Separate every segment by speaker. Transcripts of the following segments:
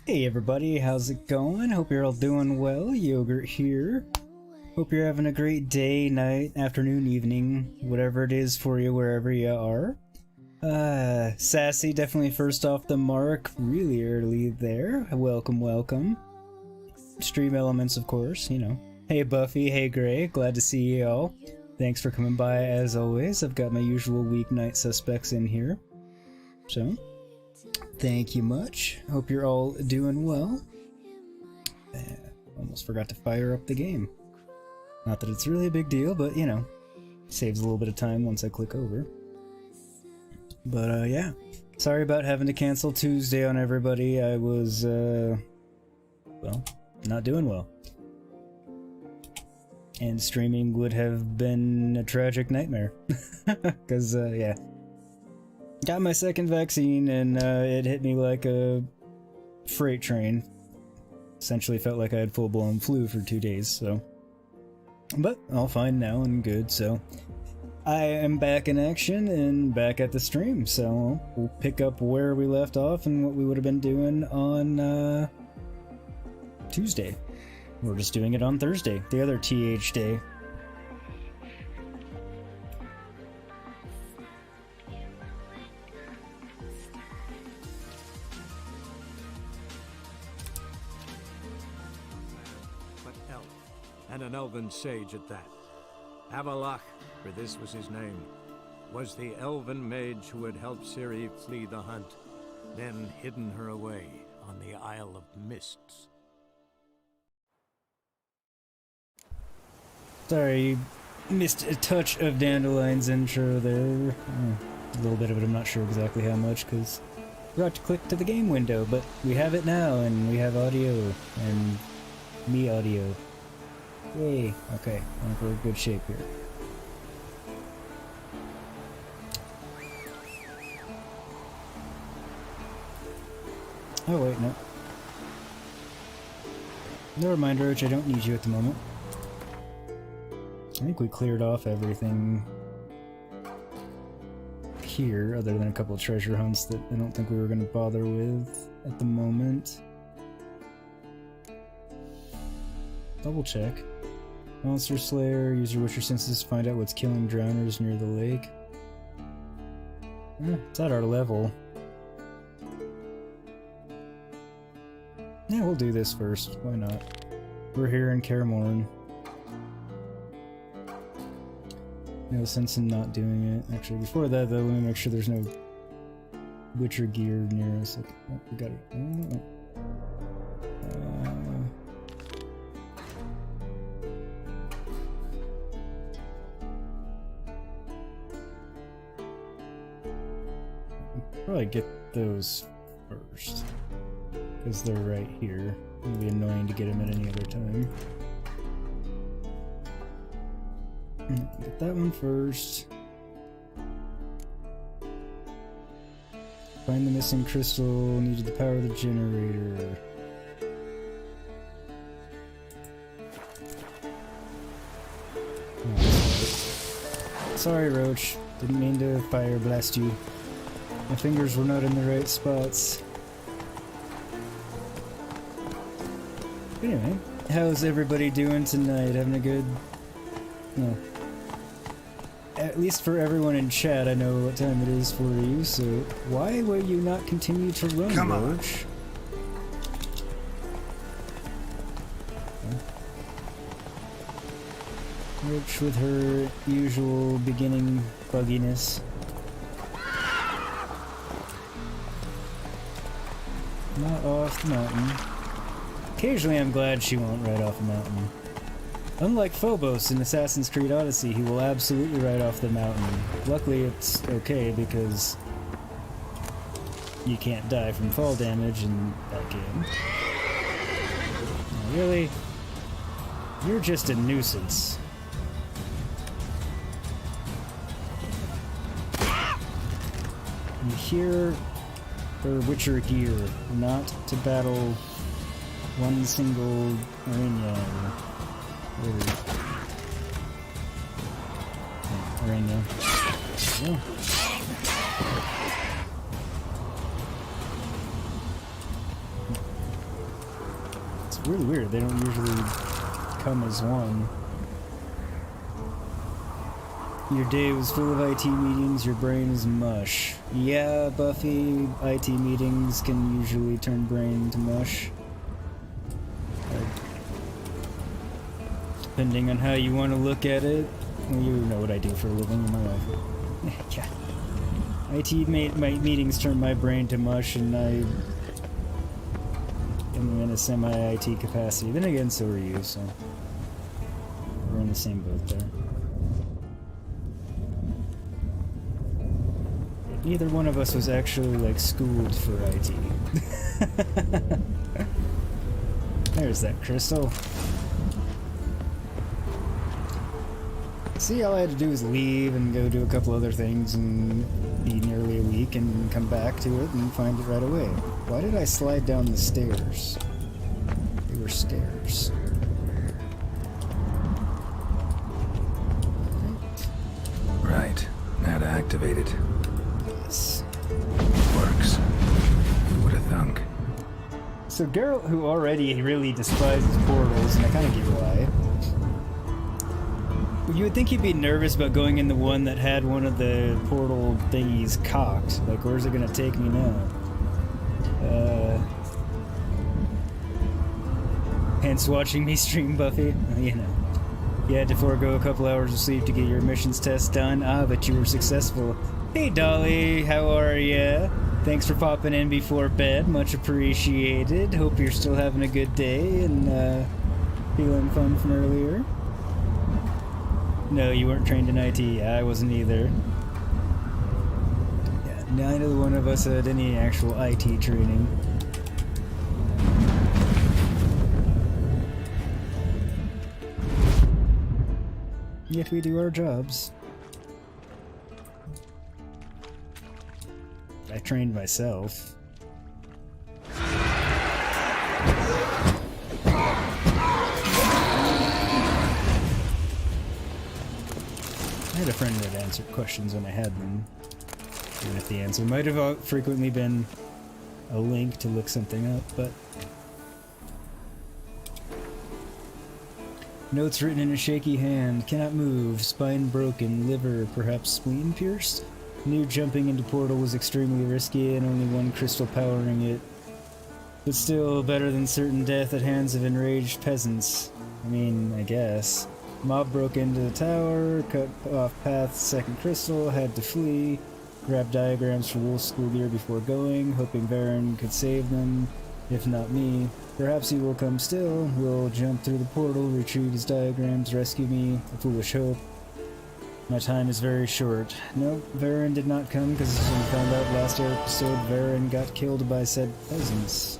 Speaker 1: Hey everybody, how's it going? Hope you're all doing well. Yogurt here. Hope you're having a great day, night, afternoon, evening, whatever it is for you, wherever you are. Sassy, definitely first off the mark, really early there. Welcome, welcome. Stream elements, of course, you know. Hey Buffy, hey Gray, glad to see you all. Thanks for coming by as always. I've got my usual weeknight suspects in here. So, thank you much. Hope you're all doing well. Almost forgot to fire up the game. Not that it's really a big deal, but you know, saves a little bit of time once I click over. But yeah, sorry about having to cancel Tuesday on everybody. I was, well, not doing well. And streaming would have been a tragic nightmare. Because, yeah. Got my second vaccine and it hit me like a freight train. Essentially felt like I had full-blown flu for 2 days, so. But all fine now and good, so. I am back in action and back at the stream, so we'll pick up where we left off and what we would have been doing on Tuesday. We're just doing it on Thursday, the other TH day.
Speaker 2: But elf, and an elven sage at that. Avalach, for this was his name, was the elven mage who had helped Ciri flee the hunt, then hidden her away on the Isle of Mists.
Speaker 1: Sorry, you missed a touch of Dandelion's intro there. A little bit of it, I'm not sure exactly how much, because I forgot to click to the game window, but we have it now, and we have audio, and me audio. Yay. Okay, I think we're in good shape here. Oh wait, no. Never mind, Roach, I don't need you at the moment. I think we cleared off everything here, other than a couple of treasure hunts that I don't think we were going to bother with at the moment. Double check. Monster Slayer, use your Witcher senses to find out what's killing drowners near the lake. It's at our level. Yeah, we'll do this first. Why not? We're here in Kaer Morhen. No sense in not doing it. Actually, before that, though, let me make sure there's no Witcher gear near us. Okay. Oh, we got it. Probably get those first, because they're right here. It'll be annoying to get them at any other time. Get that one first. Find the missing crystal needed to power the generator. Oh, sorry, Roach. Didn't mean to fire blast you. My fingers were not in the right spots. Anyway, how's everybody doing tonight? Having a good... No. At least for everyone in chat, I know what time it is for you, so why will you not continue to run,
Speaker 2: Come on.
Speaker 1: Roach? Roach with her usual beginning bugginess. Not off the mountain. Occasionally I'm glad she won't ride off a mountain. Unlike Phobos in Assassin's Creed Odyssey, he will absolutely ride off the mountain. Luckily it's okay because you can't die from fall damage in that game. Really? You're just a nuisance. You hear her Witcher gear, not to battle one single arena. Arena. Yeah. It's really weird, they don't usually come as one. Your day was full of IT meetings, your brain is mush. Yeah, Buffy, IT meetings can usually turn brain to mush. depending on how you want to look at it. Well, you know what I do for a living in my life. Yeah. IT meetings turn my brain to mush, and I am in a semi-IT capacity. Then again, so are you, so we're in the same boat there. Neither one of us was actually, like, schooled for IT. There's that crystal. See, all I had to do was leave and go do a couple other things and be nearly a week and come back to it and find it right away. Why did I slide down the stairs? They were stairs.
Speaker 3: Right. Now to activate it.
Speaker 1: Yes.
Speaker 3: Works. Who would have thunk?
Speaker 1: So Geralt, who already really despises portals, and I kind of get why. You would think he'd be nervous about going in the one that had one of the portal thingies cocked. Like, where's it gonna take me now? Hence watching me stream Buffy. You know. You had to forego a couple hours of sleep to get your emissions test done. Ah, but you were successful. Hey Dolly, how are ya? Thanks for popping in before bed. Much appreciated. Hope you're still having a good day and feeling fun from earlier. No, you weren't trained in IT. I wasn't either. Yeah, neither one of us had any actual IT training. Yet we do our jobs. I trained myself. I had a friend that answered questions when I had them. Even if the answer might have frequently been a link to look something up, but... Notes written in a shaky hand. Cannot move. Spine broken. Liver, perhaps spleen pierced? Knew jumping into portal was extremely risky and only one crystal powering it. But still, better than certain death at hands of enraged peasants. I mean, I guess. Mob broke into the tower, cut off path, second crystal, had to flee, grabbed diagrams for Wolf's school gear before going, hoping Baron could save them, if not me. Perhaps he will come still, will jump through the portal, retrieve his diagrams, rescue me, a foolish hope. My time is very short. Nope, Baron did not come because as we found out last episode, Baron got killed by said peasants.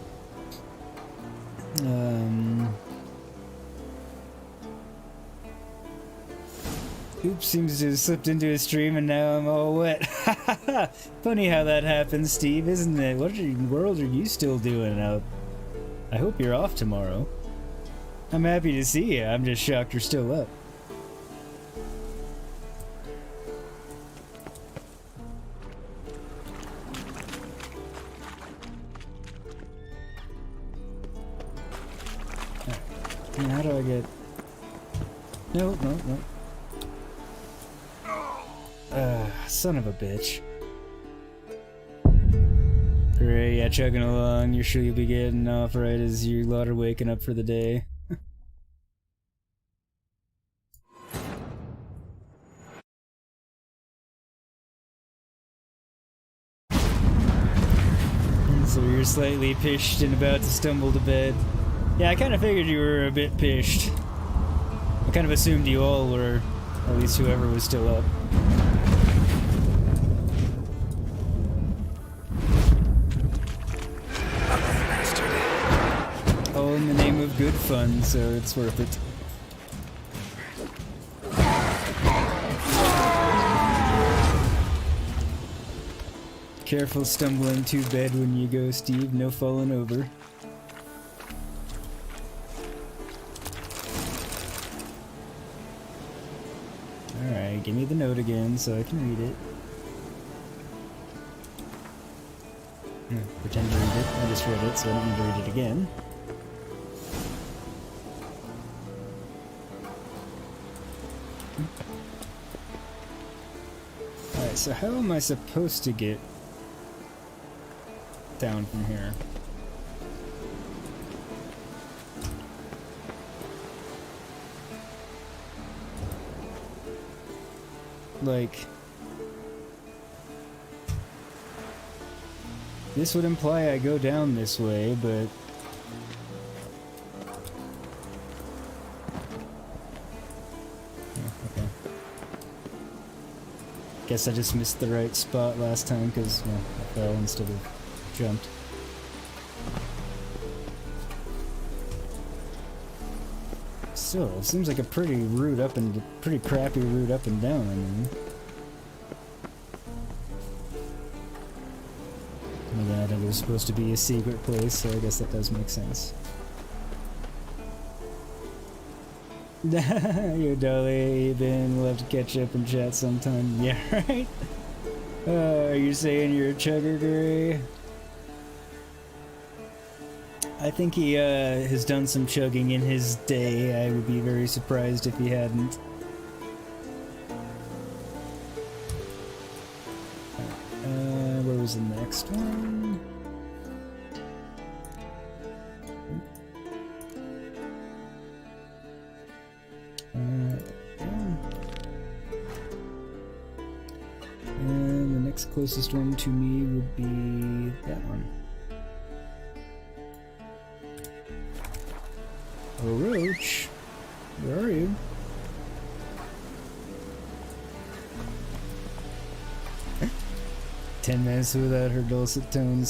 Speaker 1: Oops, seems to have slipped into a stream and now I'm all wet. Funny how that happens, Steve, isn't it? What in the world are you still doing out? I hope you're off tomorrow. I'm happy to see you, I'm just shocked you're still up. Right. How do I get... No. Son of a bitch. Great, yeah, chugging along. You're sure you'll be getting off right as you lot are waking up for the day. So you're slightly pished and about to stumble to bed. Yeah, I kind of figured you were a bit pished. I kind of assumed you all were, at least whoever was still up. All in the name of good fun, so it's worth it. Careful stumbling to bed when you go, Steve. No falling over. Alright, give me the note again so I can read it. Pretend to read it. I just read it, so I don't need to read it again. Alright, so how am I supposed to get down from here? like... This would imply I go down this way, but... Oh, okay. Guess I just missed the right spot last time because, well, I fell instead of jumped. Still, it seems like a pretty crappy route up and down, I mean. And again, I think it was supposed to be a secret place, so I guess that does make sense. Yo, Dolly, we'll have to catch up and chat sometime. Yeah, right? Are you saying you're a chugger, Gray? I think he has done some chugging in his day. I would be very surprised if he hadn't. Where was the next one? And the next closest one to me would be that one. Oh, Roach, where are you? "10 minutes without her dulcet tones,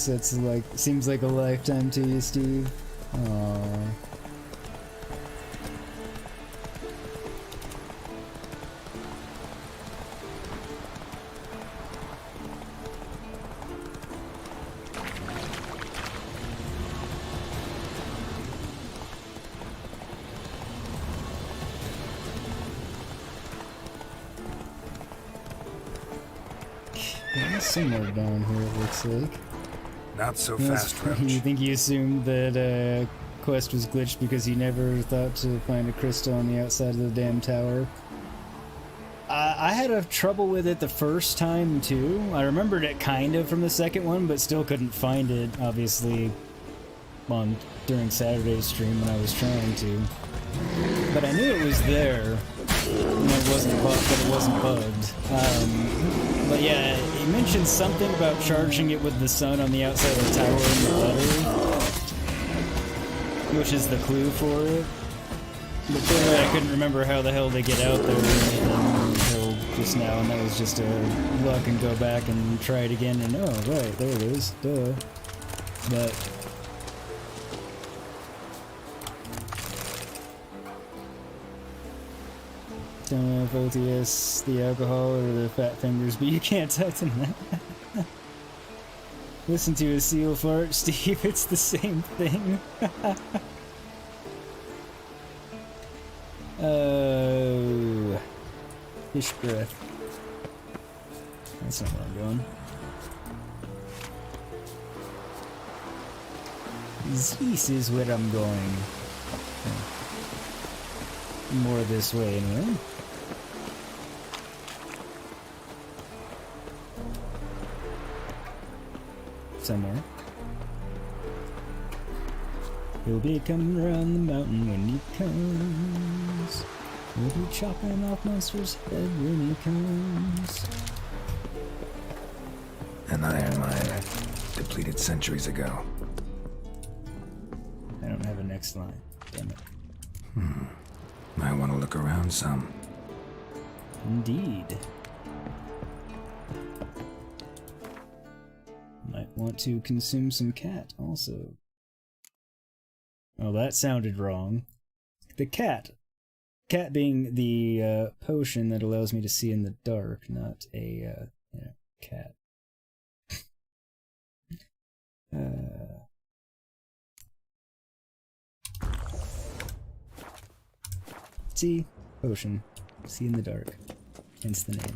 Speaker 1: seems like a lifetime to you, Steve." Aww. Somewhere down here, it looks like.
Speaker 3: Not so fast, Roach.
Speaker 1: You think he assumed that quest was glitched because he never thought to find a crystal on the outside of the damn tower? I had a trouble with it the first time too. I remembered it kind of from the second one, but still couldn't find it, obviously, during Saturday's stream when I was trying to. But I knew it was there, and it wasn't bugged. But yeah, he mentioned something about charging it with the sun on the outside of the tower in the letter, which is the clue for it. But clearly I couldn't remember how the hell they get out there until just now, and that was just a luck and go back and try it again, and oh, right, there it is, duh. But... don't know if OTS the alcohol or the fat fingers, but you can't tighten that. Listen to a seal fart, Steve, it's the same thing. Oh, fish breath. That's not where I'm going. This is where I'm going. More this way, anyway. Somewhere. He'll be coming around the mountain when he comes. We'll be chopping off monsters' head when he comes.
Speaker 3: An iron mine, depleted centuries ago.
Speaker 1: I don't have a next line. Damn it.
Speaker 3: Might want to look around some.
Speaker 1: Indeed. Might want to consume some cat also. Oh, that sounded wrong. The cat. Cat being the potion that allows me to see in the dark, not a cat. See? Potion. See in the dark. Hence the name.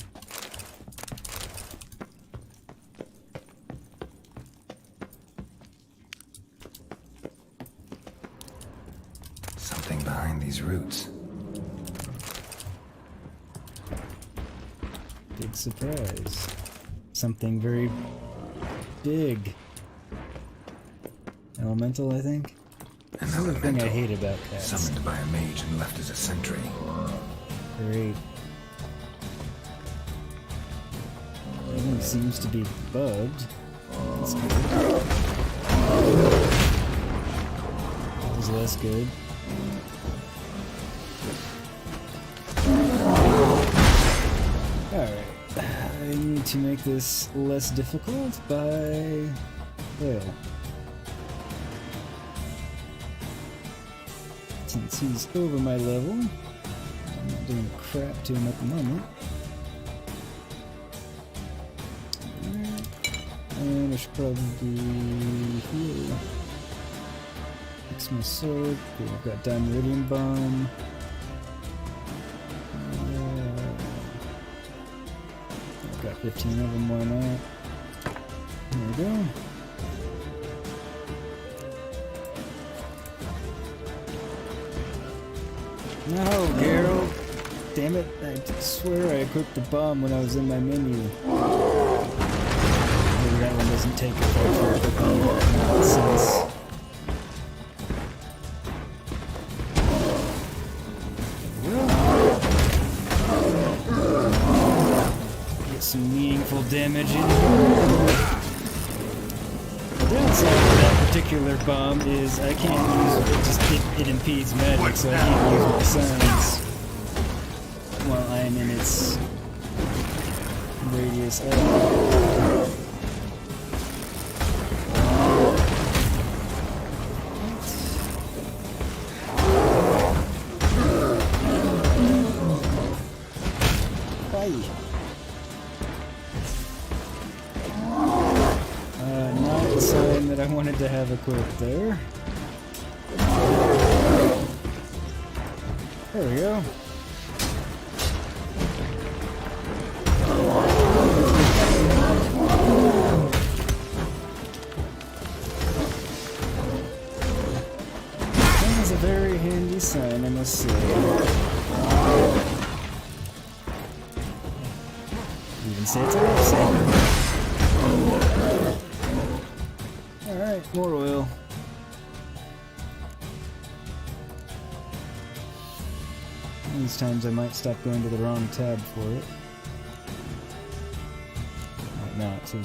Speaker 3: Something behind these roots.
Speaker 1: Big surprise. Something very big. Elemental, I think?
Speaker 3: An
Speaker 1: This is the thing I
Speaker 3: elemental,
Speaker 1: hate about cats.
Speaker 3: summoned by a mage and left as a sentry.
Speaker 1: Great. Everything seems to be bugged. That's good. That was less good. Alright. I need to make this less difficult by... well... since he's over my level, I'm not doing crap to him at the moment. And I should probably heal. Fix my sword. Cool, I've got Diamond Iridium Bomb. I've got 15 of them, why not? There we go. No, Geralt! Damn it, I swear I equipped the bomb when I was in my menu. Maybe that one doesn't take effect for equipping nonsense. Get some meaningful damage in here. The downside of that particular bomb is I can't use it impedes magic, so I can't use my signs while I'm in its radius. Not the sign that I wanted to have equipped there. There we go. That is a very handy sign, I must say. Even say it's a lifesaver. Alright, more oil. These times I might stop going to the wrong tab for it. Might not, too.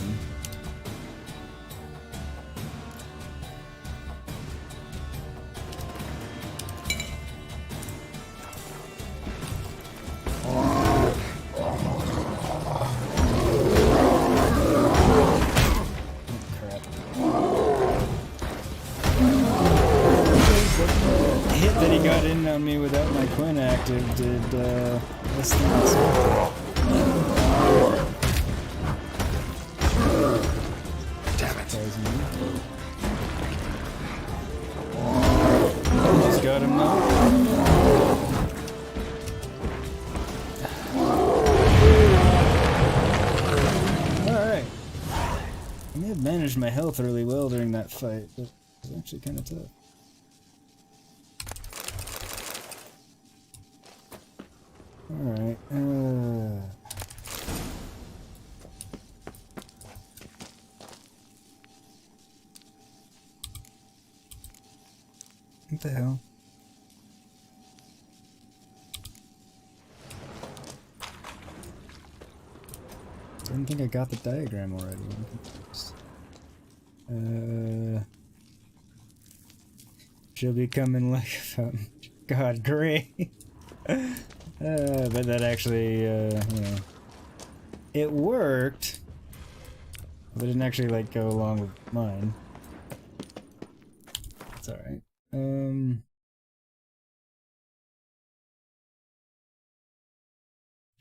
Speaker 1: Me without my Quinn active did less than expected.
Speaker 3: Damn it.
Speaker 1: Almost got him now. Alright. I may have managed my health really well during that fight, but it was actually kind of tough. Alright, what the hell? I didn't think I got the diagram already. She'll be coming like a fountain. God, great. But that actually, you know, it worked, but it didn't actually, like, go along with mine. It's alright.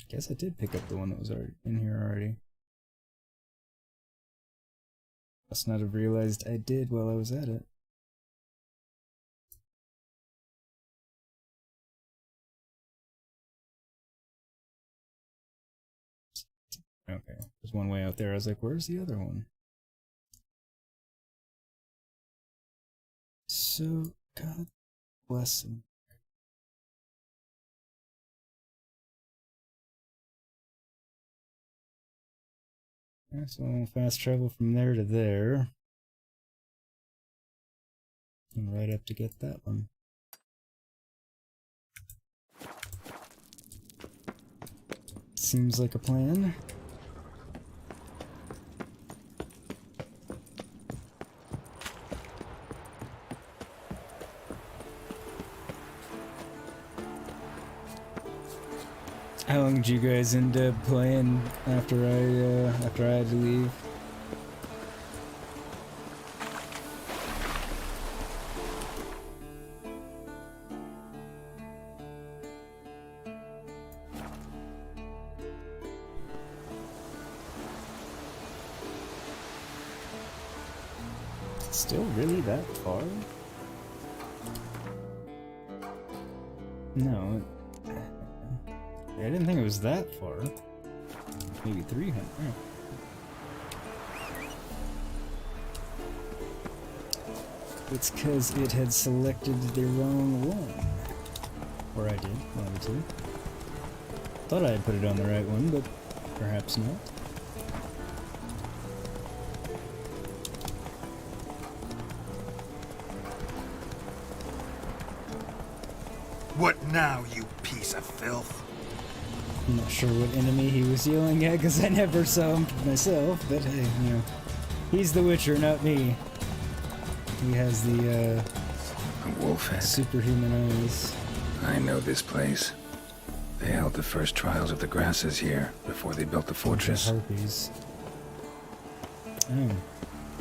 Speaker 1: Guess I did pick up the one that was already in here already. Must not have realized I did while I was at it. Okay, there's one way out there. I was like, where's the other one? So, God bless him. Okay, so I'll fast travel from there to there. And right up to get that one. Seems like a plan. How long did you guys end up playing after I had to leave? Still really that far? No. I didn't think it was that far. Maybe 300. It's because it had selected the wrong one. Or I did, one of the two. Thought I had put it on the right one, but perhaps not.
Speaker 3: What now, you piece of filth?
Speaker 1: I'm not sure what enemy he was yelling at because I never saw him myself, but hey, you know, he's the Witcher, not me. He has the
Speaker 3: A wolf head.
Speaker 1: superhuman eyes.
Speaker 3: I know this place. They held the first trials of the grasses here before they built the fortress.
Speaker 1: Harpies. Oh,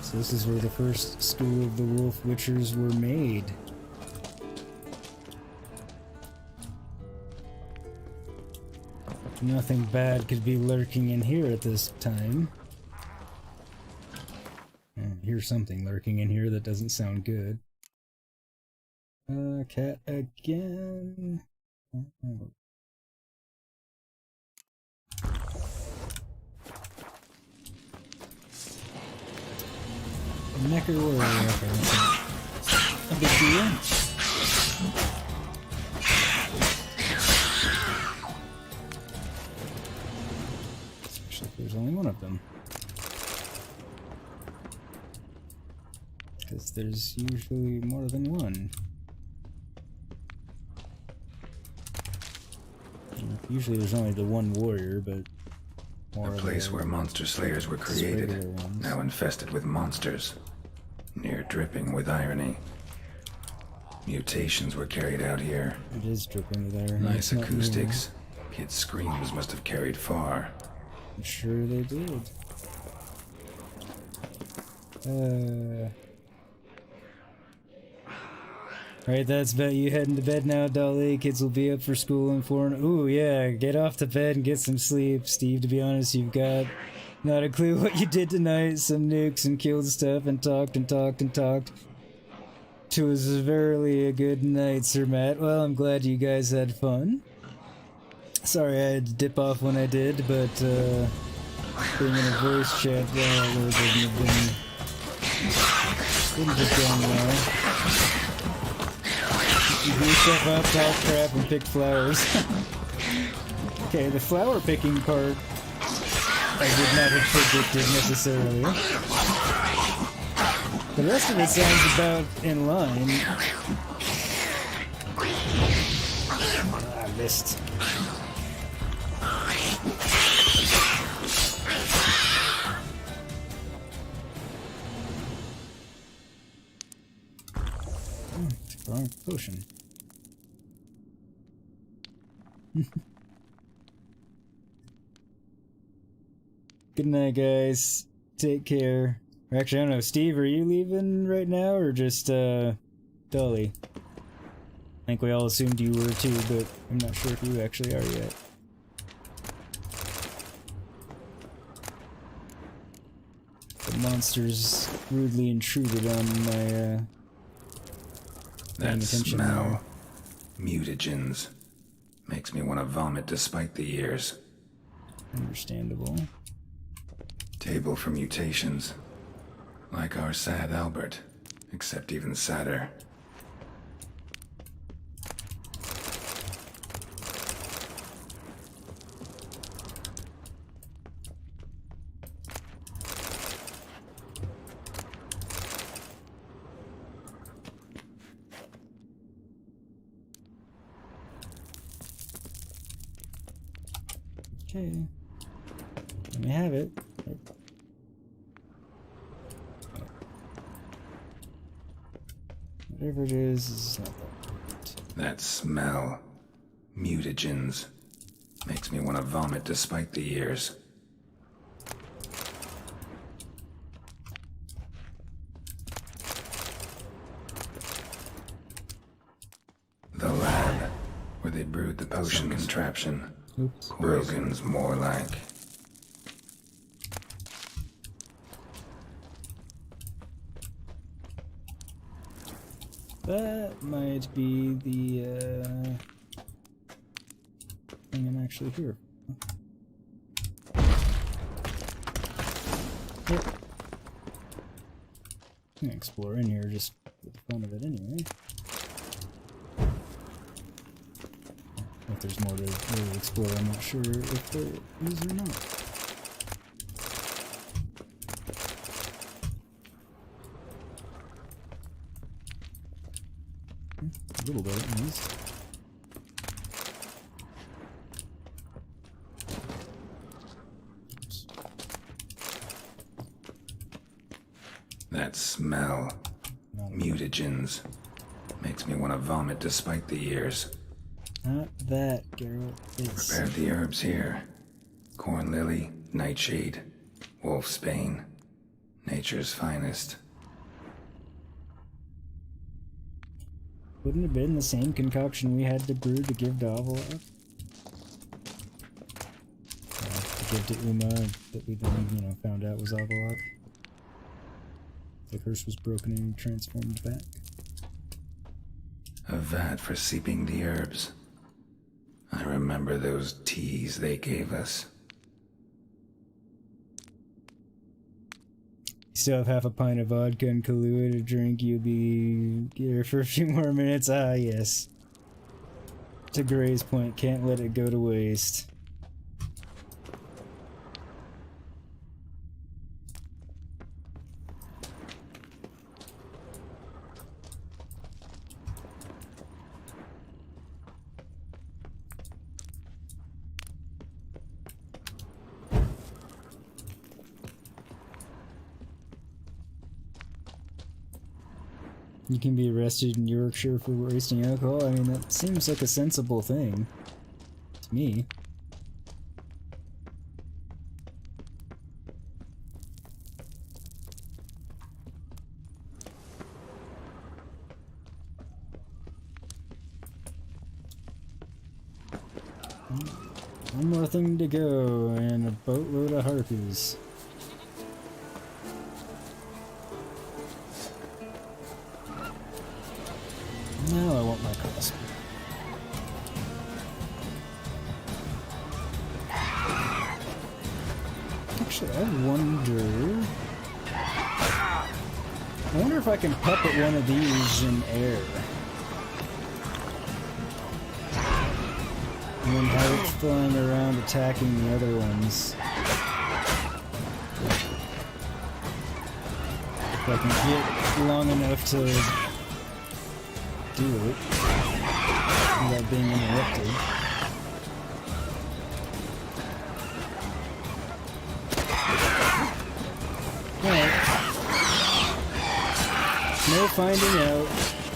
Speaker 1: so this is where the first school of the Wolf Witchers were made. Nothing bad could be lurking in here at this time. I hear something lurking in here that doesn't sound good. Cat again. Oh. Necker warrior. Okay, a big deal. Especially if there's only one of them. Because there's usually more than one. Usually there's only the one warrior, but more
Speaker 3: A place where monster slayers were created,
Speaker 1: regular ones.
Speaker 3: now infested with monsters, near dripping with irony. Mutations were carried out here.
Speaker 1: It is dripping with iron.
Speaker 3: Nice
Speaker 1: It's not new.
Speaker 3: acoustics. Kids' screams must have carried far.
Speaker 1: I'm sure they did. Alright, that's about you heading to bed now, Dolly. Kids will be up for school in 4. Ooh, yeah, get off to bed and get some sleep. Steve, to be honest, you've got not a clue what you did tonight. Some nukes and killed stuff and talked and talked and talked. It was verily a good night, Sir Matt. Well, I'm glad you guys had fun. Sorry I had to dip off when I did, but being in a voice chat really didn't have gone well. You do stuff up, talk crap, and pick flowers. Okay, the flower picking part I did not have predicted necessarily. The rest of it sounds about in line. I missed. Wrong potion. Good night, guys. Take care. Actually, I don't know. Steve, are you leaving right now, or just, Dolly? I think we all assumed you were too, but I'm not sure if you actually are yet. The monsters rudely intruded on my,
Speaker 3: That
Speaker 1: attention
Speaker 3: smell. Mutagens. Makes me want to vomit despite the years.
Speaker 1: Understandable.
Speaker 3: Table for mutations. Like our sad Albert, except even sadder.
Speaker 1: Okay. Let me have it. Whatever it is not that.
Speaker 3: That smell. Mutagens. Makes me want to vomit despite the years. The lab, where they brewed the potion contraption.
Speaker 1: Oops.
Speaker 3: Rogan's more like.
Speaker 1: That might be the thing I'm actually here. Yep. I'm gonna explore in here just for the fun of it anyway. If there's more to really explore, I'm not sure if there is or not. A little bit, at least.
Speaker 3: That smell. Mutagens. Makes me want to vomit despite the years.
Speaker 1: Not that, Geralt. It's...
Speaker 3: Prepared the herbs here. Corn lily, nightshade, wolfsbane. Nature's finest.
Speaker 1: Wouldn't it have been the same concoction we had to brew to give to Avalok? To give to Uma that we then, you know, found out was Avalok. The curse was broken and transformed back.
Speaker 3: A vat for seeping the herbs. I remember those teas they gave us.
Speaker 1: You still have half a pint of vodka and Kahlua to drink, you'll be here for a few more minutes. Ah, yes. To Gray's point, can't let it go to waste. You can be arrested in Yorkshire for wasting alcohol. I mean, that seems like a sensible thing to me. One more thing to go, and a boatload of harpies. Now I want my crossbow. Actually, I wonder if I can puppet one of these in air. And then have it flying around attacking the other ones. If I can get long enough to do it without being interrupted. Alright. No finding out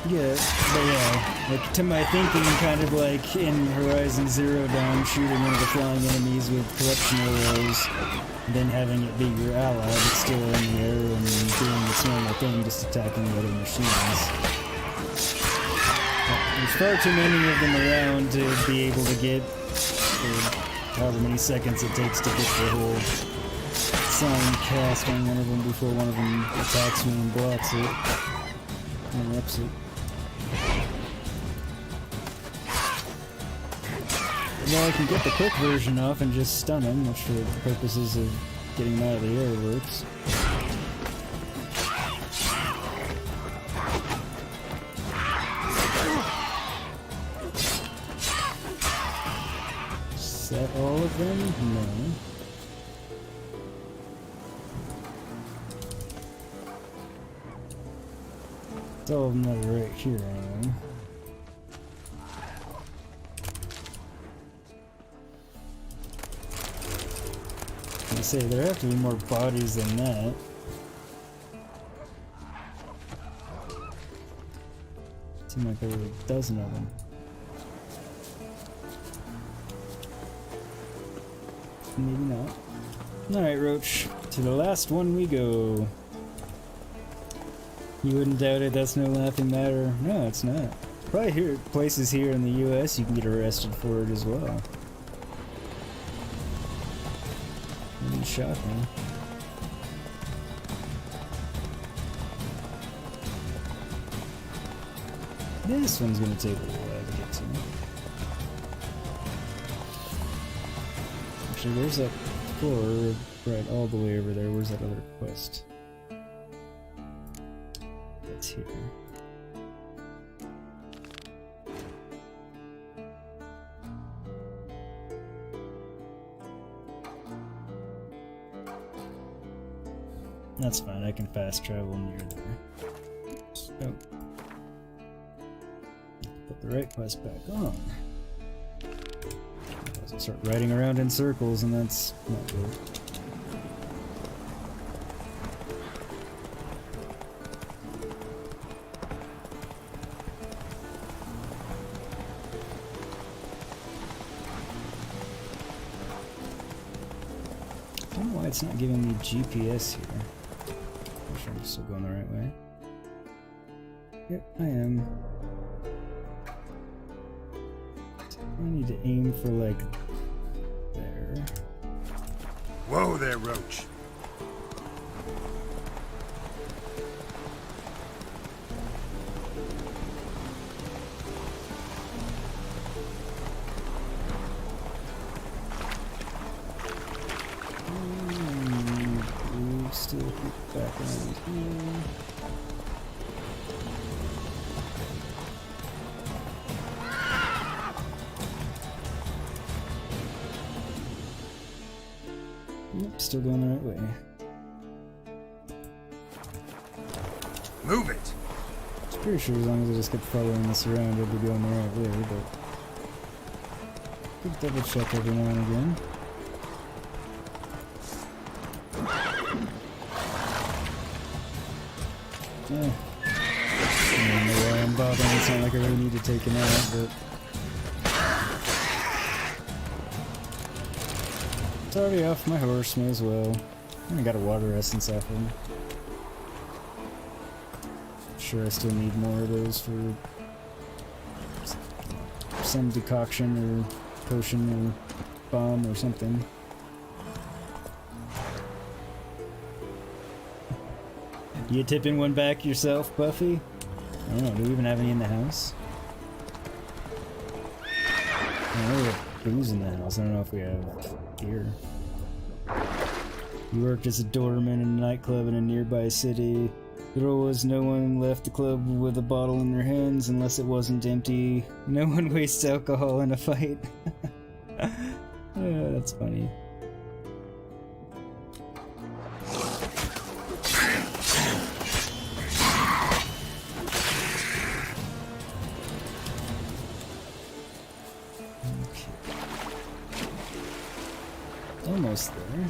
Speaker 1: yet, but yeah, like to my thinking, kind of like in Horizon Zero Dawn, shooting one of the flying enemies with corruption arrows, and then having it be your ally, but still in the air and doing its normal thing, just attacking the other machines. There's far too many of them around to be able to get, for however many seconds it takes to get the whole sign cast on one of them before one of them attacks me and blocks it. Interrupts it. Well, I can get the quick version off and just stun him, which for the purposes of getting him out of the air works. Is that all of them? No. It's all of them that are right here anyway. I say there have to be more bodies than that. Seemed like there were a dozen of them. maybe not. Alright, Roach. To the last one we go. You wouldn't doubt it, that's no laughing matter. No, it's not. Probably here, places here in the US you can get arrested for it as well. Wouldn't shock me. This one's gonna take a little while to get to. Actually, where's that floor? Right, all the way over there. Where's that other quest? That's here. That's fine, I can fast travel near there. So, put the right quest back on. Otherwise I'll start riding around in circles, and that's not good. I don't know why it's not giving me GPS here. I'm sure I'm still going the right way. Yep, I am. I need to aim for, like, there.
Speaker 4: Whoa there, Roach.
Speaker 1: Still keep back around here. Yep, still going the right way.
Speaker 4: Move it.
Speaker 1: I'm pretty sure as long as I just kept following this around, I'd be going the right way, but good double check every now and again. I don't know why I'm bothering. It's not like I really need to take him out, but it's already off my horse, may as well. I got a water essence off him. Sure, I still need more of those for some decoction or potion or bomb or something. You tipping one back yourself, Buffy? I don't know, do we even have any in the house? Oh, we have booze in the house. I don't know if we have beer. You worked as a doorman in a nightclub in a nearby city. The rule was no one left the club with a bottle in their hands unless it wasn't empty. No one wastes alcohol in a fight. Yeah, that's funny. Almost there.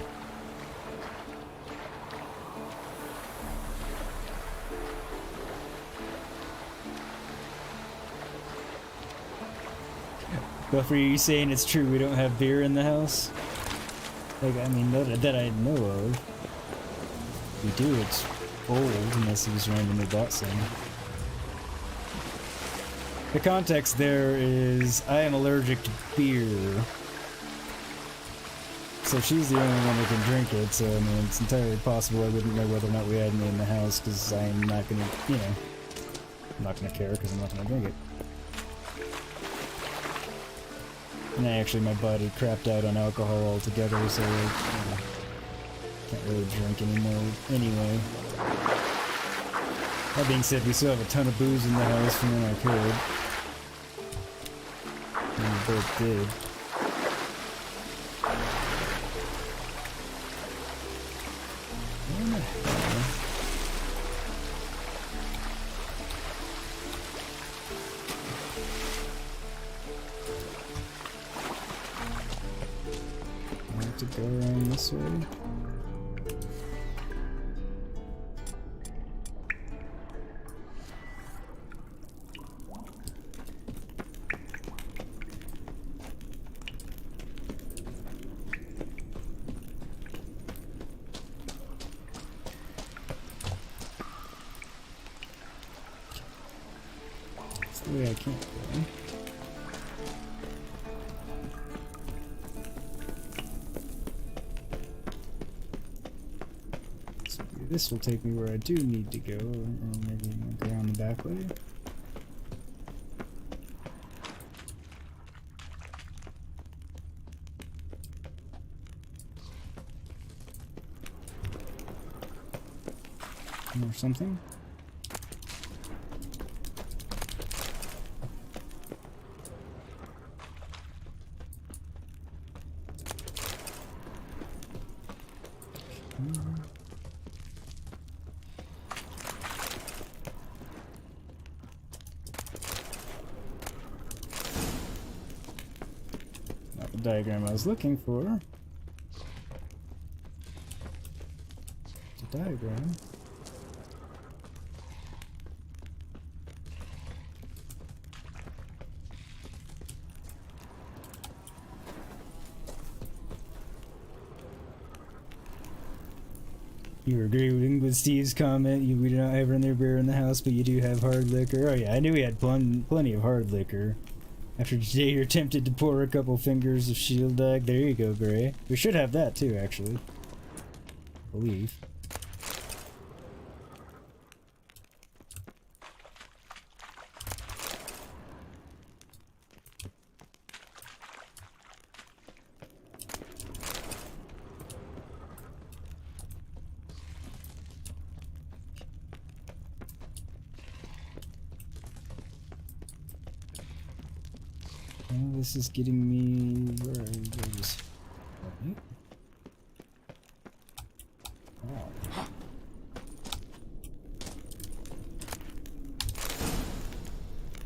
Speaker 1: Buffy, are you saying it's true we don't have beer in the house? Like, I mean, that I know of. We do, it's old, unless he was randomly bought some. The context there is, I am allergic to beer. So she's the only one that can drink it, so I mean, it's entirely possible I wouldn't know whether or not we had any in the house, because I'm not gonna, you know, I'm not gonna care, because I'm not gonna drink it. And actually my body crapped out on alcohol altogether, so I can't really drink anymore anyway. That being said, we still have a ton of booze in the house from when I could. And we both did. I have to go around this way. way I can't go. So this will take me where I do need to go, or maybe I'll go around the back way. Or something. Not the diagram I was looking for. It's a diagram. You agree with Steve's comment? We do not have their beer in the house, but you do have hard liquor. Oh yeah, I knew we had plenty of hard liquor. After today, you're tempted to pour a couple fingers of shield dag. There you go, Gray. We should have that too, actually. I believe. Well, this is getting me where I was. Right. Wow.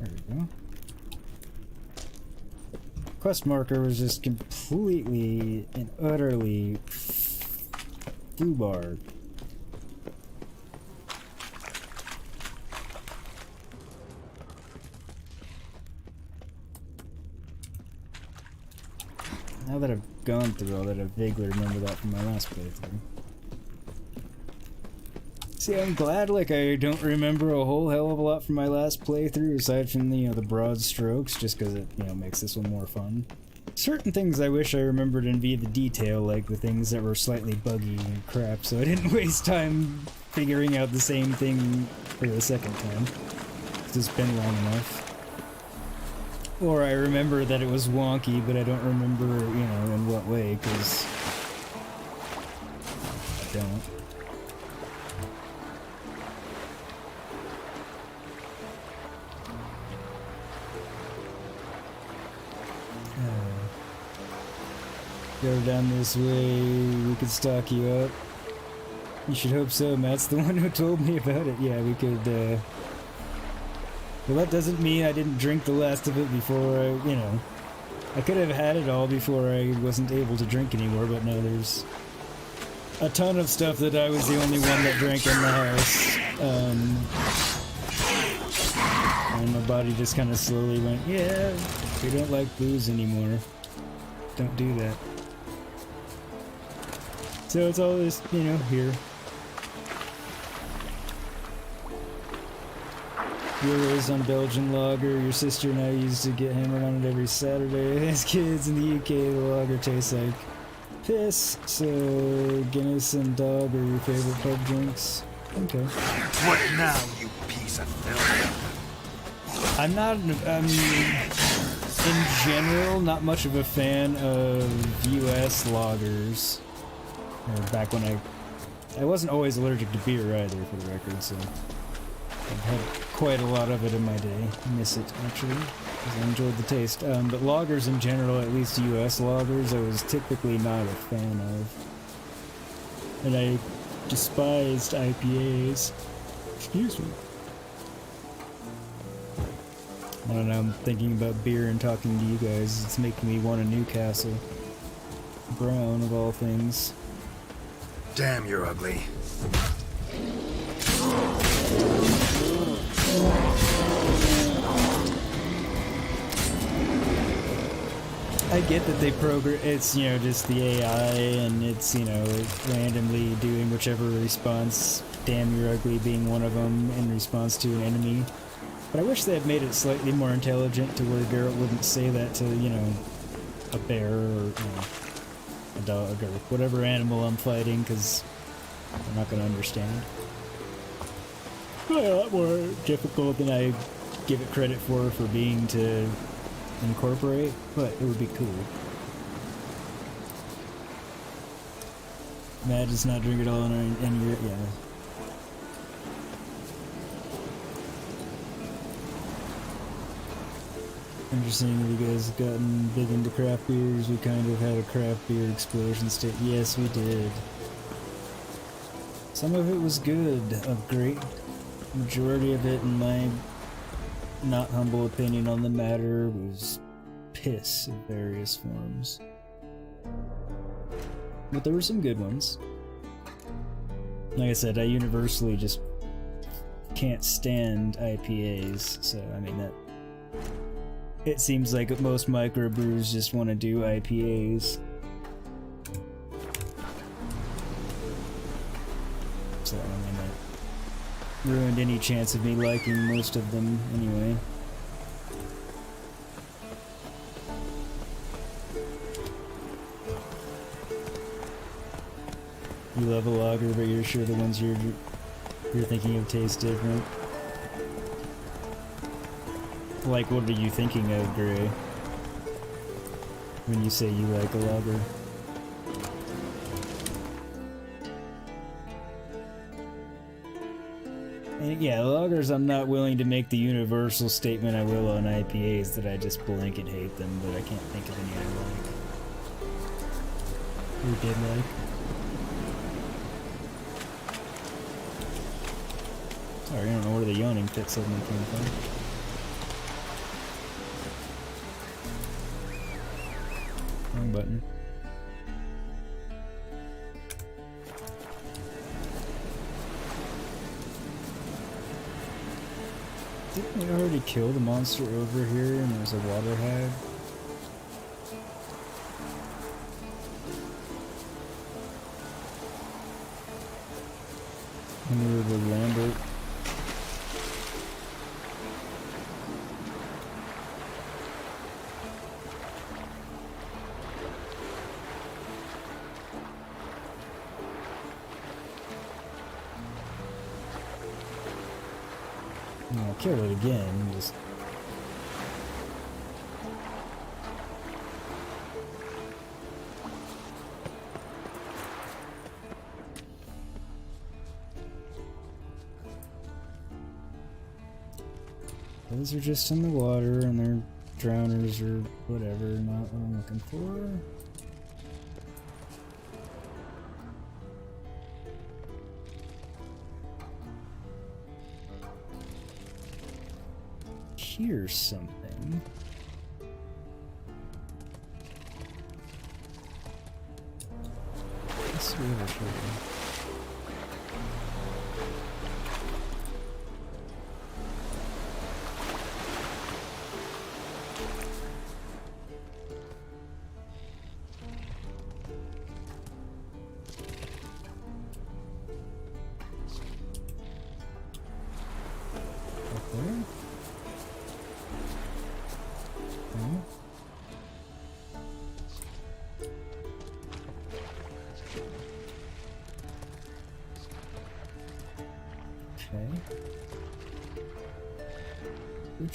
Speaker 1: There we go. Quest marker was just completely and utterly foobarred. Now that I've gone through all that, I vaguely remember that from my last playthrough. See, I'm glad, like, I don't remember a whole hell of a lot from my last playthrough, aside from the, the broad strokes, just because it, makes this one more fun. Certain things I wish I remembered in vivid detail, like the things that were slightly buggy and crap, so I didn't waste time figuring out the same thing for the second time. It's just been long enough. Or I remember that it was wonky, but I don't remember, in what way, because I don't. Go down this way, we could stalk you up. You should hope so, Matt's the one who told me about it. Yeah, we could, well, that doesn't mean I didn't drink the last of it before I could have had it all before I wasn't able to drink anymore, but no, there's a ton of stuff that I was the only one that drank in the house. And my body just kind of slowly went, yeah, we don't like booze anymore. Don't do that. So it's all this, here. You were raised on Belgian lager. Your sister and I used to get hammered on it every Saturday. As kids in the UK, the lager tastes like piss. So Guinness and Dog are your favorite pub drinks. Okay.
Speaker 4: What now, you piece of filth?
Speaker 1: I'm not, in general, not much of a fan of US lagers. Or back when I wasn't always allergic to beer either, for the record, so I've had quite a lot of it in my day. I miss it, actually, because I enjoyed the taste. But lagers in general, at least US lagers, I was typically not a fan of. And I despised IPAs. Excuse me. I don't know, I'm thinking about beer and talking to you guys. It's making me want a Newcastle. Brown, of all things.
Speaker 4: Damn, you're ugly.
Speaker 1: I get that they program it's, just the AI and it's, randomly doing whichever response, damn you're ugly being one of them in response to an enemy. But I wish they had made it slightly more intelligent to where Geralt wouldn't say that to, you know, a bear or, you know, a dog or whatever animal I'm fighting, because they're not going to understand. Probably a lot more difficult than I give it credit for being to incorporate, but it would be cool. Mad does not drink it all and you're, yeah. Interesting that you guys have gotten big into craft beers. We kind of had a craft beer explosion state. Yes, we did. Some of it was good. A great majority of it, in my not humble opinion on the matter, was piss in various forms. But there were some good ones. Like I said, I universally just can't stand IPAs, so I mean that... It seems like most microbrews just want to do IPAs. So, I mean, that ruined any chance of me liking most of them anyway. You love a lager, but you're sure the ones you're thinking of taste different. Like, what are you thinking of, Gray? When you say you like a lager? And yeah, lagers, I'm not willing to make the universal statement I will on IPAs that I just blanket hate them, but I can't think of any I like. Who did like? Sorry, I don't know where the yawning fit suddenly came from. Wrong button. Didn't we already kill the monster over here and there's a water hag? And we were with Lambert. I'll kill it again, just... Those are just in the water, and they're drowners or whatever, not what I'm looking for. Here's something. Let's see over here.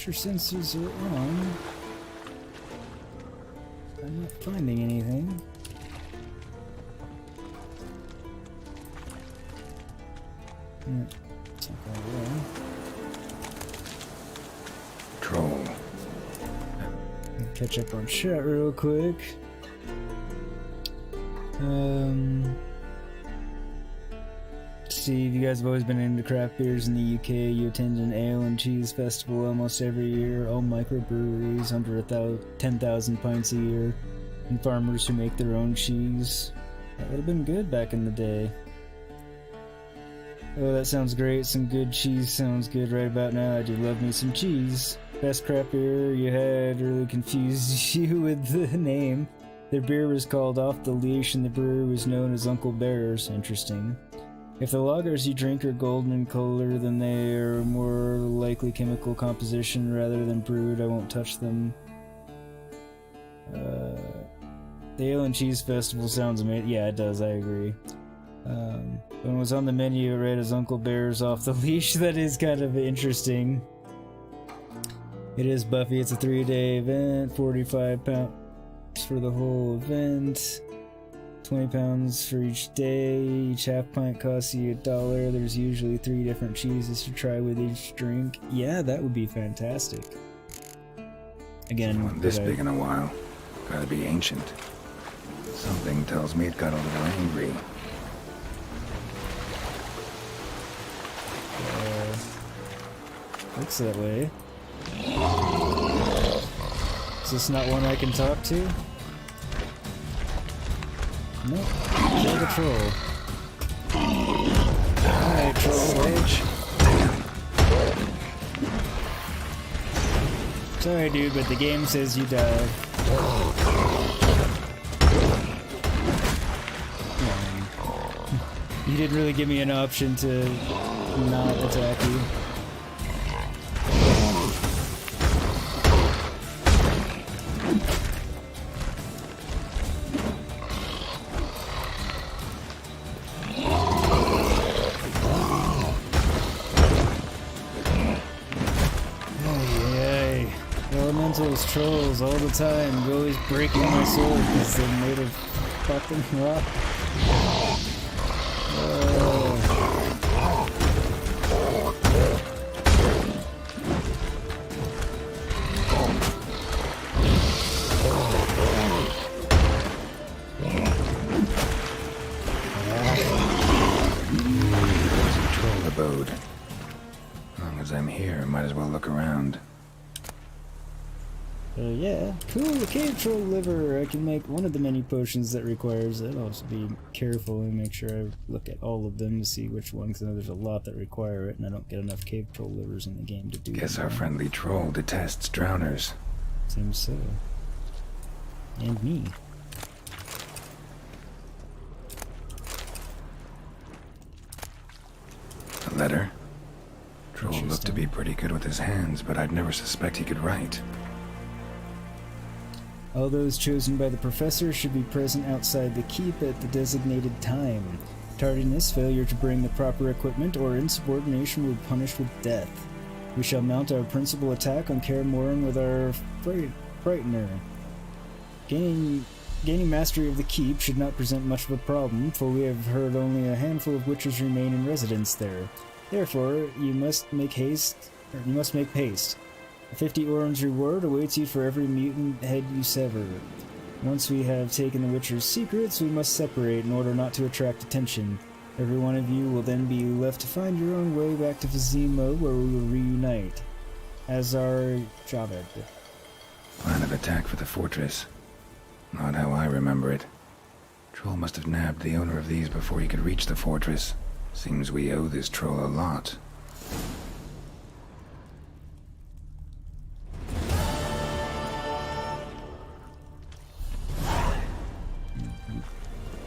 Speaker 1: Your sensors are on. I'm not finding anything. It's not going away.
Speaker 3: Troll.
Speaker 1: Catch up on chat real quick. Steve, you guys have always been into craft beers in the UK. You attend an ale and cheese festival almost every year. All microbreweries, under 10,000 pints a year, and farmers who make their own cheese. That would have been good back in the day. Oh, that sounds great. Some good cheese sounds good right about now. I do love me some cheese. Best craft beer you had really confused you with the name. Their beer was called Off the Leash, and the brewer was known as Uncle Bears. Interesting. If the lagers you drink are golden in color, then they are more likely chemical composition rather than brewed. I won't touch them. The Ale and Cheese Festival sounds amazing. Yeah, it does, I agree. When it was on the menu, it read as Uncle Bear's Off the Leash. That is kind of interesting. It is Buffy. It's a 3-day event. 45 pounds for the whole event. 20 pounds for each day. Each half pint costs you $1. There's usually 3 different cheeses to try with each drink. Yeah, that would be fantastic. Again,
Speaker 3: One this big in a while. Gotta be ancient. Something tells me it got a little angry.
Speaker 1: Looks that way. Is this not one I can talk to? Nope. Kill the troll. Alright, troll rage. Sorry, dude, but the game says you died. You didn't really give me an option to not attack you. Elementals, trolls, all the time. You're always breaking my sword because they're made of fucking rock.
Speaker 3: Troll abode. As long as I'm here, might as well look around.
Speaker 1: Yeah, cool, cave troll liver. I can make one of the many potions that requires it. I'll just be careful and make sure I look at all of them to see which one, because I know there's a lot that require it, and I don't get enough cave troll livers in the game to do
Speaker 3: Guess
Speaker 1: them.
Speaker 3: our friendly troll detests drowners.
Speaker 1: Seems so. And me.
Speaker 3: A letter? Troll looked to be pretty good with his hands, but I'd never suspect he could write.
Speaker 1: All those chosen by the professor should be present outside the keep at the designated time. Tardiness, failure to bring the proper equipment, or insubordination will be punished with death. We shall mount our principal attack on Kaer Morhen with our Frightener. Gaining mastery of the keep should not present much of a problem, for we have heard only a handful of witches remain in residence there. Therefore, you must make haste. A 50 orms reward awaits you for every mutant head you sever. Once we have taken the Witcher's secrets, we must separate in order not to attract attention. Every one of you will then be left to find your own way back to Vizima, where we will reunite. As our Javed.
Speaker 3: Plan of attack for the fortress. Not how I remember it. Troll must have nabbed the owner of these before he could reach the fortress. Seems we owe this troll a lot.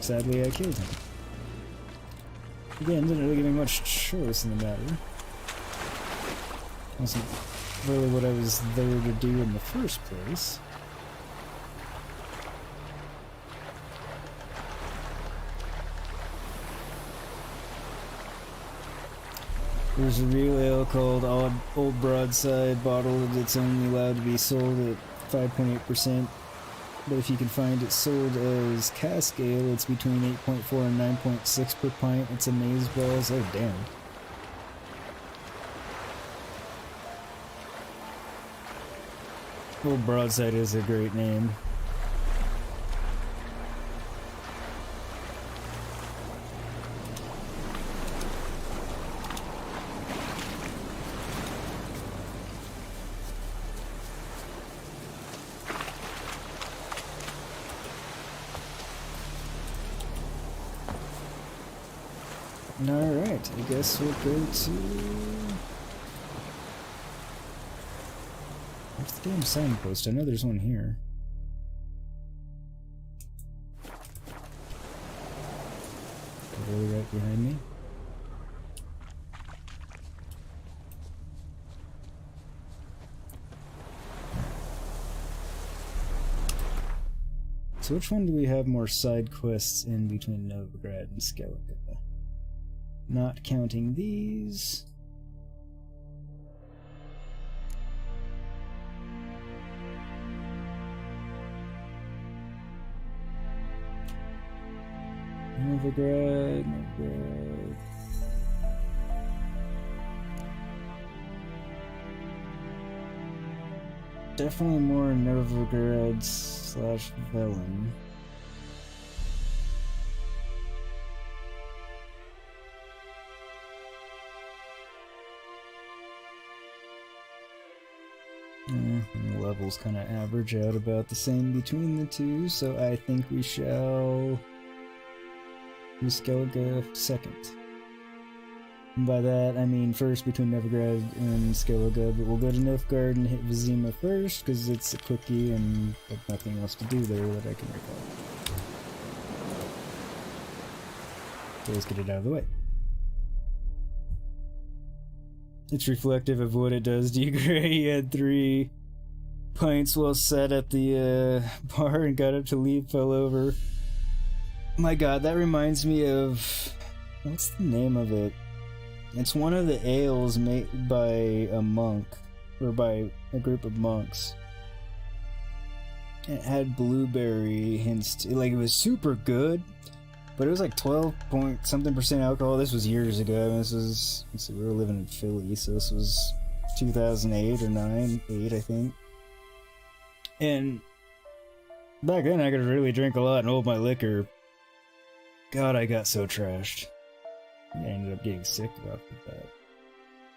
Speaker 1: Sadly, I killed him. Again, didn't really give me much choice in the matter. Wasn't really what I was there to do in the first place. There's a real ale called Old Broadside, bottled. It's only allowed to be sold at 5.8%. But if you can find it sold as cask ale, it's between 8.4 and 9.6 per pint. It's amazeballs. Oh, damn. Old Broadside is a great name. Alright, I guess we'll go to... Where's the damn signpost? I know there's one here. Really right behind me. So which one do we have more side quests in between Novigrad and Skellige? Not counting these. Novigrad. Definitely more Novigrad / Velen. And the levels kind of average out about the same between the two, so I think we shall do Skellige second. And by that, I mean first between Novigrad and Skellige, but we'll go to Nilfgaard and hit Vizima first, because it's a quickie and there's nothing else to do there that I can recall. So let's get it out of the way. It's reflective of what it does to you, Gray. You had 3 pints while sat at the bar and got up to leave, fell over. My god, that reminds me of... what's the name of it? It's one of the ales made by a monk, or by a group of monks. It had blueberry hints to, like, it was super good, but it was like 12-point-something% alcohol. This was years ago. I mean, this was, let's see, we were living in Philly, so this was 2008 or 8, I think. And back then I could really drink a lot and hold my liquor. God, I got so trashed. I ended up getting sick off of that.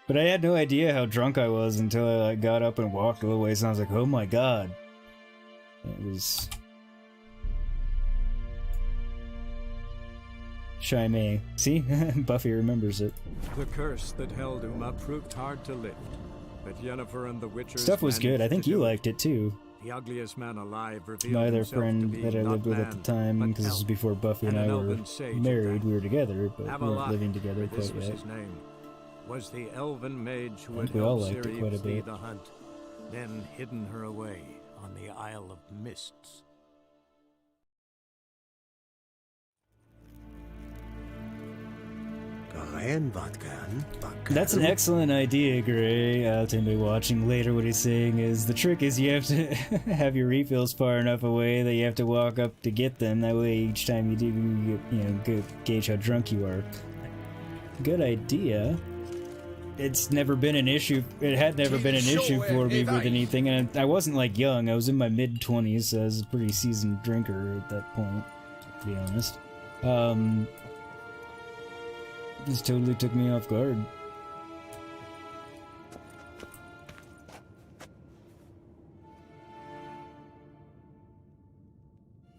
Speaker 1: But I had no idea how drunk I was until I like, got up and walked a little ways, and I was like, oh my god. It was... Shy-May. See? Buffy remembers it.
Speaker 2: The curse that held Uma proved hard to lift, but Yennefer and the Witchers...
Speaker 1: Stuff was good. I think you liked it too.
Speaker 2: The ugliest man alive revealed
Speaker 1: My other
Speaker 2: himself
Speaker 1: friend
Speaker 2: to be
Speaker 1: that I lived with
Speaker 2: not
Speaker 1: at the
Speaker 2: man,
Speaker 1: time,
Speaker 2: but
Speaker 1: because this was
Speaker 2: elf,
Speaker 1: before Buffy and
Speaker 2: and
Speaker 1: I
Speaker 2: an
Speaker 1: were
Speaker 2: elven sage of
Speaker 1: married.
Speaker 2: that.
Speaker 1: We were together, but we weren't
Speaker 2: Avalok,
Speaker 1: living together
Speaker 2: for this
Speaker 1: quite
Speaker 2: was
Speaker 1: yet.
Speaker 2: his name, was the elven mage who
Speaker 1: I
Speaker 2: had
Speaker 1: think we all
Speaker 2: helped
Speaker 1: liked it
Speaker 2: Ciri
Speaker 1: quite a
Speaker 2: flee
Speaker 1: bit.
Speaker 2: the hunt, then hidden her away on the Isle of Mists.
Speaker 1: That's an excellent idea, Gray. To anybody watching later, what he's saying is the trick is you have to have your refills far enough away that you have to walk up to get them. That way, each time you do, you know, gauge how drunk you are. Good idea. It's never been an issue. It had never been an issue for me with anything, and I wasn't like young. I was in my mid-20s, so I was a pretty seasoned drinker at that point, to be honest. This totally took me off guard.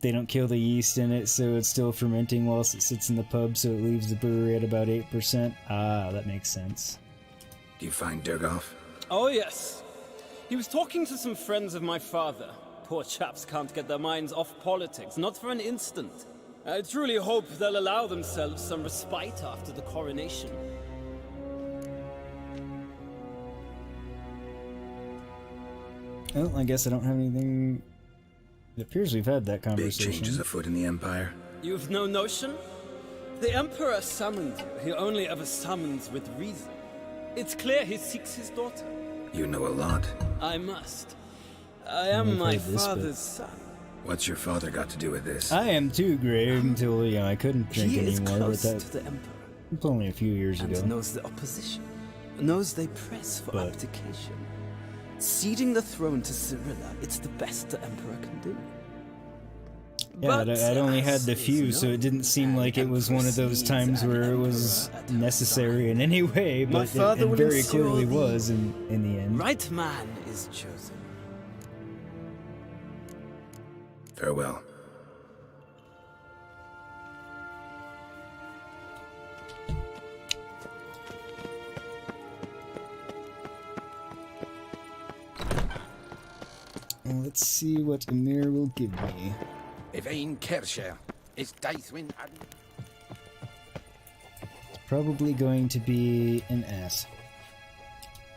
Speaker 1: They don't kill the yeast in it, so it's still fermenting whilst it sits in the pub, so it leaves the brewery at about 8%. Ah, that makes sense.
Speaker 3: Do you find Durgoff?
Speaker 5: Oh, yes. He was talking to some friends of my father. Poor chaps can't get their minds off politics, not for an instant. I truly hope they'll allow themselves some respite after the coronation.
Speaker 1: Well, I guess I don't have anything... It appears we've had that
Speaker 3: Big
Speaker 1: conversation.
Speaker 3: changes afoot in the Empire.
Speaker 5: You've no notion? The Emperor summoned you. He only ever summons with reason. It's clear he seeks his daughter.
Speaker 3: You know a lot.
Speaker 5: I must. I am my father's son.
Speaker 3: What's your father got to do with this?
Speaker 1: I am too, Gray, until, you know, I couldn't drink
Speaker 5: He is
Speaker 1: anymore,
Speaker 5: close
Speaker 1: but
Speaker 5: to the Emperor.
Speaker 1: it's only a few years
Speaker 5: And
Speaker 1: ago.
Speaker 5: knows the opposition. Knows they press for
Speaker 1: But-
Speaker 5: abdication. Ceding the throne to Cyrilla, it's the best the Emperor can do.
Speaker 1: Yeah, but I'd only had the few, so it didn't seem like it was one of those times where it was necessary in any way,
Speaker 5: My
Speaker 1: but
Speaker 5: father
Speaker 1: it
Speaker 5: will
Speaker 1: very
Speaker 5: ensure
Speaker 1: clearly
Speaker 5: the
Speaker 1: was in the end.
Speaker 5: Right man is chosen.
Speaker 3: Farewell.
Speaker 1: Well, let's see what Emir will give me.
Speaker 6: Evain Kersher is Daithwin.
Speaker 1: Probably going to be an ass.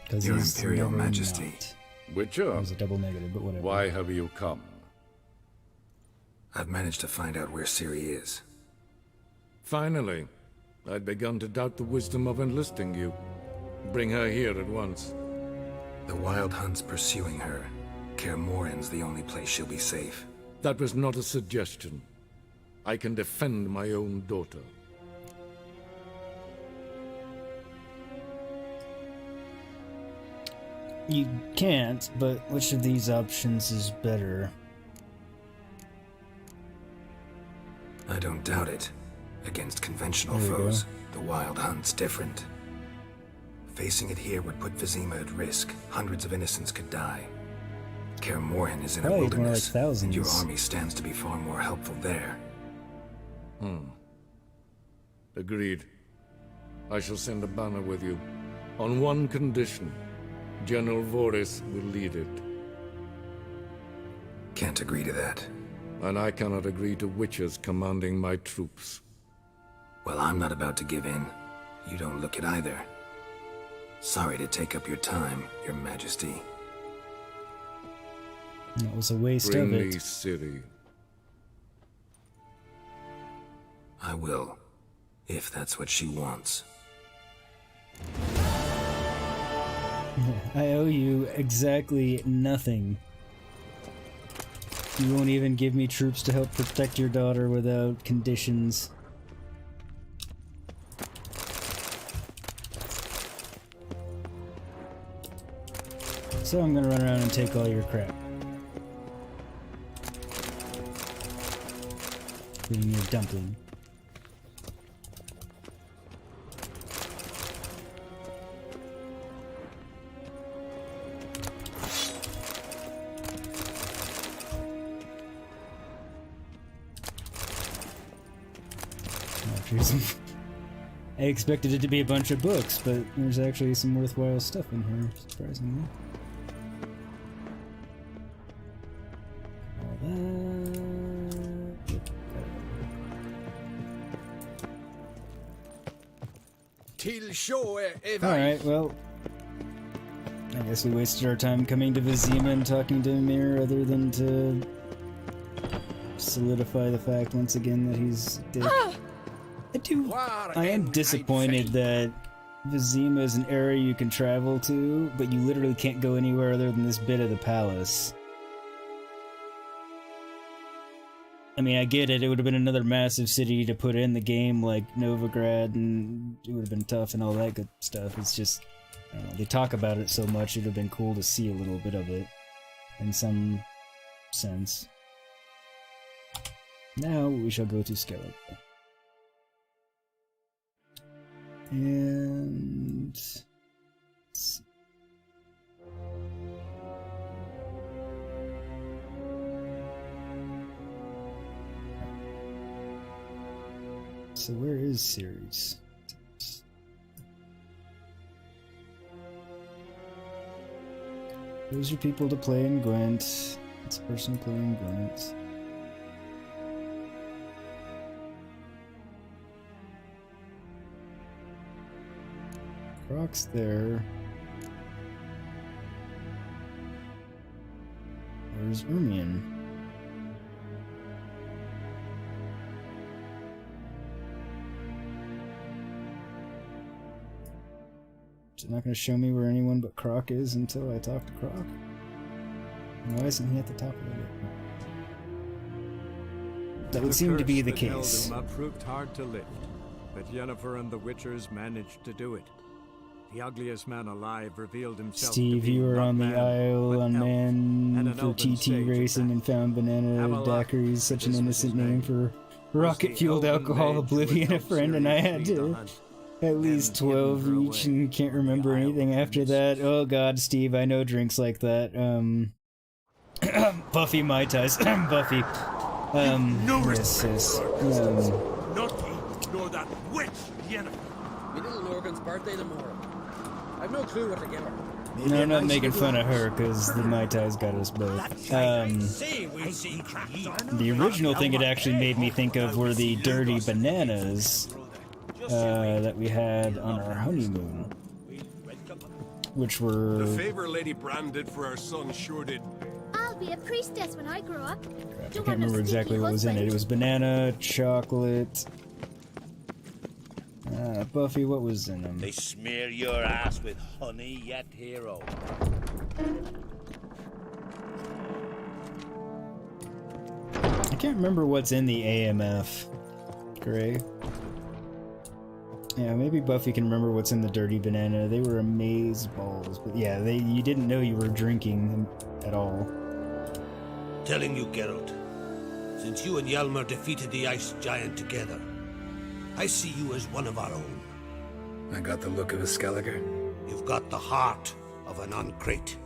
Speaker 1: Because
Speaker 3: Your
Speaker 1: he's
Speaker 3: Imperial
Speaker 1: never
Speaker 3: Majesty.
Speaker 1: not.
Speaker 7: Witcher,
Speaker 1: It was a double negative, but whatever.
Speaker 7: why have you come?
Speaker 3: I've managed to find out where Ciri is.
Speaker 7: Finally. I'd begun to doubt the wisdom of enlisting you. Bring her here at once.
Speaker 3: The Wild Hunt's pursuing her. Kaer Morhen's the only place she'll be safe.
Speaker 7: That was not a suggestion. I can defend my own daughter.
Speaker 1: You can't, but which of these options is better?
Speaker 3: I don't doubt it. Against conventional foes, the Wild Hunt's different. Facing it here would put Vizima at risk. Hundreds of innocents could die. Kaer Morhen is in a
Speaker 1: Probably more like
Speaker 3: wilderness, and
Speaker 1: thousands.
Speaker 3: your army stands to be far more helpful there.
Speaker 7: Agreed. I shall send a banner with you. On one condition. General Voris will lead it.
Speaker 3: Can't agree to that.
Speaker 7: And I cannot agree to witches commanding my troops.
Speaker 3: Well, I'm not about to give in. You don't look it either. Sorry to take up your time, Your Majesty.
Speaker 1: That was a waste
Speaker 7: Bring
Speaker 1: of
Speaker 7: me
Speaker 1: it.
Speaker 7: Ciri.
Speaker 3: I will, if that's what she wants.
Speaker 1: I owe you exactly nothing. You won't even give me troops to help protect your daughter without conditions. So I'm gonna run around and take all your crap. Including your dumpling. I expected it to be a bunch of books, but there's actually some worthwhile stuff in here, surprisingly. All that...
Speaker 6: Till show
Speaker 1: Alright, well... I guess we wasted our time coming to Vizima and talking to Ymir other than to... solidify the fact once again that he's dead. I am disappointed that Vizima is an area you can travel to, but you literally can't go anywhere other than this bit of the palace. I mean, I get it, it would have been another massive city to put in the game like Novigrad, and it would have been tough and all that good stuff. It's just, I don't know, they talk about it so much, it would have been cool to see a little bit of it, in some sense. Now we shall go to Skellige. And... let's see. So where is Ciri's? Those are people to play in Gwent. It's a person playing Gwent. Croc's there. Where's Ermion? It's not going to show me where anyone but Croc is until I talk to Croc. And why isn't he at the top of it? That would seem to be the case.
Speaker 2: The curse that held him up proved hard to lift, but Yennefer and the Witchers managed to do it. The ugliest man alive revealed himself
Speaker 1: Steve,
Speaker 2: to be
Speaker 1: you were
Speaker 2: not
Speaker 1: on the
Speaker 2: man,
Speaker 1: Isle
Speaker 2: but
Speaker 1: on
Speaker 2: elf,
Speaker 1: Man
Speaker 2: and an
Speaker 1: for
Speaker 2: elven
Speaker 1: TT
Speaker 2: sage
Speaker 1: Racing
Speaker 2: at
Speaker 1: and found Banana
Speaker 2: Avalok,
Speaker 1: Daiquiri is such an
Speaker 2: this was
Speaker 1: innocent
Speaker 2: his
Speaker 1: name
Speaker 2: name,
Speaker 1: for
Speaker 2: the
Speaker 1: rocket-fueled
Speaker 2: elven
Speaker 1: alcohol,
Speaker 2: mage who
Speaker 1: oblivion,
Speaker 2: had
Speaker 1: a friend, and I
Speaker 2: helped
Speaker 1: had
Speaker 2: Ciri flee the
Speaker 1: to
Speaker 2: hunt,
Speaker 1: at least
Speaker 2: and hidden
Speaker 1: 12
Speaker 2: her
Speaker 1: each
Speaker 2: away
Speaker 1: and can't
Speaker 2: the
Speaker 1: remember
Speaker 2: Isle
Speaker 1: anything
Speaker 2: of
Speaker 1: after
Speaker 2: Mist.
Speaker 1: that. Oh god, Steve, I know drinks like that. Buffy Mai Tais. Buffy.
Speaker 4: No
Speaker 1: Yes, yes.
Speaker 4: Not he, nor that witch, Yennefer.
Speaker 6: My little Morgan's birthday tomorrow. I've no clue what to give her.
Speaker 1: No, I'm not making fun of her, because the Mai Tais got us both. The original thing it actually made me think of were the dirty bananas that we had on our honeymoon. Which were...
Speaker 4: The favor Lady Bran did for our son sure did.
Speaker 8: be a priestess when I grow up.
Speaker 1: I can't remember exactly what was in it. It was banana, chocolate. Buffy, what was in them?
Speaker 4: They smear your ass with honey yet, hero.
Speaker 1: I can't remember what's in the AMF. Gray. Yeah, maybe Buffy can remember what's in the dirty banana. They were amaze balls, but yeah, you didn't know you were drinking at all.
Speaker 4: Telling you, Geralt, since you and Hjalmar defeated the ice giant together, I see you as one of our own.
Speaker 3: I got the look of a Skellige.
Speaker 4: You've got the heart of an Uncrate.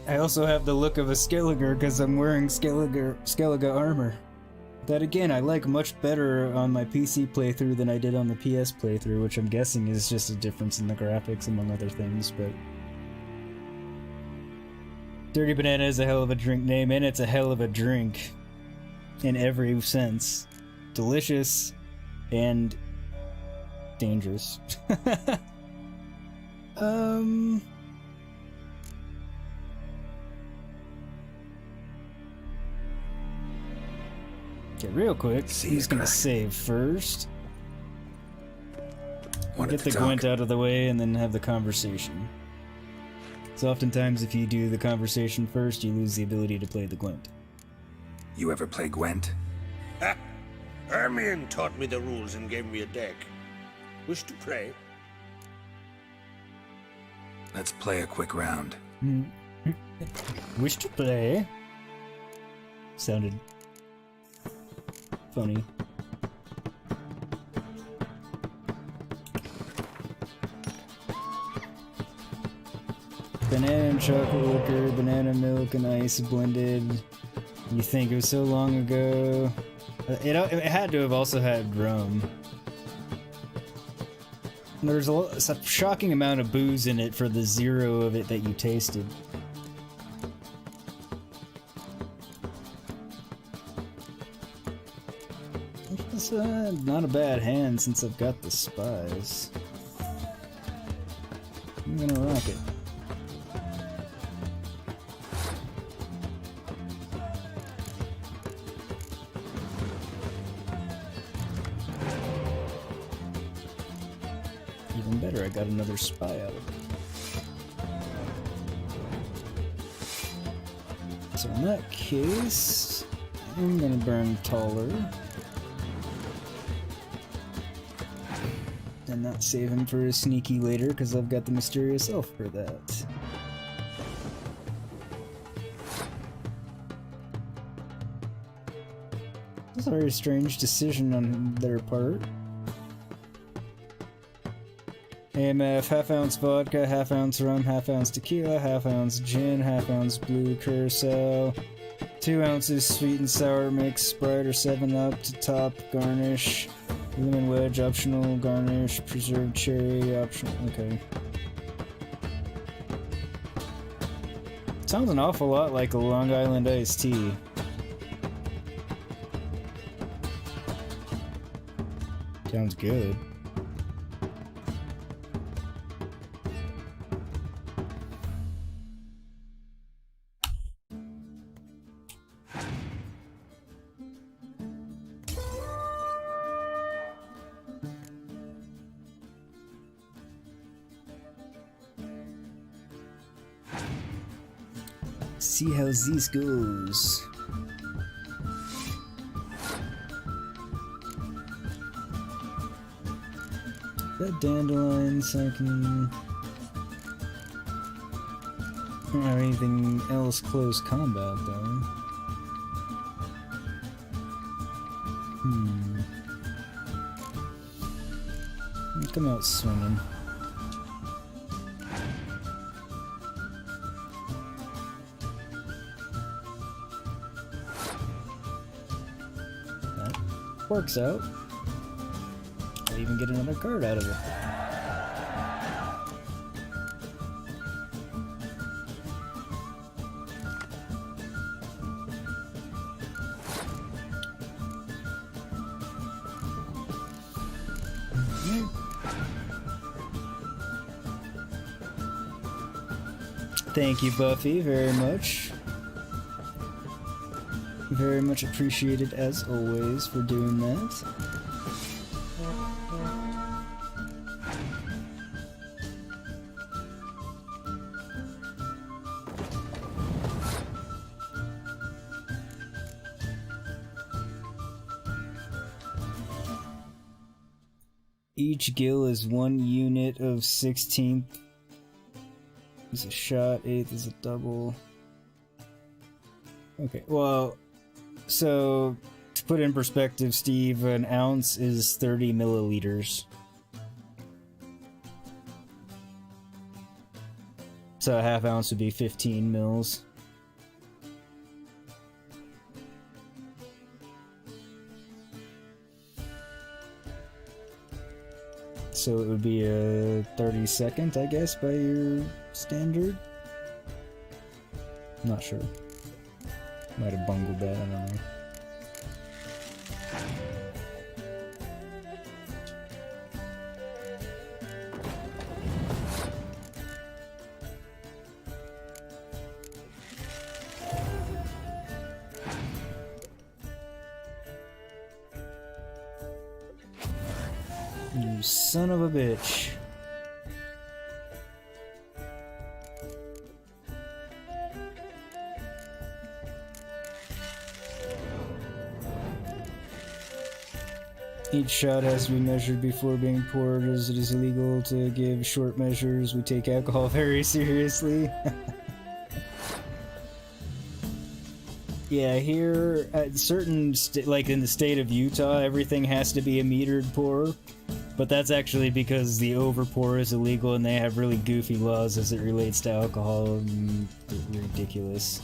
Speaker 1: I also have the look of a Skellige because I'm wearing Skellige armor. That again, I like much better on my PC playthrough than I did on the PS playthrough, which I'm guessing is just a difference in the graphics among other things, but... Dirty Banana is a hell of a drink name, and it's a hell of a drink. In every sense. Delicious, and... dangerous. Okay, real quick, he's gonna save first. Get the Gwent out of the way and then have the conversation. So oftentimes if you do the conversation first, you lose the ability to play the Gwent.
Speaker 3: You ever play Gwent?
Speaker 4: Ha! Hermione taught me the rules and gave me a deck. Wish to play?
Speaker 3: Let's play a quick round.
Speaker 1: Wish to play? Sounded funny. Banana and chocolate liquor, banana milk and ice blended. You think it was so long ago? It had to have also had rum. There's a shocking amount of booze in it for the zero of it that you tasted. It's not a bad hand since I've got the spies. I'm gonna rock it. Even better, I got another spy out of it. So in that case, I'm gonna burn taller. And not save him for a sneaky later, because I've got the mysterious elf for that. That's a very strange decision on their part. AMF, half-ounce vodka, half-ounce rum, half-ounce tequila, half-ounce gin, half-ounce blue curacao, 2 ounces sweet and sour mix, Sprite or 7-Up to top, garnish, lemon wedge, optional, garnish, preserved cherry, optional, okay. Sounds an awful lot like a Long Island iced tea. Sounds good. See how this goes. That dandelion, so I can... I don't have anything else close combat though. Come out swinging. Works out. I'll even get another card out of it. Thank you, Buffy, very much. very much appreciated as always for doing that. Each gil is 1 unit of 16th. Is a shot, 8th is a double. Okay, well, so to put in perspective, Steve, an ounce is 30 milliliters. So a half ounce would be 15 mils. So it would be a 32nd, I guess, by your standard? Not sure. Might have bungled that, I don't know. You son of a bitch. Each shot has to be measured before being poured, as it is illegal to give short measures. We take alcohol very seriously. Yeah, here at certain like in the state of Utah, everything has to be a metered pour. But that's actually because the overpour is illegal and they have really goofy laws as it relates to alcohol. Ridiculous.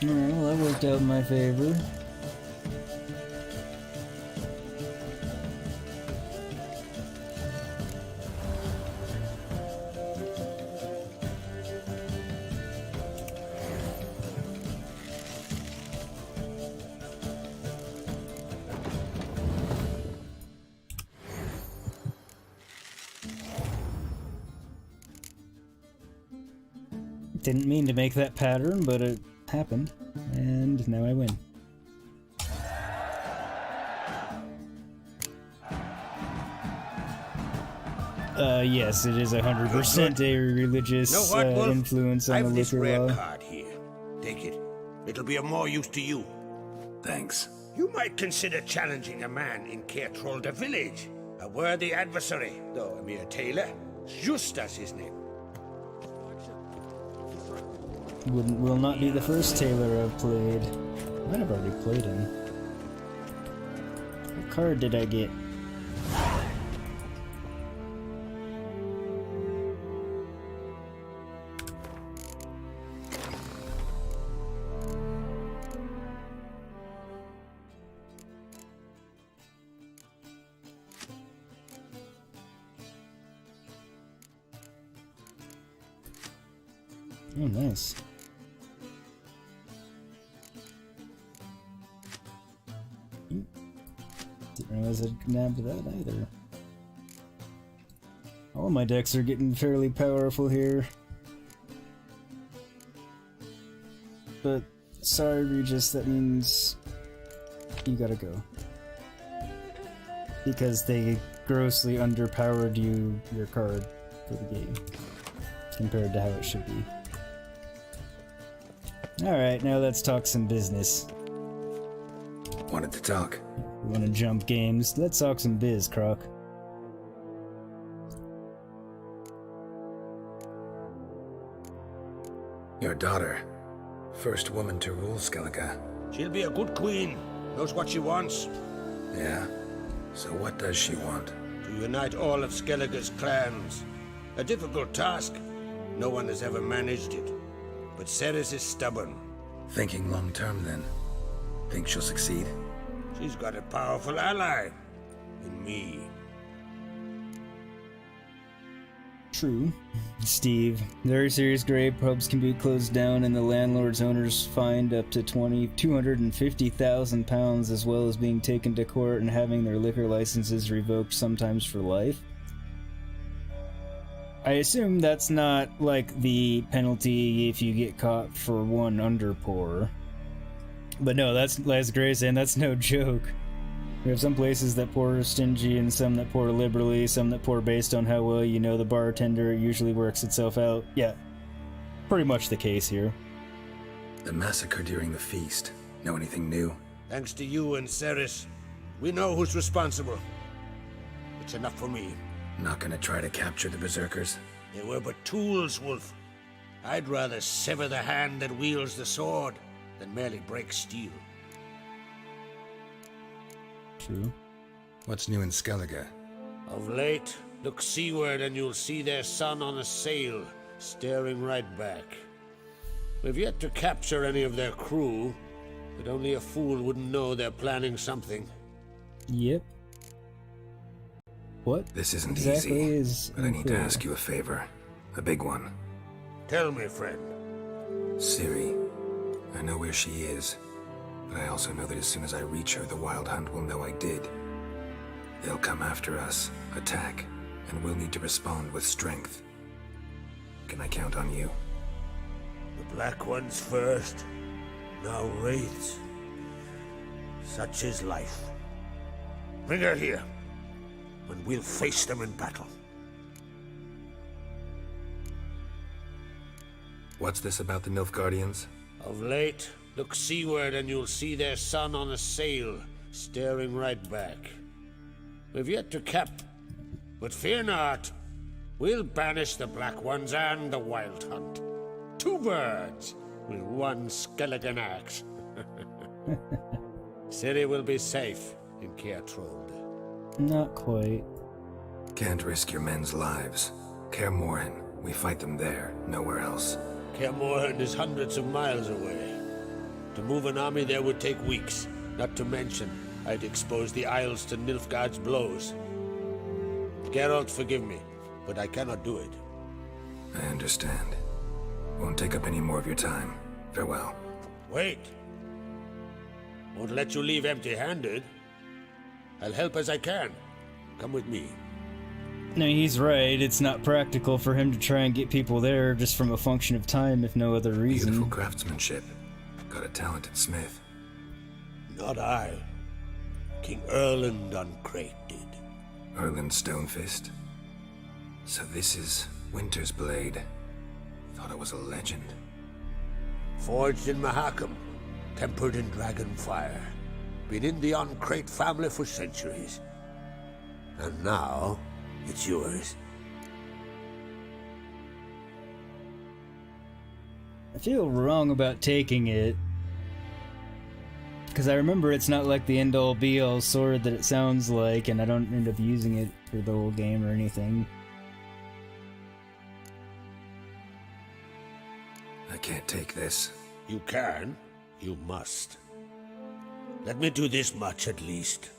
Speaker 1: Well, that worked out in my favor. Didn't mean to make that pattern, but it happened, and now I win. Yes, it is 100% a religious influence on
Speaker 4: I've
Speaker 1: the
Speaker 4: this
Speaker 1: liquor
Speaker 4: rare
Speaker 1: law.
Speaker 4: card here. Take it. It'll be of more use to you.
Speaker 3: Thanks.
Speaker 4: You might consider challenging a man in Kaer village. A worthy adversary, though a mere tailor. Justas his name.
Speaker 1: Will not be the first Taylor I've played. Might have already played him. What card did I get? Oh, nice. Didn't realize I'd nabbed that either. All my decks are getting fairly powerful here. But, sorry Regis, that means you gotta go. Because they grossly underpowered your card for the game. Compared to how it should be. Alright, now let's talk some business.
Speaker 3: Wanted to talk.
Speaker 1: We wanna jump games? Let's talk some biz, Croc.
Speaker 3: Your daughter. First woman to rule Skellige.
Speaker 4: She'll be a good queen. Knows what she wants.
Speaker 3: Yeah? So what does she want?
Speaker 4: to unite all of Skellige's clans. A difficult task. No one has ever managed it. But Ceres is stubborn.
Speaker 3: Thinking long term, then. Think she'll succeed?
Speaker 4: She's got a powerful ally. In me.
Speaker 1: True. Steve. Very serious grave pubs can be closed down and the landlord's owners fined up to £250,000 as well as being taken to court and having their liquor licenses revoked sometimes for life. I assume that's not like the penalty if you get caught for one underpour. But no, that's as Gray saying, that's no joke. We have some places that pour stingy and some that pour liberally, some that pour based on how well you know the bartender. It usually works itself out. Yeah, pretty much the case here.
Speaker 3: The massacre during the feast. Know anything new?
Speaker 4: Thanks to you and Ceres, we know who's responsible. It's enough for me.
Speaker 3: Not gonna try to capture the berserkers?
Speaker 4: They were but tools, Wolf. I'd rather sever the hand that wields the sword than merely break steel.
Speaker 1: True.
Speaker 3: What's new in Skellige?
Speaker 4: Of late, look seaward and you'll see their sun on a sail, staring right back. We've yet to capture any of their crew, but only a fool wouldn't know they're planning something.
Speaker 1: Yep. What?
Speaker 3: This isn't
Speaker 1: exactly
Speaker 3: easy,
Speaker 1: is
Speaker 3: but I need to
Speaker 1: unclear.
Speaker 3: ask you a favor. A big one.
Speaker 4: Tell me, friend.
Speaker 3: Ciri. I know where she is, but I also know that as soon as I reach her, the Wild Hunt will know I did. They'll come after us, attack, and we'll need to respond with strength. Can I count on you?
Speaker 4: The Black Ones first, now Wraiths. Such is life. Bring her here, and we'll face them in battle.
Speaker 3: What's this about the Nilfgaardians?
Speaker 4: Of late, look seaward and you'll see their sun on a sail, staring right back. We've yet to but fear not. We'll banish the Black Ones and the Wild Hunt. 2 birds with 1 skeleton axe. Ciri will be safe in Kaer Morhen.
Speaker 1: Not quite.
Speaker 3: Can't risk your men's lives. Kaer Morhen, we fight them there, nowhere else.
Speaker 4: Kaer Morhen is hundreds of miles away. To move an army there would take weeks. Not to mention, I'd expose the Isles to Nilfgaard's blows. Geralt, forgive me, but I cannot do it.
Speaker 3: I understand. Won't take up any more of your time. Farewell.
Speaker 4: Wait. Won't let you leave empty-handed. I'll help as I can. Come with me.
Speaker 1: No, he's right. It's not practical for him to try and get people there just from a function of time, if no other reason.
Speaker 3: Beautiful craftsmanship. Got a talented smith.
Speaker 4: Not I. King Erland Uncrate did.
Speaker 3: Erland Stonefist. So this is Winter's Blade. Thought it was a legend.
Speaker 4: Forged in Mahakam, tempered in dragon fire. Been in the Uncrate family for centuries. And now, it's yours.
Speaker 1: I feel wrong about taking it. Because I remember it's not like the end-all be-all sword that it sounds like, and I don't end up using it for the whole game or anything.
Speaker 3: I can't take this.
Speaker 4: You can, you must. Let me do this much at least.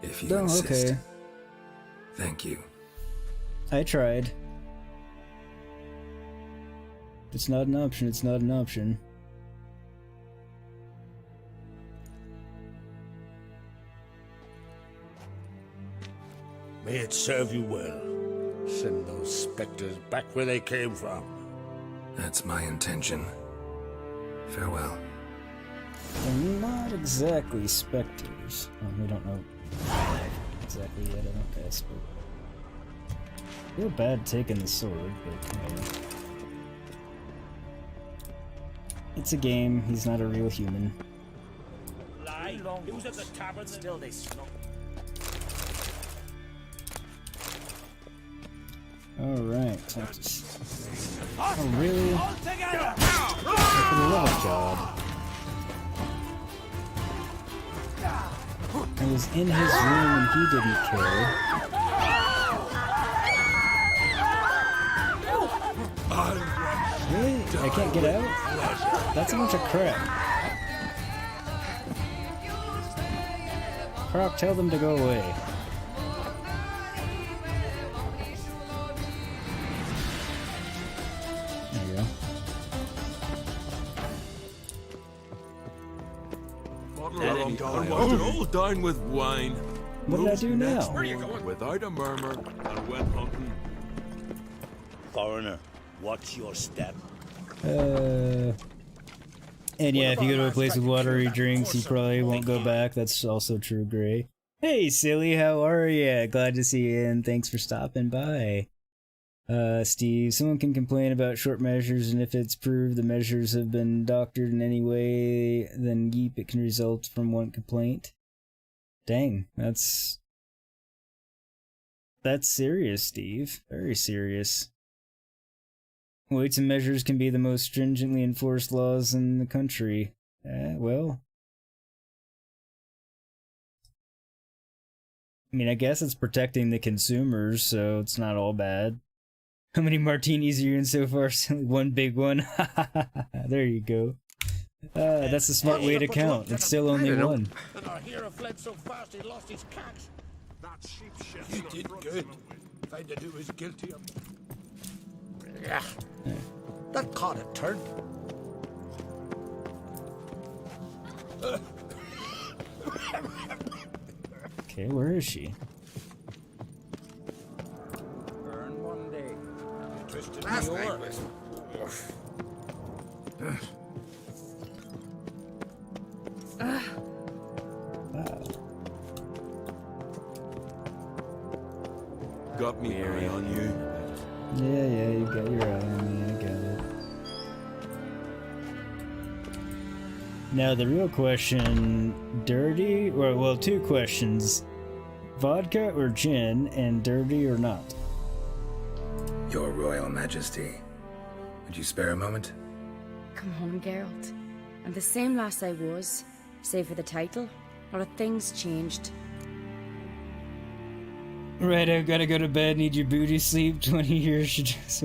Speaker 3: If you
Speaker 1: Oh,
Speaker 3: insist.
Speaker 1: okay.
Speaker 3: Thank you.
Speaker 1: I tried. If it's not an option, it's not an option.
Speaker 4: May it serve you well. Send those specters back where they came from.
Speaker 3: That's my intention. Farewell.
Speaker 1: They're not exactly specters. Well, we don't know exactly yet, I don't guess, but... I feel bad taking the sword, but whatever. It's a game, he's not a real human.
Speaker 4: Lie. It was at the tavern. Still they snuck.
Speaker 1: Alright, oh really? For the love of God. I was in his room and he didn't care. Really? I can't get out? That's a bunch of crap. Croc, tell them to go away. There you go.
Speaker 9: All down with wine.
Speaker 1: What did I do now?
Speaker 9: Without a murmur, and went hunting.
Speaker 10: Foreigner, watch your step.
Speaker 1: And yeah, if you go to a place with watery drinks, you probably won't go back. That's also true, Gray. Hey, silly, how are ya? Glad to see you, and thanks for stopping by. Steve, someone can complain about short measures, and if it's proved the measures have been doctored in any way, then yeep, it can result from one complaint. Dang, that's serious, Steve. Very serious. Weights and measures can be the most stringently enforced laws in the country. Well, I mean, I guess it's protecting the consumers, so it's not all bad. How many martinis are you in so far? One big one. There you go. That's a smart way to count. It's still only one.
Speaker 4: And our hero fled so fast he lost his cat. That sheep shit. You did good. Find to do is guilty of. Yeah. That caught a turn.
Speaker 1: Okay, where is she?
Speaker 6: Burn one day.
Speaker 4: Twisted
Speaker 3: Last
Speaker 4: me
Speaker 3: night
Speaker 4: over.
Speaker 3: was...
Speaker 1: Wow.
Speaker 9: Got me eye on you.
Speaker 1: Yeah, you got your eye on me, I got it. Now the real question, dirty, or well, two questions. Vodka or gin, and dirty or not?
Speaker 3: Your Royal Majesty. Would you spare a moment?
Speaker 11: Come home, Geralt. I'm the same lass I was, save for the title. A lot of things changed.
Speaker 1: Right, I've gotta go to bed, need your booty sleep, 20 years should just...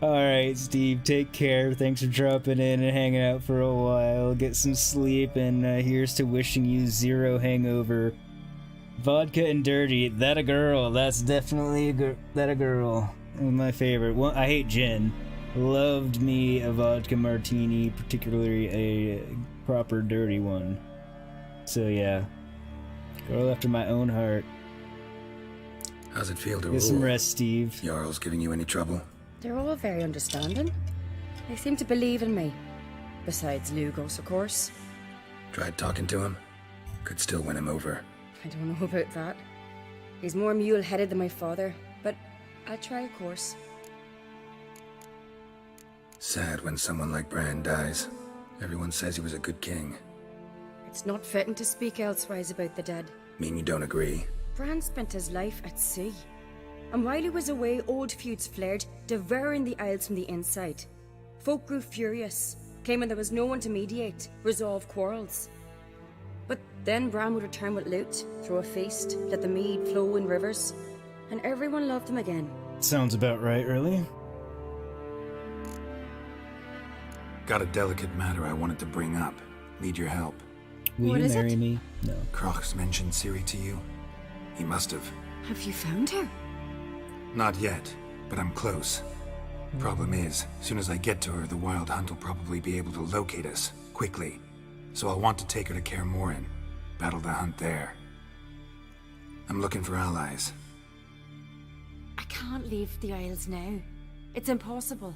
Speaker 1: Alright, Steve, take care. Thanks for dropping in and hanging out for a while. Get some sleep, and here's to wishing you zero hangover. Vodka and dirty, that a girl. That's definitely a girl. My favorite. One, I hate gin. Loved me a vodka martini, particularly a proper dirty one. So yeah, girl after my own heart.
Speaker 3: How's it feel to
Speaker 1: Get
Speaker 3: rule?
Speaker 1: some rest, Steve.
Speaker 3: Jarl's giving you any trouble?
Speaker 11: They're all very understanding. They seem to believe in me. Besides Lugos, of course.
Speaker 3: Tried talking to him? Could still win him over.
Speaker 11: I don't know about that. He's more mule-headed than my father, but I'll try, of course.
Speaker 3: Sad when someone like Bran dies. Everyone says he was a good king.
Speaker 11: It's not fitting to speak elsewise about the dead.
Speaker 3: Mean you don't agree?
Speaker 11: Bran spent his life at sea. And while he was away, old feuds flared, devouring the Isles from the inside. Folk grew furious, claiming there was no one to mediate, resolve quarrels. But then Bran would return with loot, throw a feast, let the mead flow in rivers, and everyone loved him again.
Speaker 1: Sounds about right, really.
Speaker 3: Got a delicate matter I wanted to bring up. Need your help.
Speaker 1: Will
Speaker 11: What
Speaker 1: you
Speaker 11: is
Speaker 1: marry
Speaker 11: it?
Speaker 1: me? No.
Speaker 3: Croc's mentioned Ciri to you? He must have.
Speaker 11: Have you found her?
Speaker 3: Not yet, but I'm close. Problem is, soon as I get to her, the Wild Hunt will probably be able to locate us, quickly. So I'll want to take her to Kaer Morhen, battle the hunt there. I'm looking for allies.
Speaker 11: I can't leave the Isles now. It's impossible.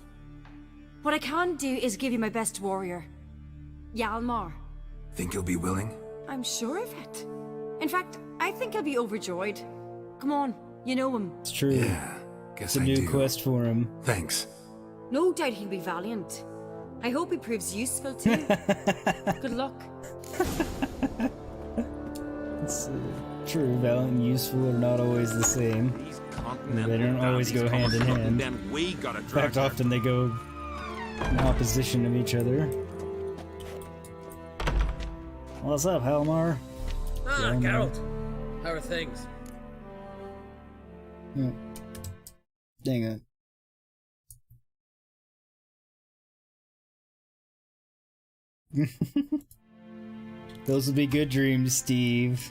Speaker 11: What I can do is give you my best warrior, Hjalmar.
Speaker 3: Think you'll be willing?
Speaker 11: I'm sure of it. In fact, I think he'll be overjoyed. Come on, you know him.
Speaker 1: It's true.
Speaker 3: Yeah, guess
Speaker 1: It's a
Speaker 3: I
Speaker 1: new
Speaker 3: do.
Speaker 1: quest for him.
Speaker 3: Thanks.
Speaker 11: No doubt he'll be valiant. I hope he proves useful too. Good luck.
Speaker 1: It's true. Valiant and useful are not always the same. They don't always go hand in hand. In fact, often they go in opposition of each other. What's up, Hjalmar?
Speaker 6: Ah, Geralt. How are things?
Speaker 1: Oh. Dang it. Those will be good dreams, Steve.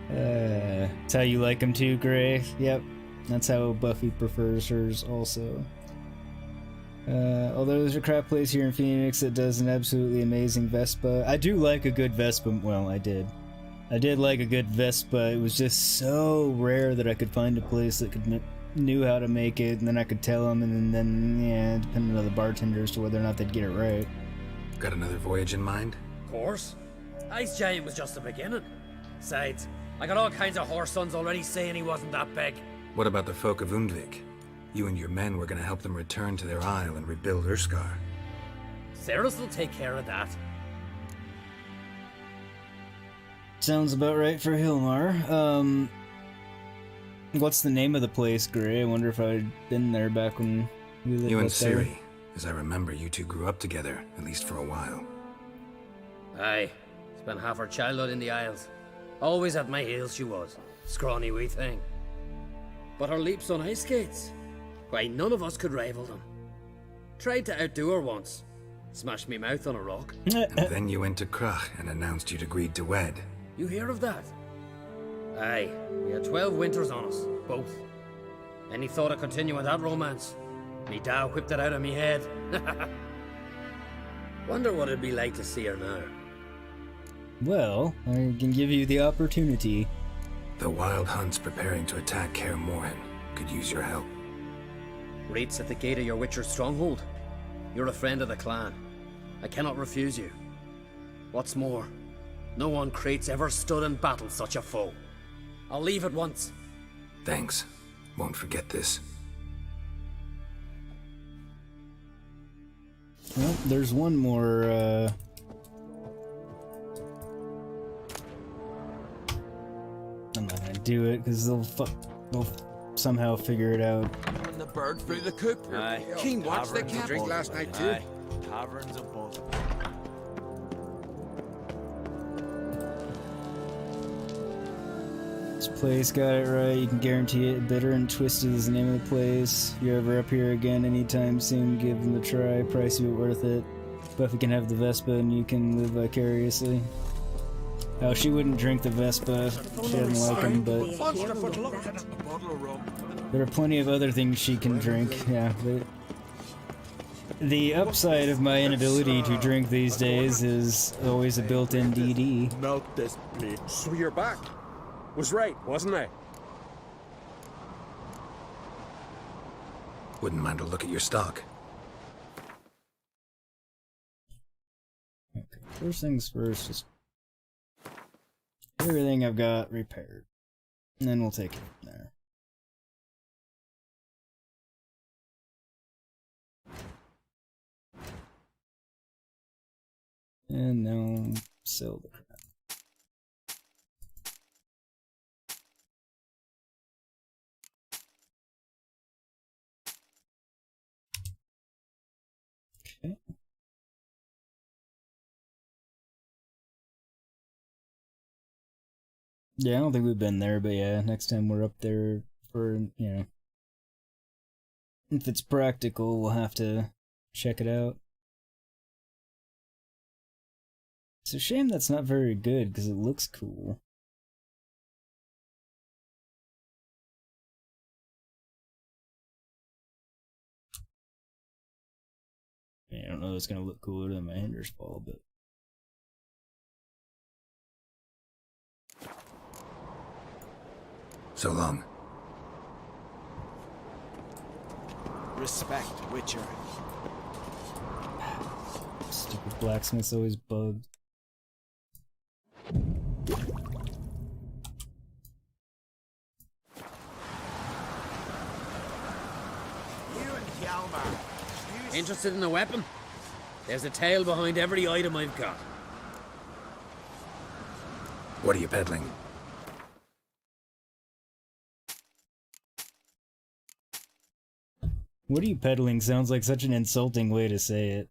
Speaker 1: That's how you like them too, Gray? Yep. That's how Buffy prefers hers also. Although there's a crap place here in Phoenix that does an absolutely amazing Vespa. I do like a good Vespa. Well, I did. I did like a good Vespa. It was just so rare that I could find a place that knew how to make it, and then I could tell them, and then yeah, depending on the bartender as to whether or not they'd get it right.
Speaker 3: Got another voyage in mind?
Speaker 6: Of course. Ice Giant was just the beginning. Besides, I got all kinds of horse sons already saying he wasn't that big.
Speaker 3: What about the folk of Undvik? You and your men were gonna help them return to their isle and rebuild Urskar.
Speaker 6: Cerys will take care of that.
Speaker 1: Sounds about right for Hilmar. What's the name of the place, Gray? I wonder if I'd been there back when we lived
Speaker 3: You and
Speaker 1: up there.
Speaker 3: Ciri. As I remember, you two grew up together, at least for a while.
Speaker 6: Aye. Spent half her childhood in the Isles. Always at my heels she was. Scrawny wee thing. But her leaps on ice skates, why, none of us could rival them. Tried to outdo her once. Smashed me mouth on a rock.
Speaker 3: And then you went to Krach and announced you'd agreed to wed.
Speaker 6: You hear of that? Aye. We had 12 winters on us, both. Any thought of continuing that romance? Me Dow whipped it out of me head. Wonder what it'd be like to see her now.
Speaker 1: Well, I can give you the opportunity.
Speaker 3: The Wild Hunt's preparing to attack Kaer Morhen. Could use your help.
Speaker 6: Rates at the gate of your Witcher's stronghold. You're a friend of the clan. I cannot refuse you. What's more, no one Krait's ever stood in battle such a foe. I'll leave at once.
Speaker 3: Thanks. Won't forget this.
Speaker 1: Well, there's one more, I'm not gonna do it, because they'll somehow figure it out.
Speaker 9: And the bird flew the coop.
Speaker 6: Aye.
Speaker 9: King watched the cat.
Speaker 10: Drink last night too.
Speaker 6: Aye.
Speaker 9: Taverns above.
Speaker 1: This place got it right, you can guarantee it. Bitter and Twisted is the name of the place. If you're ever up here again anytime soon, give them a try. Pricey but worth it. Buffy can have the Vespa and you can live vicariously. Oh, she wouldn't drink the Vespa. She doesn't like them, but
Speaker 9: A bottle of rum.
Speaker 1: there are plenty of other things she can drink. Yeah, but the upside of my inability to drink these days is always a built-in DD.
Speaker 9: Melt this, please.
Speaker 12: So you're back. Was right, wasn't I?
Speaker 3: Wouldn't mind a look at your stock.
Speaker 1: Okay, first things first, just everything I've got repaired. And then we'll take it from there. And now sell the crap. Okay. Yeah, I don't think we've been there, but yeah, next time we're up there for, you know, if it's practical, we'll have to check it out. It's a shame that's not very good, because it looks cool. I don't know if it's gonna look cooler than my Hinder's Ball, but...
Speaker 3: So long.
Speaker 12: Respect, Witcher.
Speaker 1: Stupid blacksmith's always bugged.
Speaker 6: Interested in a weapon? There's a tale behind every item I've got.
Speaker 3: What are you peddling?
Speaker 1: What are you peddling sounds like such an insulting way to say it.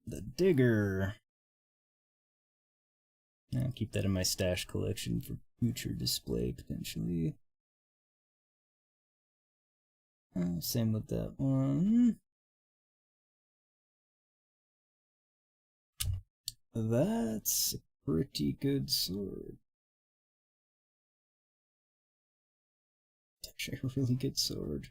Speaker 1: The digger. I'll keep that in my stash collection for future display, potentially. Same with that one. That's a pretty good sword. Actually, a really good sword.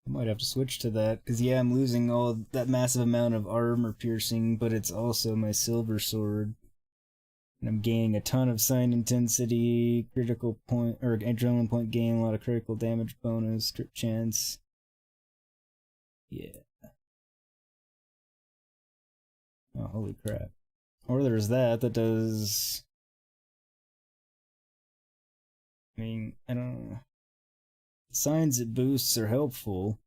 Speaker 1: I might have to switch to that, because yeah, I'm losing all that massive amount of armor piercing, but it's also my silver sword. And I'm gaining a ton of sign intensity, critical point, or adrenaline point gain, a lot of critical damage bonus, crit chance. Yeah. Oh, holy crap. Or there's that does... I mean, I don't know. Signs it boosts are helpful,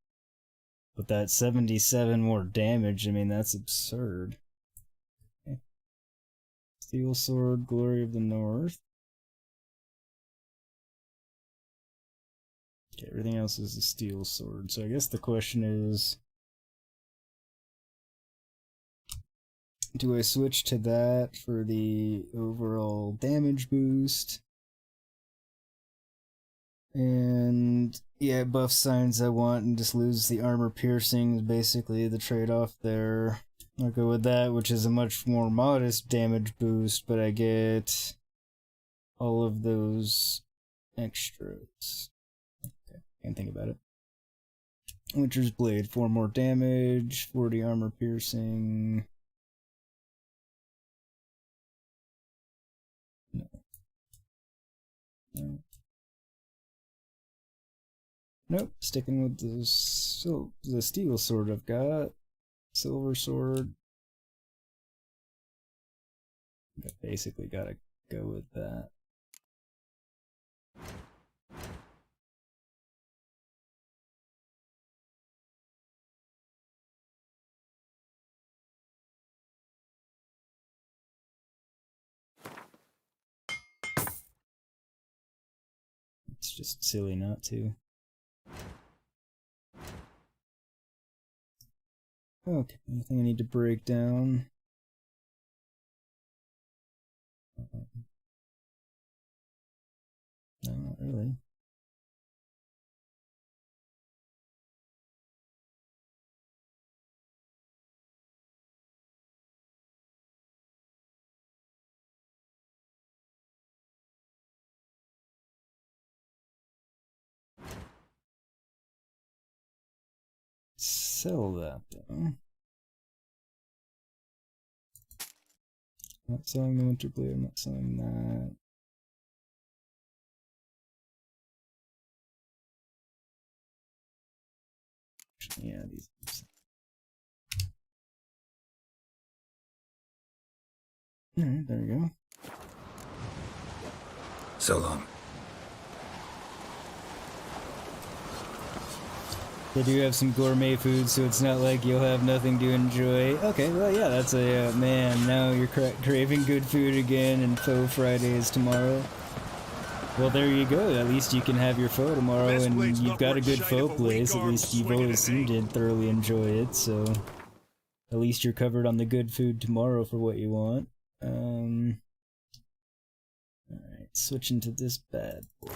Speaker 1: but that 77 more damage, I mean, that's absurd. Okay. Steel Sword, Glory of the North. Okay, everything else is a Steel Sword, so I guess the question is... do I switch to that for the overall damage boost? And yeah, buff signs I want and just lose the armor piercing is basically the trade-off there. I'll go with that, which is a much more modest damage boost, but I get all of those extras. Okay, can't think about it. Winter's Blade, 4 more damage, 40 armor piercing. No. No. Nope, sticking with the steel sword I've got. Silver sword. I basically gotta go with that. It's just silly not to. Okay, anything I need to break down? No, not really. Sell that though. Not selling the Winter Blade, I'm not selling that. Actually, yeah, these. Alright, there we go.
Speaker 3: So long.
Speaker 1: They do have some gourmet food, so it's not like you'll have nothing to enjoy. Okay, well, yeah, that's a man. Now you're craving good food again, and Faux Friday is tomorrow. Well, there you go. At least you can have your pho tomorrow, and you've got a good pho place. At least you've always seemed to thoroughly enjoy it, so at least you're covered on the good food tomorrow for what you want. Alright, switching to this bad boy.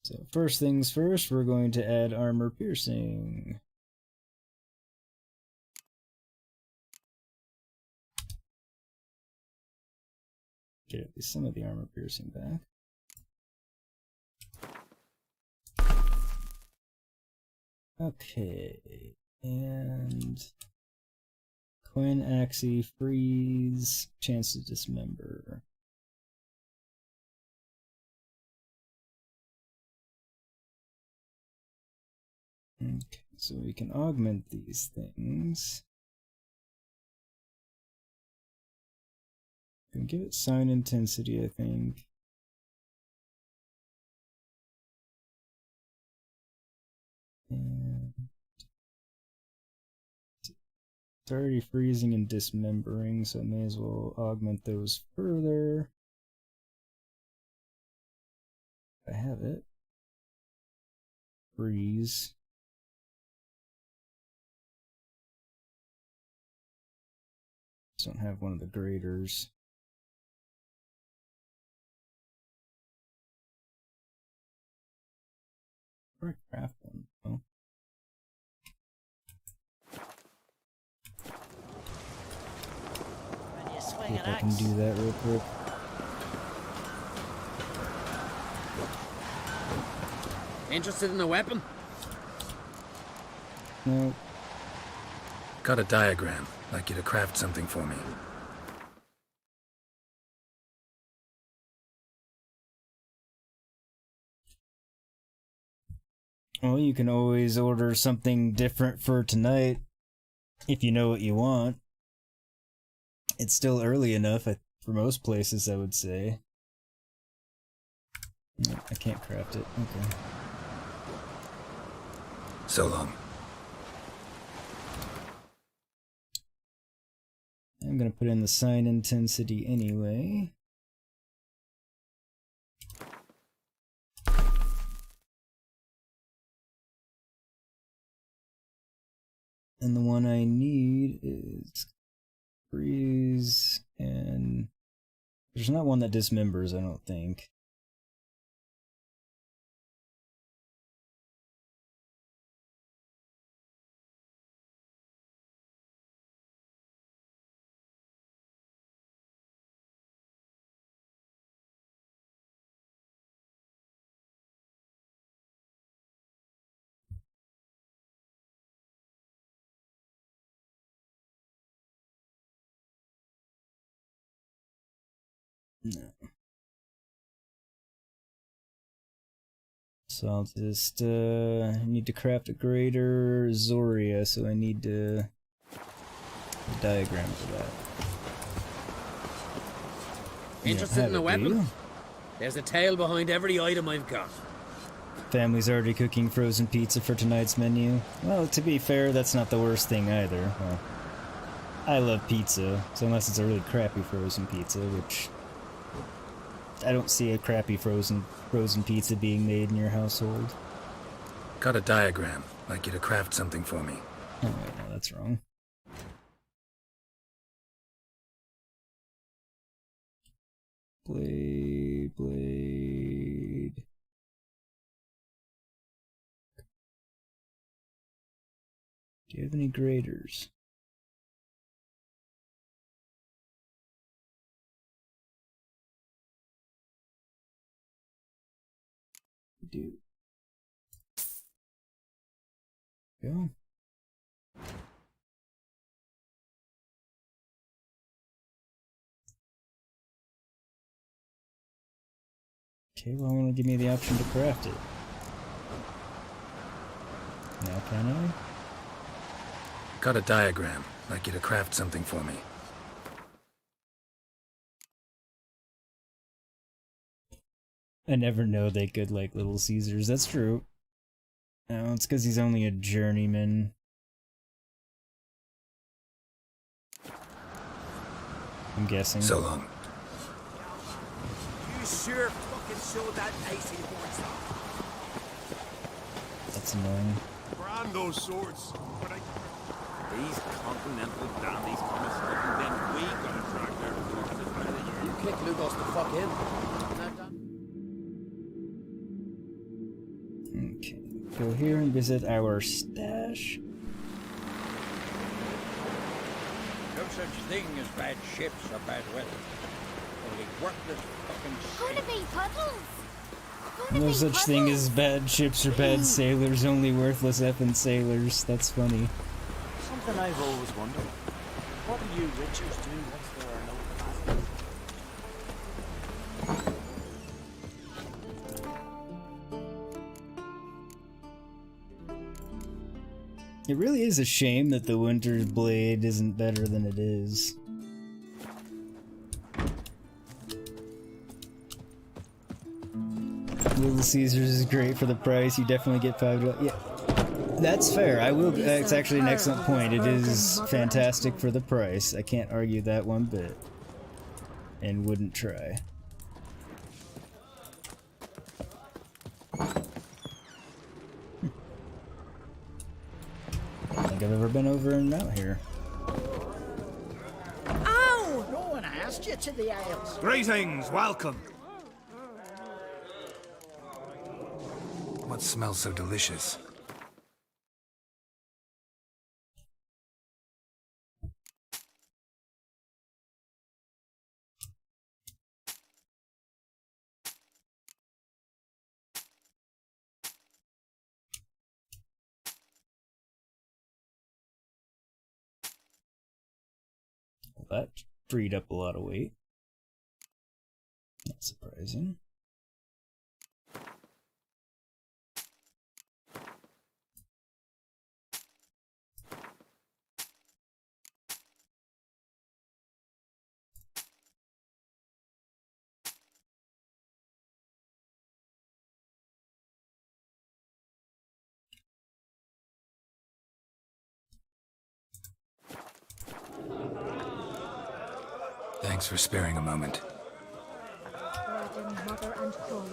Speaker 1: So first things first, we're going to add armor piercing. Get at least some of the armor piercing back. Okay, and Coin Axie, freeze, chance to dismember. Okay, so we can augment these things. We can give it sign intensity, I think. And it's already freezing and dismembering, so I may as well augment those further. I have it. Freeze. Just don't have one of the graders. Or I craft one. Oh. See if I can do that real quick.
Speaker 6: Interested in a weapon?
Speaker 1: No.
Speaker 3: Got a diagram. Like you to craft something for me.
Speaker 1: Well, you can always order something different for tonight if you know what you want. It's still early enough for most places, I would say. No, I can't craft it. Okay.
Speaker 3: So long.
Speaker 1: I'm gonna put in the sign intensity anyway. And the one I need is freeze, and there's not one that dismembers, I don't think. No. So I'll just need to craft a greater Zoria, so I need a diagram for that.
Speaker 6: Interested in a weapon? There's a tale behind every item I've got.
Speaker 1: Family's already cooking frozen pizza for tonight's menu. Well, to be fair, that's not the worst thing either. Well, I love pizza, so unless it's a really crappy frozen pizza, which I don't see a crappy frozen pizza being made in your household.
Speaker 3: Got a diagram. Like you to craft something for me.
Speaker 1: Oh wait, no, that's wrong. Blade. Do you have any graders? Do. Go. Okay, well, I want to give me the option to craft it. Now can I?
Speaker 3: Got a diagram. Like you to craft something for me.
Speaker 1: I never know they could like Little Caesars. That's true. No, it's because he's only a journeyman. I'm guessing.
Speaker 3: So long.
Speaker 10: You sure fucking showed that icy horse off.
Speaker 1: That's annoying.
Speaker 9: Brand those swords. But these continental dandies come assaulting, then we gotta drag their corpses by the ear.
Speaker 6: You kick Lugos the fuck in.
Speaker 1: Okay, go here and visit our stash.
Speaker 13: No such thing as bad ships or bad weather. Only worthless fucking
Speaker 8: Gonna be puddles.
Speaker 1: No such thing as bad ships or bad sailors, only worthless effing sailors. That's funny.
Speaker 12: Something I've always wondered. What do you witchers do once there are no battles?
Speaker 1: It really is a shame that the Winter's Blade isn't better than it is. Little Caesars is great for the price. You definitely get $5. Yeah, that's fair. I will. That's actually an excellent point. It is fantastic for the price. I can't argue that one bit. And wouldn't try. I don't think I've ever been over and out here.
Speaker 10: asked you to the Isles.
Speaker 14: Greetings, welcome.
Speaker 3: What smells so delicious?
Speaker 1: Well, that freed up a lot of weight. Not surprising.
Speaker 3: Thanks for sparing a moment.
Speaker 8: Mother and son.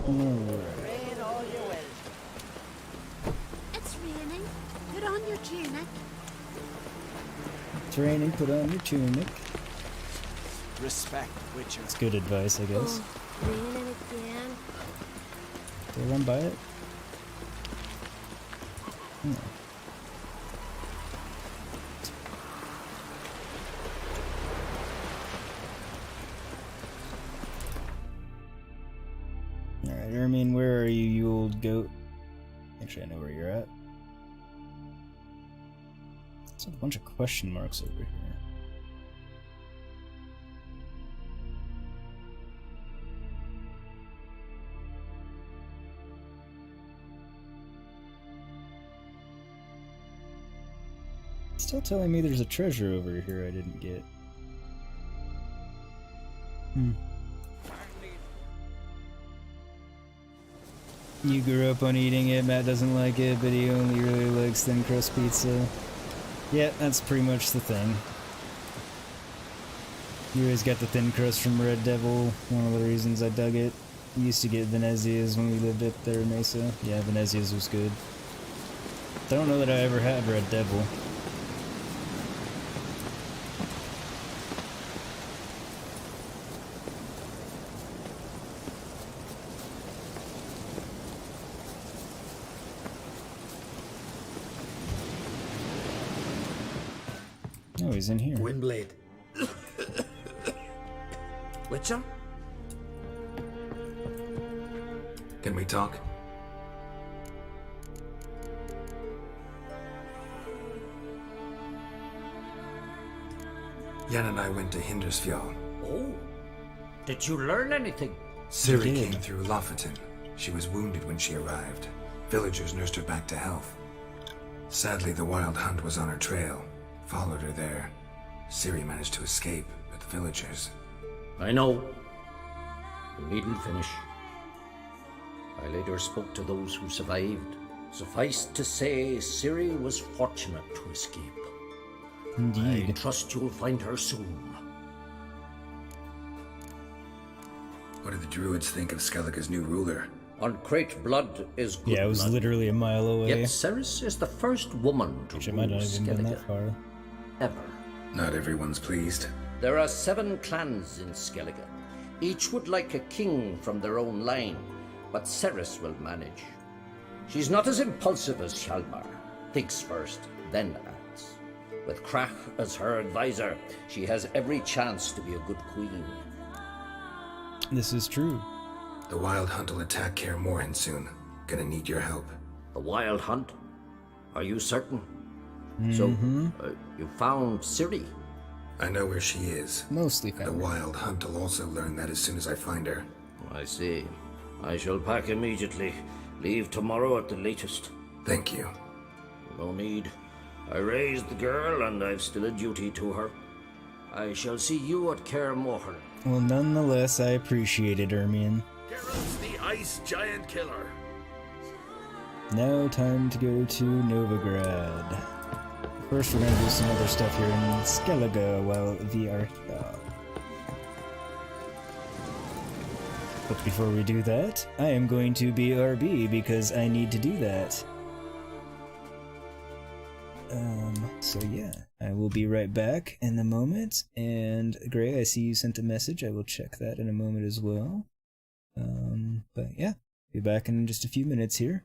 Speaker 10: Rain all you will.
Speaker 8: It's raining. Put on your tunic.
Speaker 1: It's raining, put on your tunic.
Speaker 12: Respect, Witcher.
Speaker 1: It's good advice, I guess.
Speaker 8: Oh, raining again.
Speaker 1: Did I run by it? Hmm. Alright, Ermine, where are you, you old goat? Actually, I know where you're at. There's a bunch of question marks over here. Still telling me there's a treasure over here I didn't get. You grew up on eating it, Matt doesn't like it, but he only really likes thin crust pizza. Yeah, that's pretty much the thing. You always got the thin crust from Red Devil, one of the reasons I dug it. We used to get Venezia's when we lived up there in Mesa. Yeah, Venezia's was good. Don't know that I ever had Red Devil. Oh, he's in here.
Speaker 3: Windblade.
Speaker 6: Witcher?
Speaker 3: Can we talk? Jan and I went to Hindersfjall.
Speaker 10: Oh, did you learn anything?
Speaker 3: Ciri came through Lofoten. She was wounded when she arrived. Villagers nursed her back to health. Sadly, the Wild Hunt was on her trail. Followed her there. Ciri managed to escape, but the villagers...
Speaker 10: I know. You needn't finish. I later spoke to those who survived. Suffice to say, Ciri was fortunate to escape.
Speaker 1: Indeed.
Speaker 10: I trust you'll find her soon.
Speaker 3: What do the druids think of Skellige's new ruler?
Speaker 10: Uncrate blood is good.
Speaker 1: Yeah, it was
Speaker 10: blood.
Speaker 1: literally a mile away.
Speaker 10: Yet Ceres is the first woman to
Speaker 1: Which it
Speaker 10: rule
Speaker 1: might not even been
Speaker 10: Skellige.
Speaker 1: that far.
Speaker 10: Ever.
Speaker 3: Not everyone's pleased.
Speaker 10: There are 7 clans in Skellige. Each would like a king from their own line, but Ceres will manage. She's not as impulsive as Hjalmar. Thinks first, then acts. With Krach as her advisor, she has every chance to be a good queen.
Speaker 1: This is true.
Speaker 3: The Wild Hunt will attack Kaer Morhen soon. Gonna need your help.
Speaker 10: The Wild Hunt? Are you certain?
Speaker 1: Mm-hmm.
Speaker 10: So, you found Ciri?
Speaker 3: I know where she is.
Speaker 1: Mostly
Speaker 3: The
Speaker 1: found.
Speaker 3: Wild Hunt will also learn that as soon as I find her.
Speaker 10: I see. I shall pack immediately. Leave tomorrow at the latest.
Speaker 3: Thank you.
Speaker 10: No need. I raised the girl, and I've still a duty to her. I shall see you at Kaer Morhen.
Speaker 1: Well, nonetheless, I appreciate it, Ermine.
Speaker 14: Geralt's the ice giant killer.
Speaker 1: Now time to go to Novigrad. First, we're gonna do some other stuff here in Skellige while we are here. But before we do that, I am going to BRB because I need to do that. So yeah. I will be right back in a moment. And Gray, I see you sent a message. I will check that in a moment as well. But yeah, be back in just a few minutes here.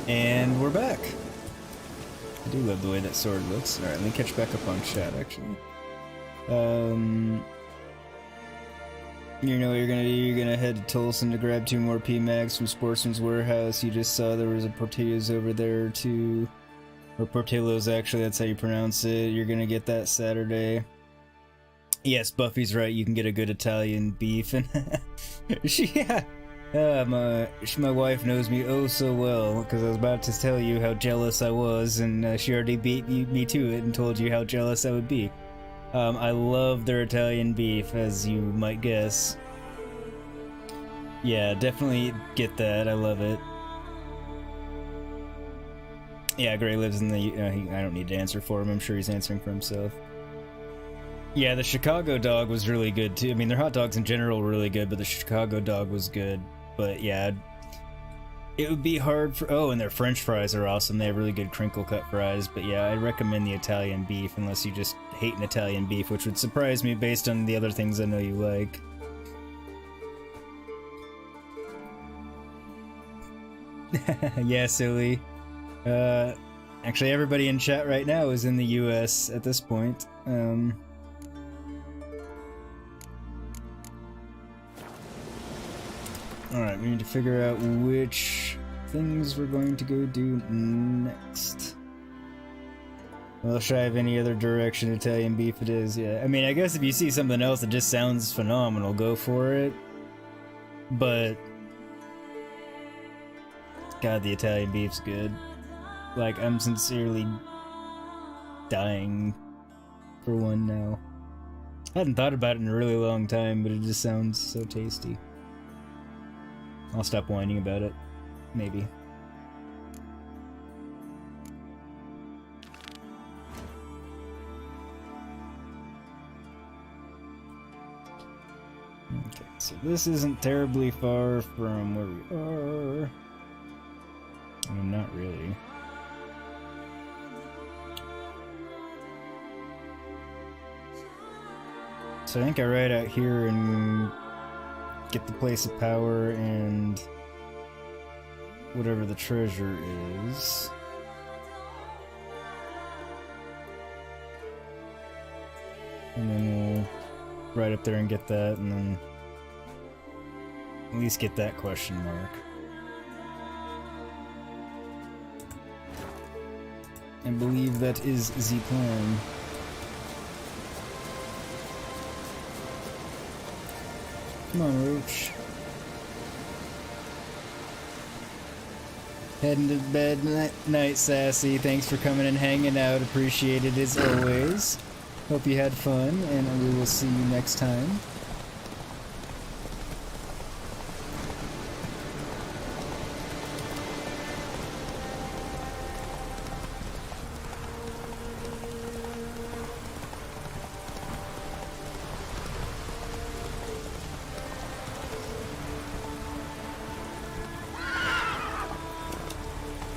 Speaker 1: And we're back. I do love the way that sword looks. Alright, let me catch back up on chat, actually. You know what you're gonna do? You're gonna head to Tolson to grab 2 more PMags from Sportsman's Warehouse. You just saw there was a Portillo's over there, too. Or Portillo's, actually, that's how you pronounce it. You're gonna get that Saturday. Yes, Buffy's right, you can get a good Italian beef. And my wife knows me oh so well, because I was about to tell you how jealous I was, and she already beat me to it and told you how jealous I would be. I love their Italian beef, as you might guess. Yeah, definitely get that. I love it. Yeah, Gray lives in the... I don't need to answer for him. I'm sure he's answering for himself. Yeah, the Chicago dog was really good, too. I mean, their hot dogs in general were really good, but the Chicago dog was good. But, yeah, it would be hard for... Oh, and their French fries are awesome. They have really good crinkle-cut fries. But, yeah, I'd recommend the Italian beef, unless you just hate an Italian beef, which would surprise me based on the other things I know you like. Yeah, silly. Actually, everybody in chat right now is in the US at this point. Alright, we need to figure out which things we're going to go do next. Well, should I have any other direction Italian beef it is? Yeah, I mean, I guess if you see something else that just sounds phenomenal, go for it. But God, the Italian beef's good. Like, I'm sincerely dying for one now. I hadn't thought about it in a really long time, but it just sounds so tasty. I'll stop whining about it. Maybe. Okay, so this isn't terribly far from where we are. I mean, not really. So I think I ride out here and get the place of power and whatever the treasure is. And then we'll ride up there and get that, and then at least get that question mark. I believe that is the plan. Come on, Roach. Heading to bed night, Sassy. Thanks for coming and hanging out. Appreciate it as always. Hope you had fun, and we will see you next time.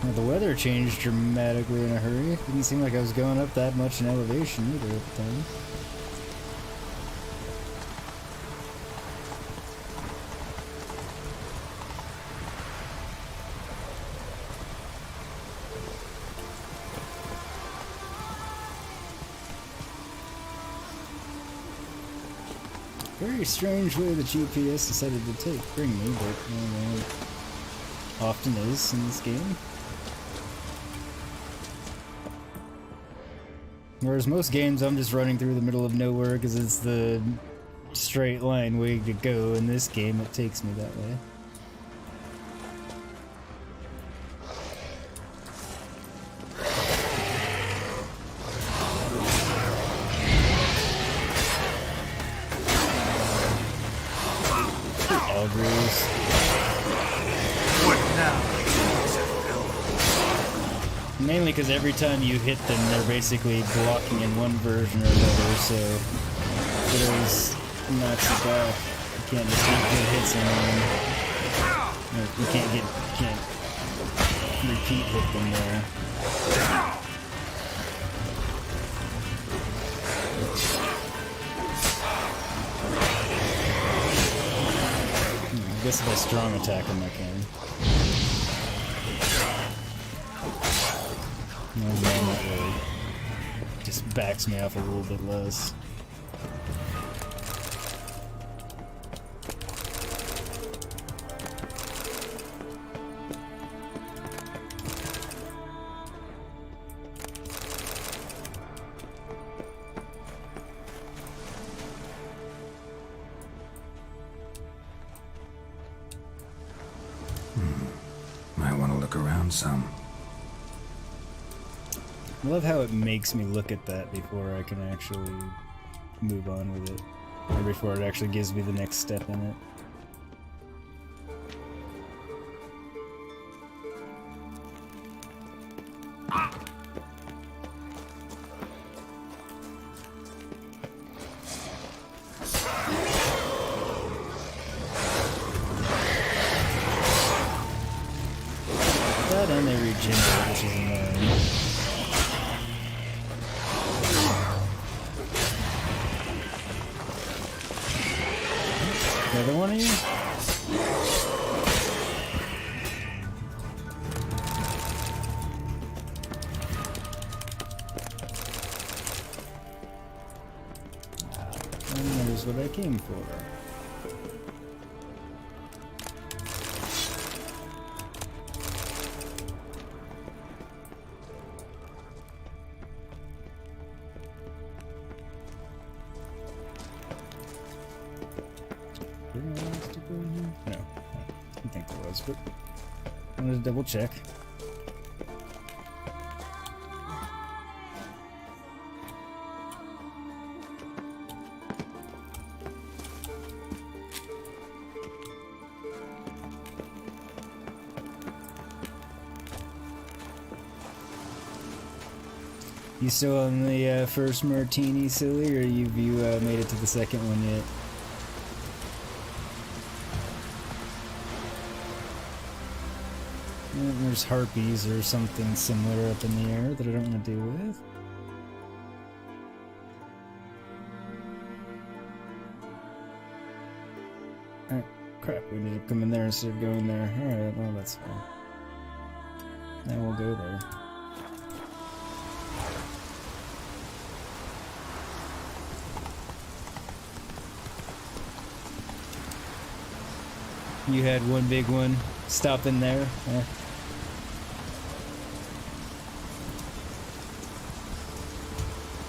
Speaker 1: Well, the weather changed dramatically in a hurry. Didn't seem like I was going up that much in elevation either at the time. Very strange way the GPS decided to bring me, but often is in this game. Whereas most games I'm just running through the middle of nowhere because it's the straight line way to go. In this game it takes me that way. Mainly because every time you hit them, they're basically blocking in one version or another, so it always knocks you back. You can't just get good hits on them. You can't repeat hit them there. I guess if I strong attack them, I can. No, not really. Just backs me off a little bit less.
Speaker 3: Might want to look around some.
Speaker 1: I love how it makes me look at that before I can actually move on with it. Or before it actually gives me the next step in it. That and they regenerate, which is annoying. Another one of you? is what I came for. No, I think there was, but I wanted to double check. You still on the first martini, silly, or have you made it to the second one yet? There's harpies or something similar up in the air that I don't want to deal with. Oh, crap, we ended up coming there instead of going there. Alright, well, that's fine. Now we'll go there. You had one big one. Stop in there.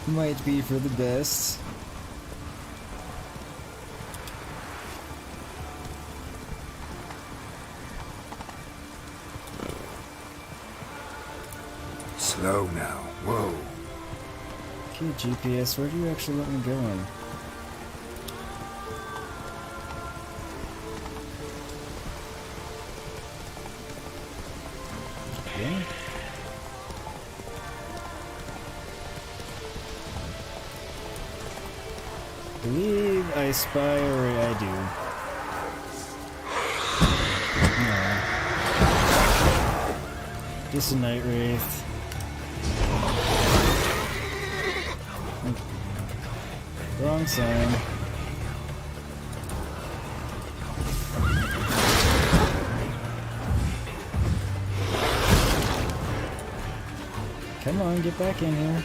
Speaker 1: Might be for the best.
Speaker 3: Slow now. Whoa.
Speaker 1: Okay, GPS, where do you actually let me go in? Okay. Believe I spy, or I do. No. Just a night wraith. Wrong sign. Come on, get back in here.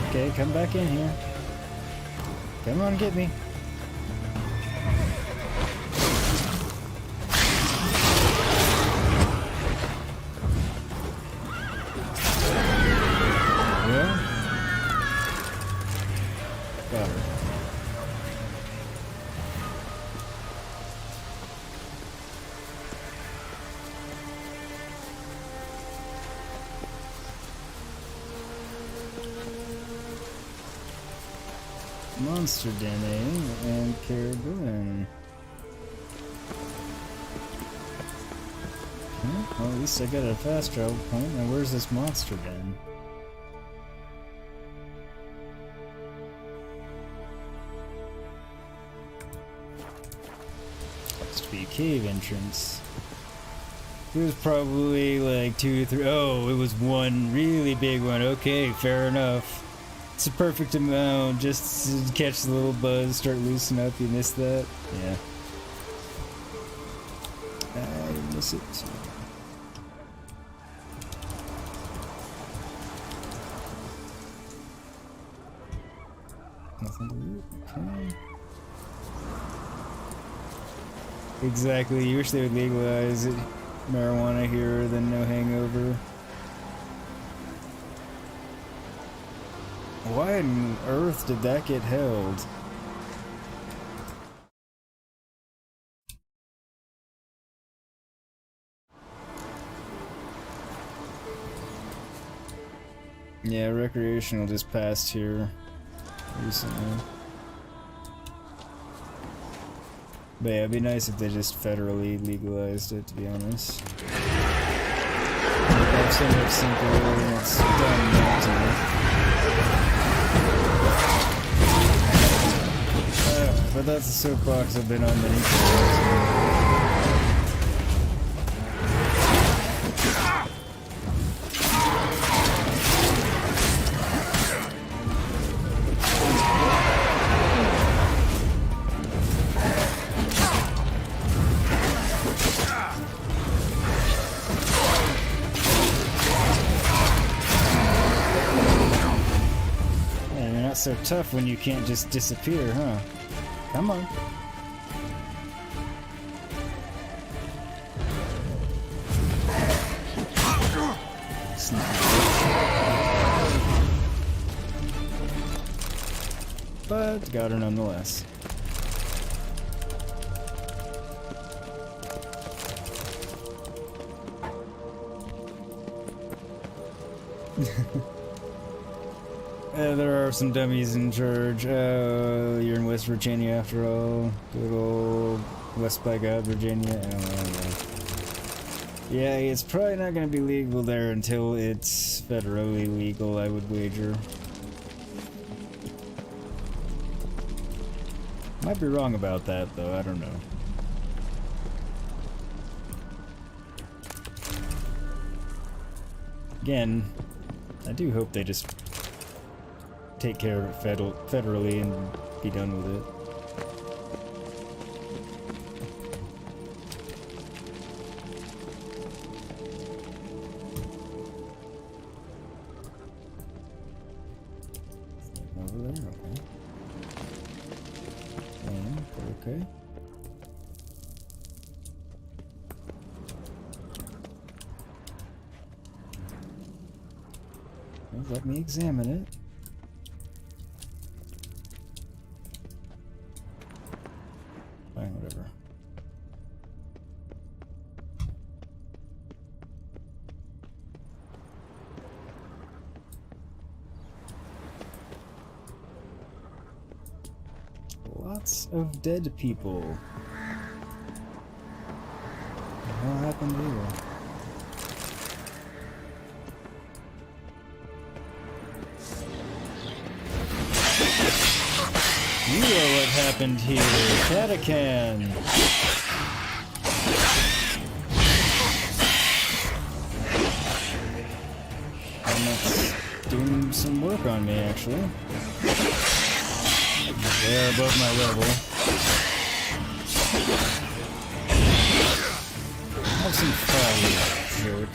Speaker 1: Okay, come back in here. Come on, get me. Yeah. Got her. Monster Den, eh? And Kaer Morhen. Well, at least I got a fast travel point. Now, where's this monster den? Must be a cave entrance. It was probably like 2 to 3. Oh, it was one really big one. Okay, fair enough. It's a perfect amount just to catch the little buzz, start loosening up. You missed that? Yeah. I miss it. Nothing to loot. Okay. Exactly. You wish they would legalize it. Marijuana here, then no hangover. Why on earth did that get held? Yeah, recreational just passed here recently. But yeah, it'd be nice if they just federally legalized it, to be honest. I've so much simple and it's done not to. But that's a soapbox I've been on many times. So tough when you can't just disappear, huh? Come on. But got her nonetheless. There are some dummies in charge. You're in West Virginia after all. Good old West by God, Virginia. Yeah, it's probably not going to be legal there until it's federally legal, I would wager. Might be wrong about that, though. I don't know. Again, I do hope they just take care of it federally and be done with it. Over there, okay. And, okay. Well, let me examine it. Fine, whatever. Lots of dead people. What happened here? You know what happened here, Catacan. And that's doing some work on me, actually. They're above my level. Have some fun, jerk.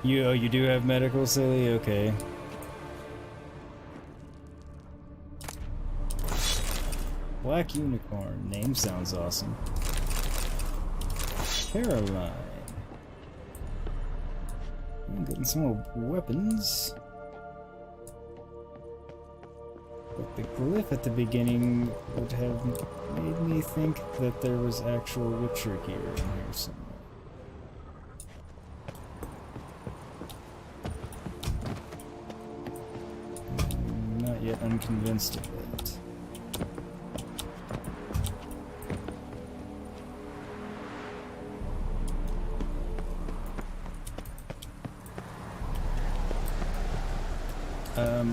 Speaker 1: You do have medical, silly? Okay. Black Unicorn. Name sounds awesome. Caroline. I'm getting some more weapons. But the glyph at the beginning would have made me think that there was actual Witcher gear in here somewhere. I'm not yet unconvinced of that.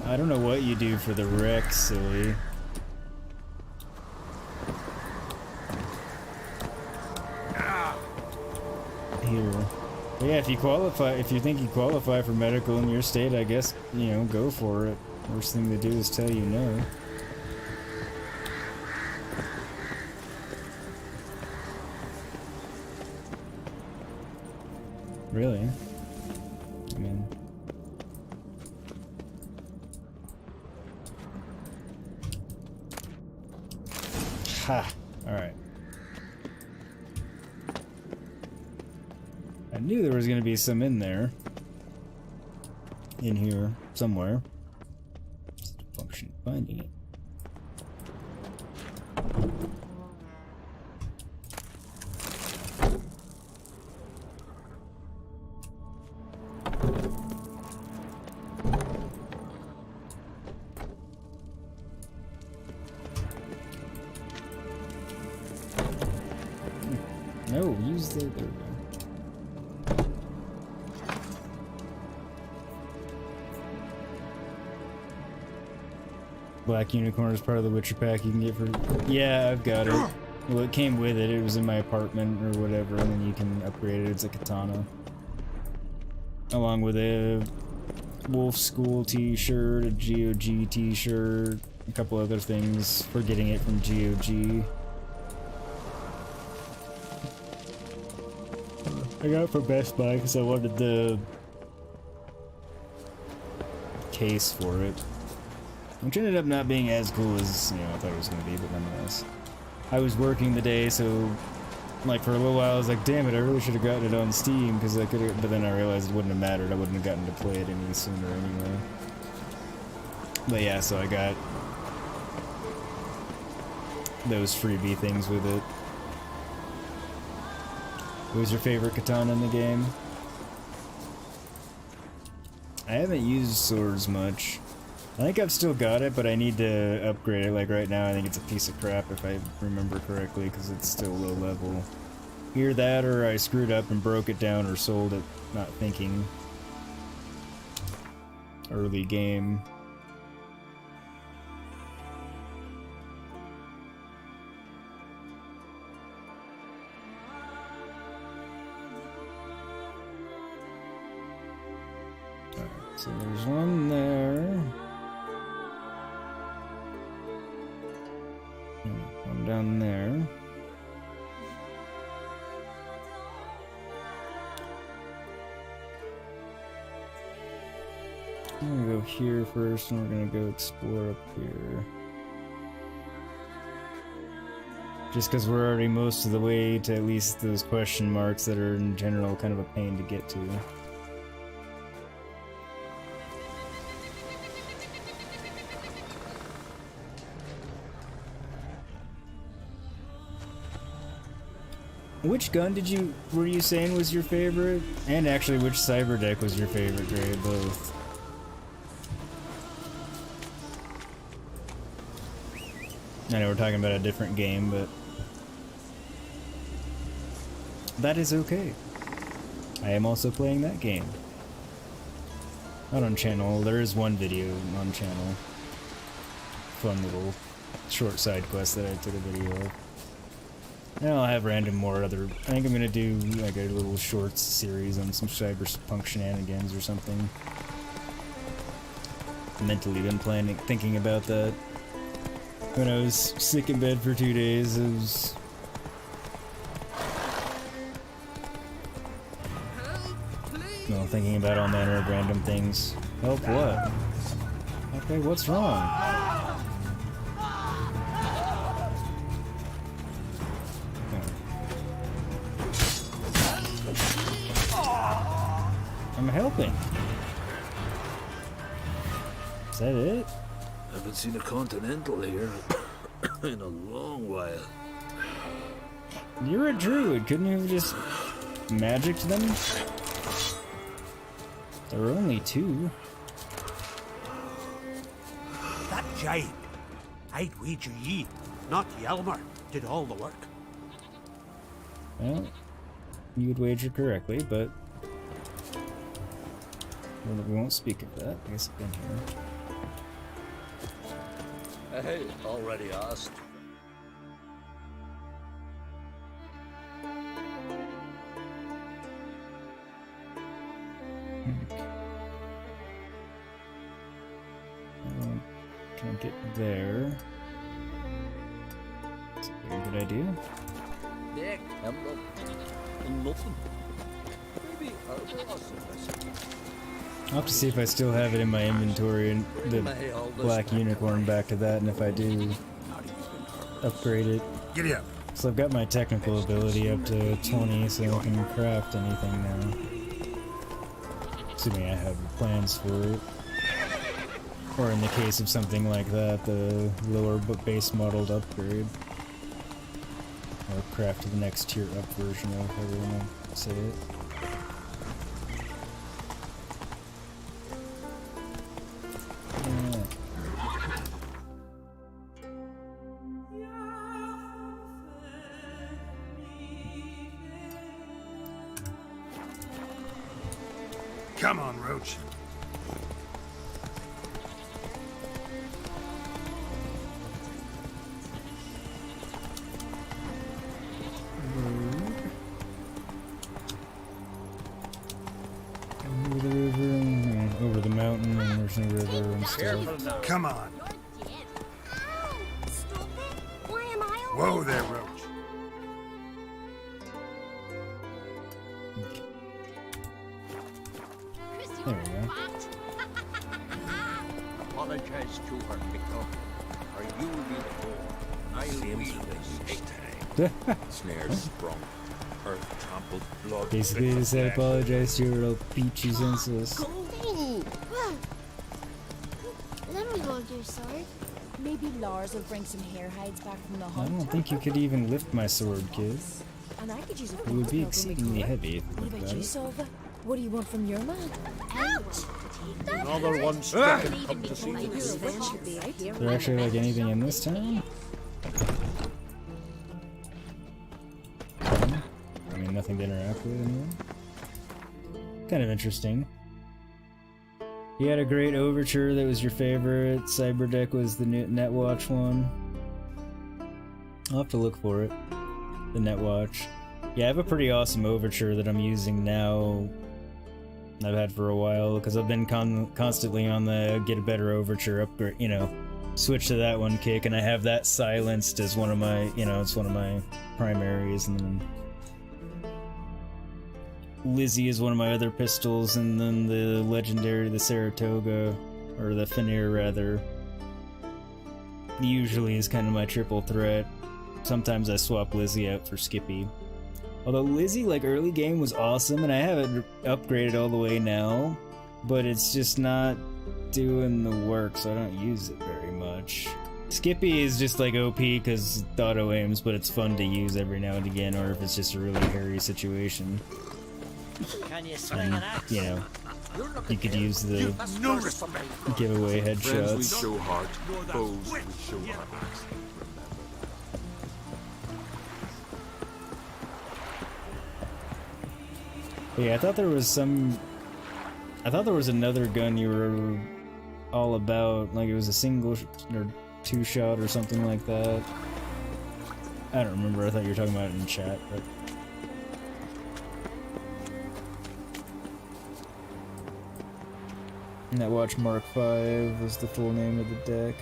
Speaker 1: I don't know what you do for the wreck, silly. Here. But yeah, if you qualify, if you think you qualify for medical in your state, I guess, you know, go for it. Worst thing to do is tell you no. Really? I mean... Ha! Alright. I knew there was going to be some in there. In here, somewhere. Just a function of finding it. No, use the... There we go. Black Unicorn is part of the Witcher pack you can get for... Yeah, I've got it. Well, it came with it. It was in my apartment or whatever, and then you can upgrade it. It's a katana. Along with a Wolf School t-shirt, a GOG t-shirt, a couple other things for getting it from GOG. I got it from Best Buy because I wanted the case for it. Which ended up not being as cool as, you know, I thought it was going to be, but nonetheless. I was working the day, so, like, for a little while I was like, damn it, I really should have gotten it on Steam, because I could have, but then I realized it wouldn't have mattered, I wouldn't have gotten to play it any sooner anyway. But yeah, so I got those freebie things with it. What was your favorite katana in the game? I haven't used swords much. I think I've still got it, but I need to upgrade it. Like right now, I think it's a piece of crap if I remember correctly, because it's still low level. Either that, or I screwed up and broke it down, or sold it, not thinking. Early game. Alright, so there's one there. One down there. I'm gonna go here first, and we're gonna go explore up here. Just because we're already most of the way to at least those question marks that are in general kind of a pain to get to. Which gun were you saying was your favorite? And actually, which cyber deck was your favorite, Gray? Both. I know we're talking about a different game, but that is okay. I am also playing that game. Not on channel, there is one video on channel. Fun little short side quest that I took a video of. And I'll have random more other... I think I'm gonna do like a little shorts series on some cyberpunk shenanigans or something. Mentally been thinking about that. When I was sick in bed for 2 days, it was... No, thinking about all manner of random things. Help what? Okay, what's wrong? I'm helping. Is that it?
Speaker 14: Haven't seen a Continental here in a long while.
Speaker 1: You're a druid. Couldn't you have just magicked them? There were only 2.
Speaker 15: That giant, I'd wager ye, not Yelmer, did all the work.
Speaker 1: Well, you would wager correctly, but we won't speak of that. I guess I've been here.
Speaker 14: Hey, already asked.
Speaker 1: Can't get there. Is that a good idea?
Speaker 14: Dick, nothing. Maybe
Speaker 1: I'll have to see if I still have it in my inventory and the black unicorn back to that, and if I do, upgrade it.
Speaker 15: Giddy up.
Speaker 1: So I've got my technical ability up to 20, so I can craft anything now. Assuming I have plans for it. Or in the case of something like that, the lower but base modeled upgrade. Or craft to the next tier up version of however you want to say it.
Speaker 15: Come on, Roach.
Speaker 1: Over the river, and over the mountain, and there's no river and stuff.
Speaker 15: Come on.
Speaker 8: Why am I
Speaker 15: Whoa there, Roach.
Speaker 1: There we go.
Speaker 13: Apologize to her, Victor, or you will be the fool. I'll wield this stake.
Speaker 9: Snares sprung, earth trampled, blood.
Speaker 1: Basically, to say apologize to your little peachy senseless.
Speaker 8: Let me hold your sword.
Speaker 16: Maybe Lars will bring some hair hides back from the
Speaker 1: I
Speaker 16: hunt.
Speaker 1: don't think you could even lift my sword, kid.
Speaker 16: And I could use a
Speaker 1: It would be exceedingly heavy if you
Speaker 16: What
Speaker 1: think
Speaker 16: about
Speaker 1: about
Speaker 16: you,
Speaker 1: it.
Speaker 16: Solva? What do you want from your man?
Speaker 8: Ouch!
Speaker 9: Another one stricken, come to see
Speaker 16: Your
Speaker 9: the
Speaker 16: revenge should be out.
Speaker 1: Is there actually like anything in this town? I mean, nothing to interact with anymore. Kind of interesting. You had a great overture that was your favorite. Cyberdeck was the new Netwatch one. I'll have to look for it. The Netwatch. Yeah, I have a pretty awesome overture that I'm using now. I've had for a while because I've been constantly on the get a better overture upgrade, you know, switch to that one kick, and I have that silenced as one of my, you know, it's one of my primaries, and then Lizzie is one of my other pistols, and then the legendary, the Saratoga, or the Fenrir rather, usually is kind of my triple threat. Sometimes I swap Lizzie out for Skippy. Although Lizzie, like, early game was awesome, and I have it upgraded all the way now, but it's just not doing the work, so I don't use it very much. Skippy is just, like, OP because it auto-aims, but it's fun to use every now and again, or if it's just a really hairy situation.
Speaker 12: Can you swing an axe?
Speaker 1: You know, you could use the giveaway
Speaker 9: Friends we
Speaker 1: headshots.
Speaker 9: show heart, foes we show our axe.
Speaker 1: Yeah, I thought there was another gun you were all about, like it was a single or two shot or something like that. I don't remember, I thought you were talking about it in chat, but... Netwatch Mark V was the full name of the deck.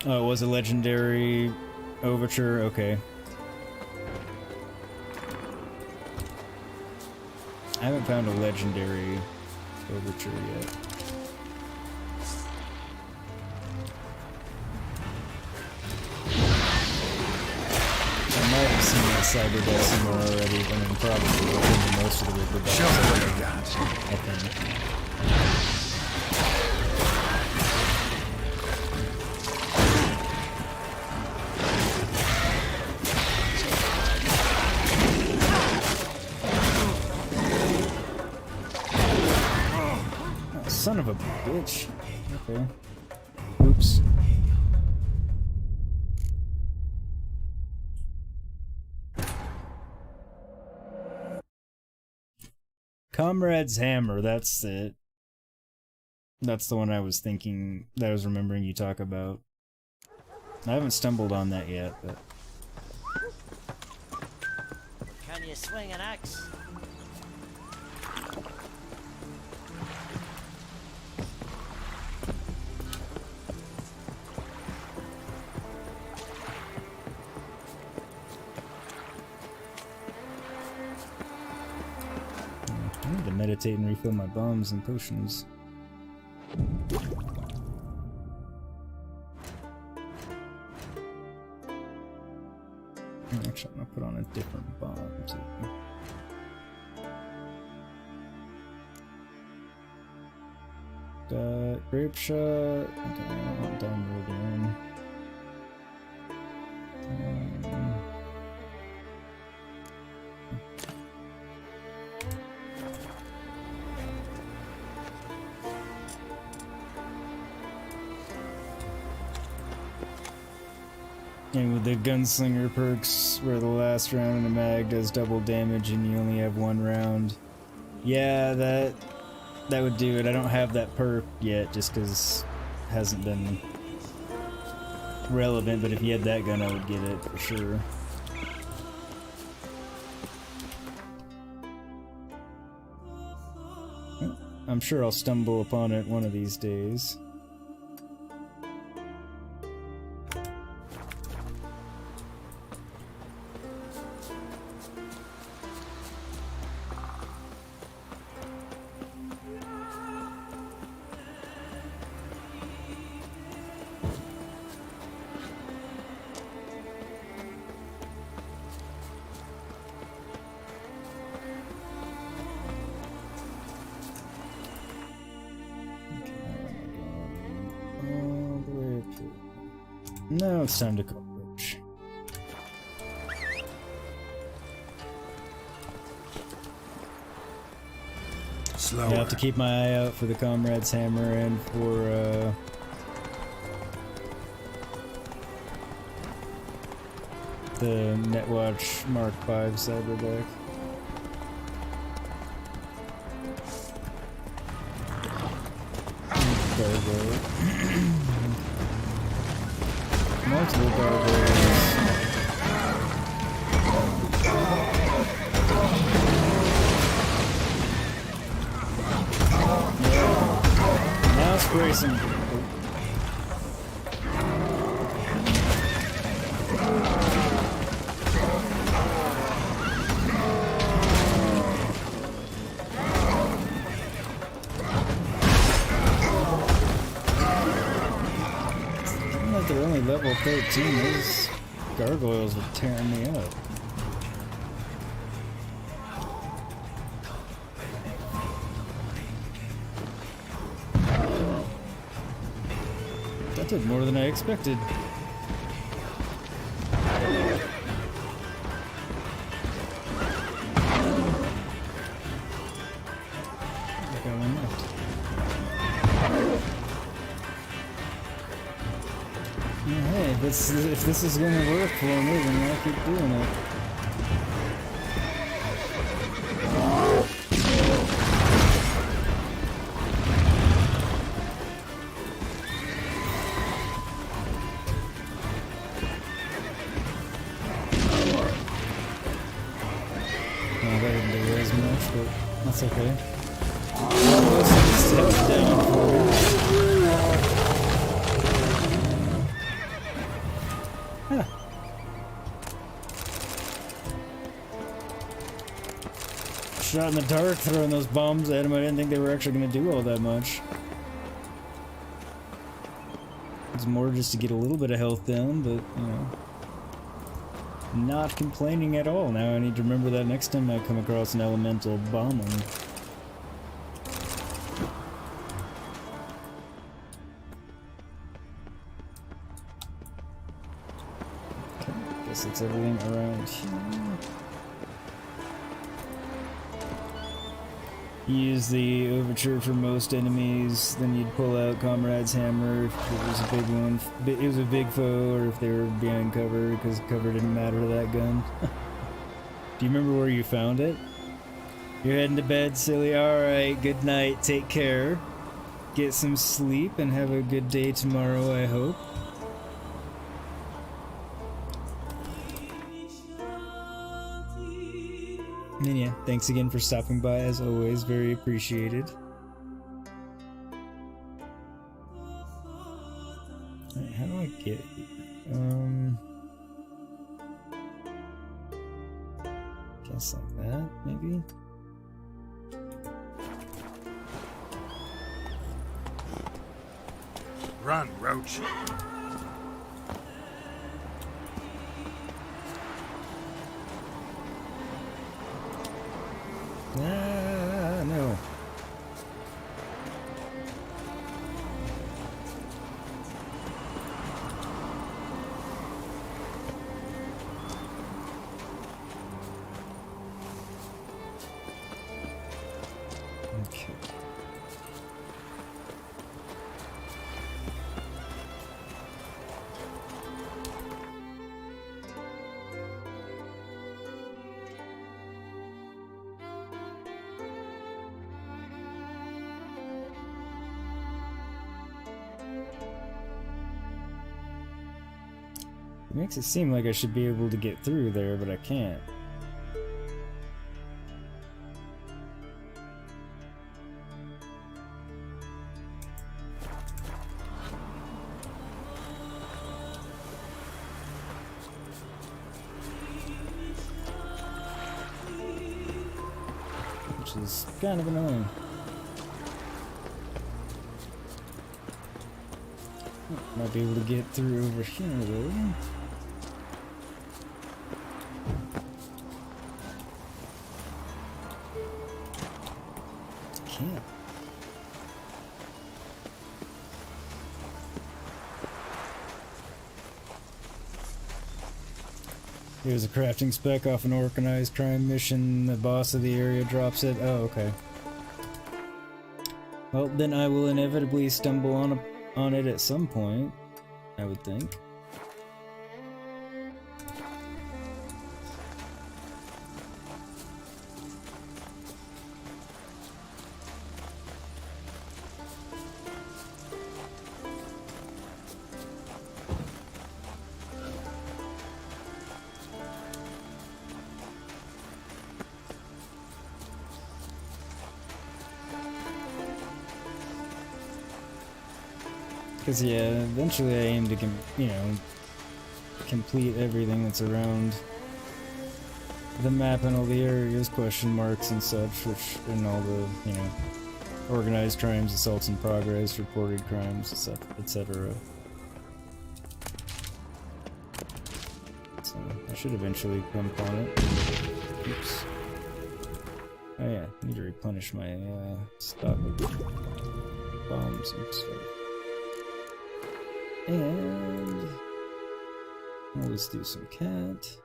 Speaker 1: Oh, it was a legendary overture? Okay. I haven't found a legendary overture yet. I might have seen that Cyberdeck somewhere already, I mean, probably within most of the River
Speaker 3: Show me what you got.
Speaker 1: I think. Oh, son of a bitch. Okay. Oops. Comrade's Hammer, that's it. That's the one I was thinking, that I was remembering you talk about. I haven't stumbled on that yet, but...
Speaker 12: Can you swing an axe?
Speaker 1: I need to meditate and refill my bombs and potions. Actually, I'm gonna put on a different bomb too. Grape shot. Okay, I want downward again. And with the gunslinger perks, where the last round in the mag does double damage and you only have one round. Yeah, that would do it. I don't have that perk yet, just because it hasn't been relevant, but if you had that gun, I would get it for sure. I'm sure I'll stumble upon it one of these days. Now it's time to cockroach.
Speaker 3: Slower.
Speaker 1: I have to keep my eye out for the Comrade's Hammer and for the Netwatch Mark V Cyberback. Gargoyle. Multiple gargoyles. Now spray some. They're only level 13, those gargoyles are tearing me up. That did more than I expected. I got one left. Hey, if this is gonna work for me, then I'll keep doing it. Oh, that didn't do as much, but that's okay. It's health down for me. Huh. Shot in the dark, throwing those bombs at him. I didn't think they were actually going to do all that much. It's more just to get a little bit of health down, but, you know. Not complaining at all. Now I need to remember that next time I come across an elemental bombing. Guess it's everything around here. Use the overture for most enemies, then you'd pull out Comrade's Hammer if it was a big one. It was a big foe, or if they were behind cover, because cover didn't matter to that gun. Do you remember where you found it? You're heading to bed, silly. Alright, good night, take care. Get some sleep and have a good day tomorrow, I hope. And yeah, thanks again for stopping by, as always, very appreciated. Alright, how do I get here? Guess like that, maybe?
Speaker 3: Run, Roach.
Speaker 1: Ah, no. Okay. It makes it seem like I should be able to get through there, but I can't. Which is kind of annoying. Might be able to get through over here though. Can't. It was a crafting spec off an organized crime mission. The boss of the area drops it. Oh, okay. Well, then I will inevitably stumble on it at some point, I would think. Because, yeah, eventually I aim to, complete everything that's around the map and all the areas, question marks and such, which, and all the, organized crimes, assaults in progress, reported crimes, etc. So, I should eventually come upon it. Oops. Oh yeah, I need to replenish my, stock of bombs and stuff. And let's do some cat.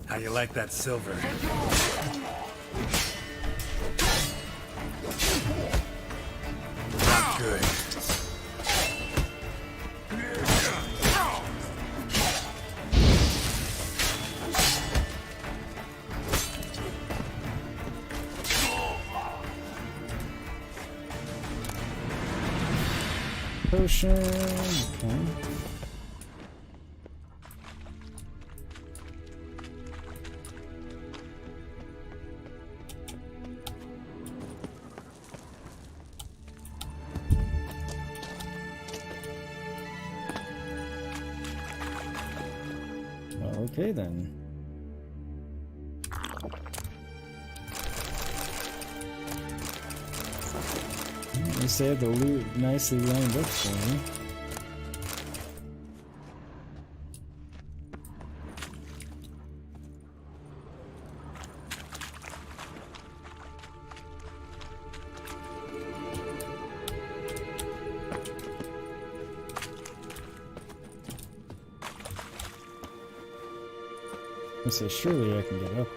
Speaker 3: How you like that silver? Not good.
Speaker 1: Potion. Okay. Okay then. At least they had the loot nicely lined up for me. I say, surely I can get up.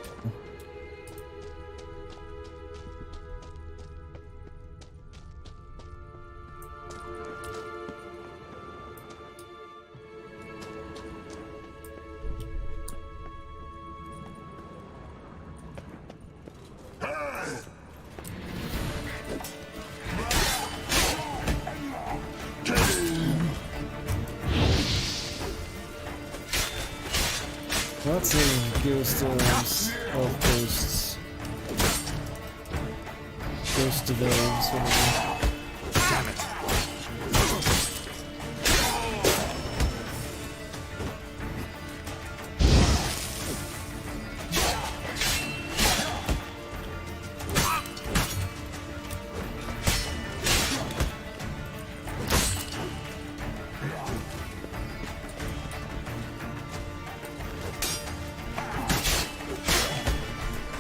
Speaker 1: Lots of ghost elves, elf ghosts, ghost of elves, whatever.
Speaker 3: Damn it!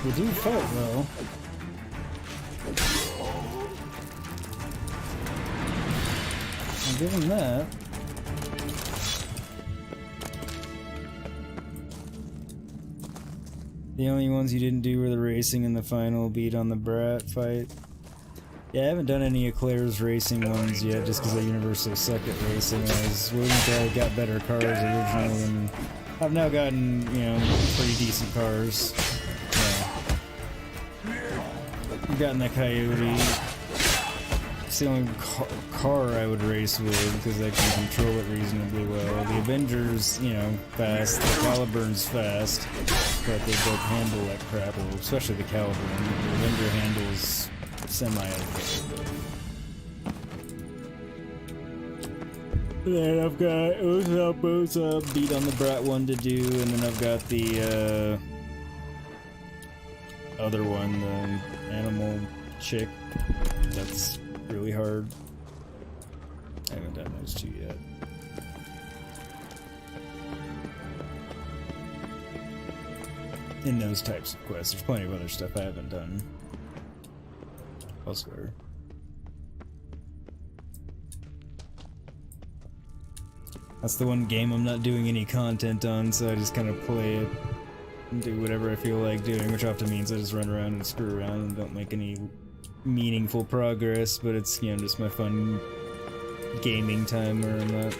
Speaker 1: They do fight well. I'll give them that. The only ones you didn't do were the racing and the final beat on the Brat fight. Yeah, I haven't done any of Claire's racing ones yet, just because I universally suck at racing. I was waiting until I got better cars originally, and I've now gotten, pretty decent cars. I've gotten that Coyote. It's the only car I would race with, because I can control it reasonably well. The Avenger's, fast. The Caliburn's fast, but they both handle that crap, well, especially the Caliburn. The Avenger handles semi-okay. Then I've got Oza beat on the Brat one to do, and then I've got the other one, the animal chick. That's really hard. I haven't done those two yet. in those types of quests. There's plenty of other stuff I haven't done elsewhere. That's the one game I'm not doing any content on, so I just kind of play it and do whatever I feel like doing, which often means I just run around and screw around and don't make any meaningful progress, but it's, you know, just my fun gaming time where I'm not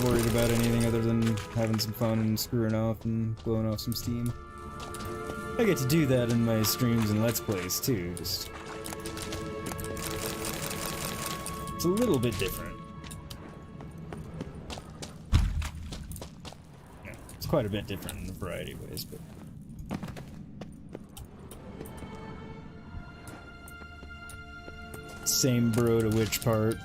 Speaker 1: worried about anything other than having some fun and screwing off and blowing off some steam. I get to do that in my streams and Let's Plays too, just... it's a little bit different. Yeah, it's quite a bit different in a variety of ways, but... same bro to which part.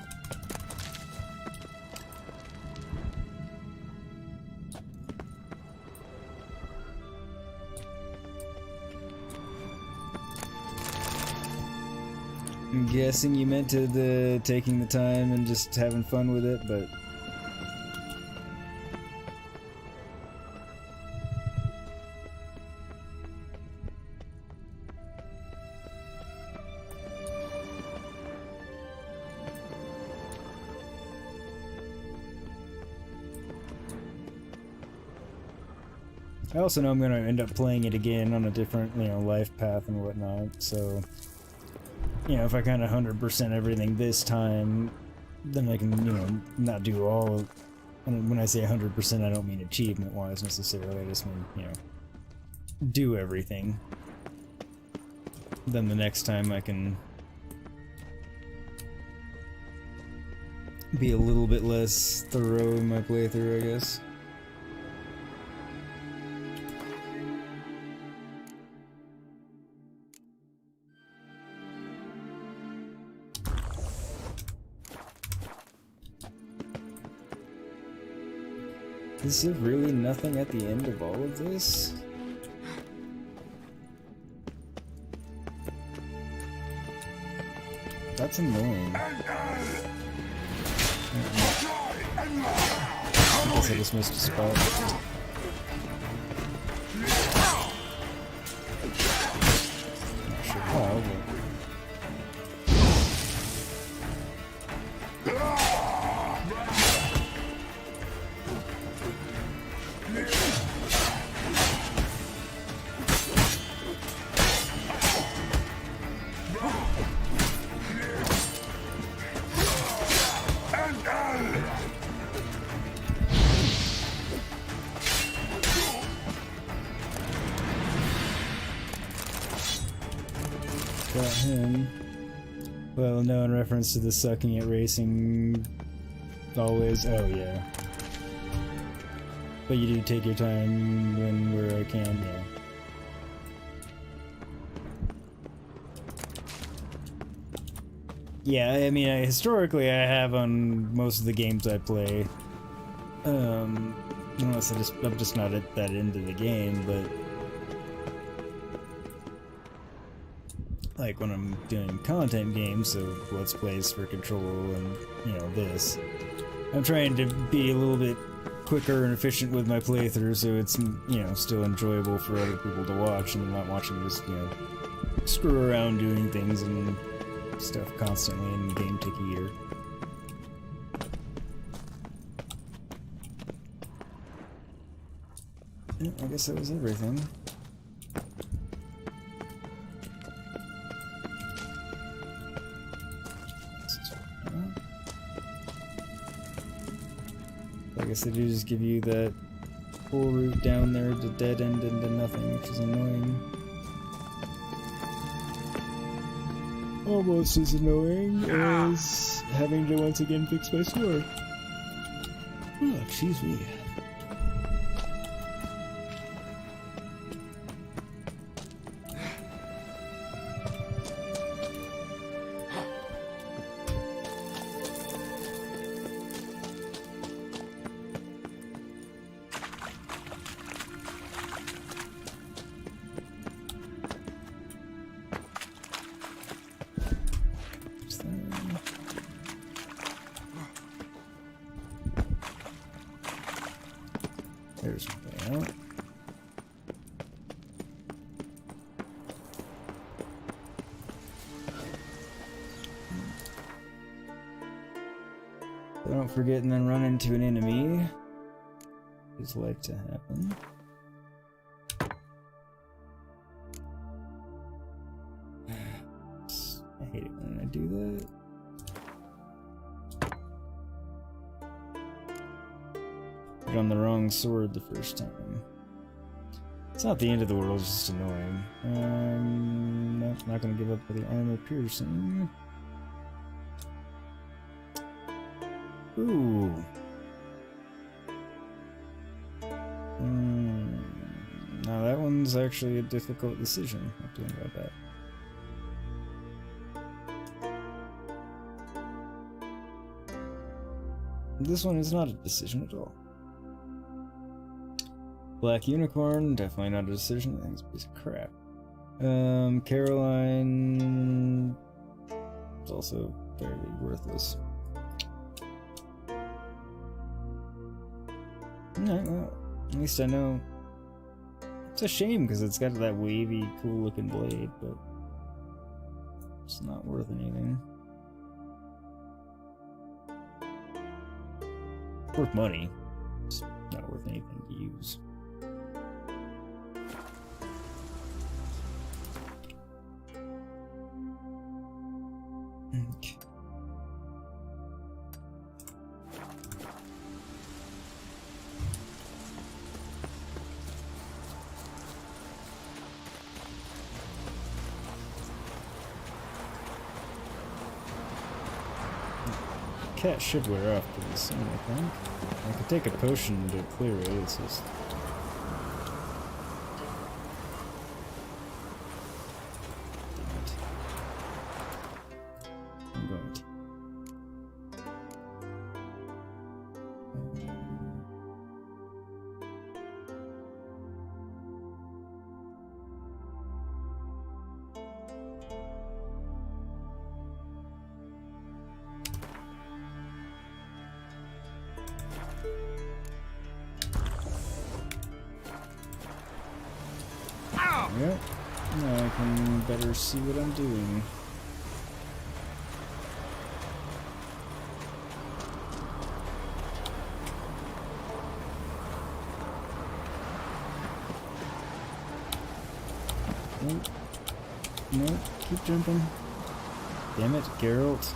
Speaker 1: I'm guessing you meant to the taking the time and just having fun with it, but... I also know I'm gonna end up playing it again on a different, you know, life path and whatnot, so... you know, if I kind of 100% everything this time, then I can, you know, not do all of... and when I say 100%, I don't mean achievement-wise necessarily, I just mean, you know, do everything. Then the next time I can be a little bit less thorough in my playthrough, I guess. Is there really nothing at the end of all of this? That's annoying. I guess I just missed a spot. Not sure how, but... Got him. Well, no, in reference to the sucking at racing always. Oh, yeah. But you do take your time where I can, yeah. Yeah, I mean, historically I have on most of the games I play. Unless I'm just not that into the game, but... like when I'm doing content games, so Let's Plays for Control and, you know, this. I'm trying to be a little bit quicker and efficient with my playthrough so it's, you know, still enjoyable for other people to watch and not watching just, you know, screw around doing things and stuff constantly and game take a year. Yeah, I guess that was everything. I guess they do just give you that full route down there to dead end into nothing, which is annoying. Almost as annoying as having to once again fix my sword. Oh, excuse me. There's my way out. So don't forget and then run into an enemy. It's like to happen. I hate it when I do that. Put on the wrong sword the first time. It's not the end of the world, it's just annoying. Nope, not gonna give up for the armor piercing. Ooh. Now that one's actually a difficult decision. I have to think about that. This one is not a decision at all. Black Unicorn, definitely not a decision. I think it's a piece of crap. Caroline is also fairly worthless. Alright, well, at least I know. It's a shame because it's got that wavy, cool looking blade, but it's not worth anything. Worth money. It's not worth anything to use. Okay. Cat should wear off pretty soon, I think. I could take a potion to clear it, it's just... Damn it. I'm going to... Yep, now I can better see what I'm doing. Nope. Nope, keep jumping. Damn it, Geralt.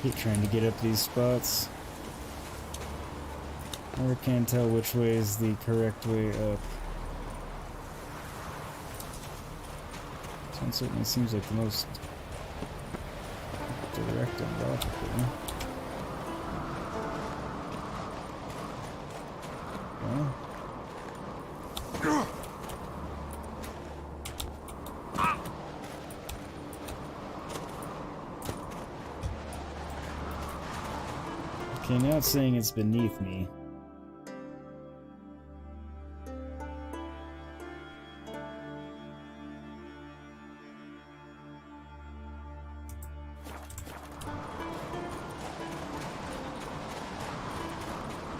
Speaker 1: Keep trying to get up these spots. Never can tell which way is the correct way up. This one certainly seems like the most direct and logical. Well. Okay, now it's saying it's beneath me.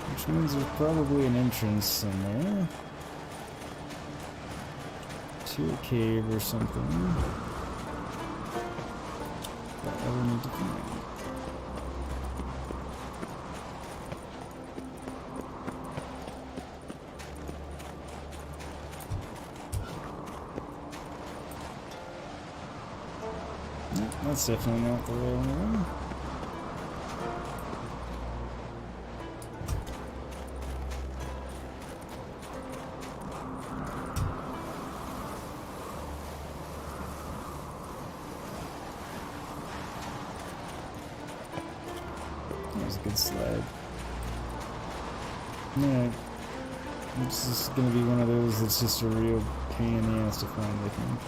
Speaker 1: Which means there's probably an entrance somewhere. To a cave or something. That I will need to find. That's definitely not the wrong one. That was a good slide. Yeah, this is gonna be one of those that's just a real pain in the ass to find, I think.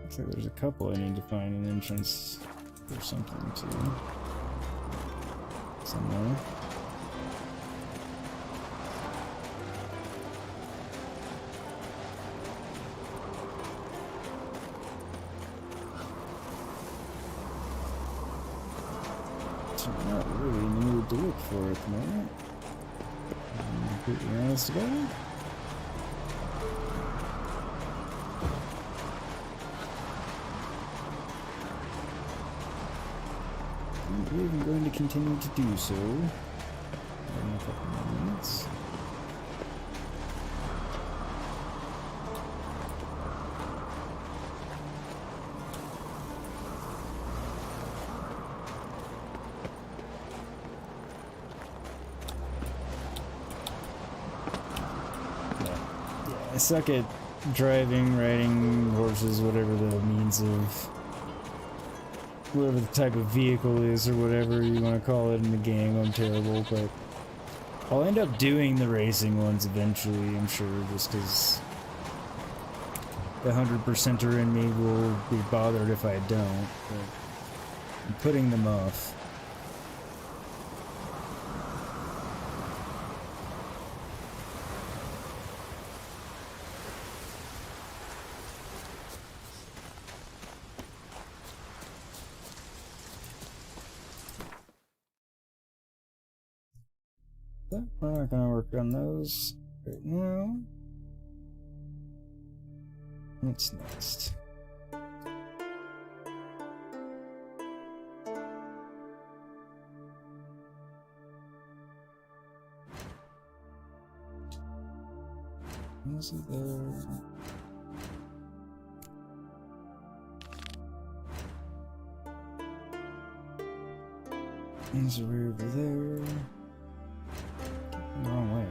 Speaker 1: Looks like there's a couple I need to find an entrance or something too. Somewhere. So not really in the mood to look for it at the moment. To be completely honest about it. I'm going to continue to do so. In a couple more minutes. I suck at driving, riding horses, whatever the means of, whatever the type of vehicle is or whatever you want to call it in the game. I'm terrible, but I'll end up doing the racing ones eventually, I'm sure, just because the 100%er in me will be bothered if I don't, but I'm putting them off. But we're not gonna work on those right now. What's next? Is it there? Is it over there? The wrong way.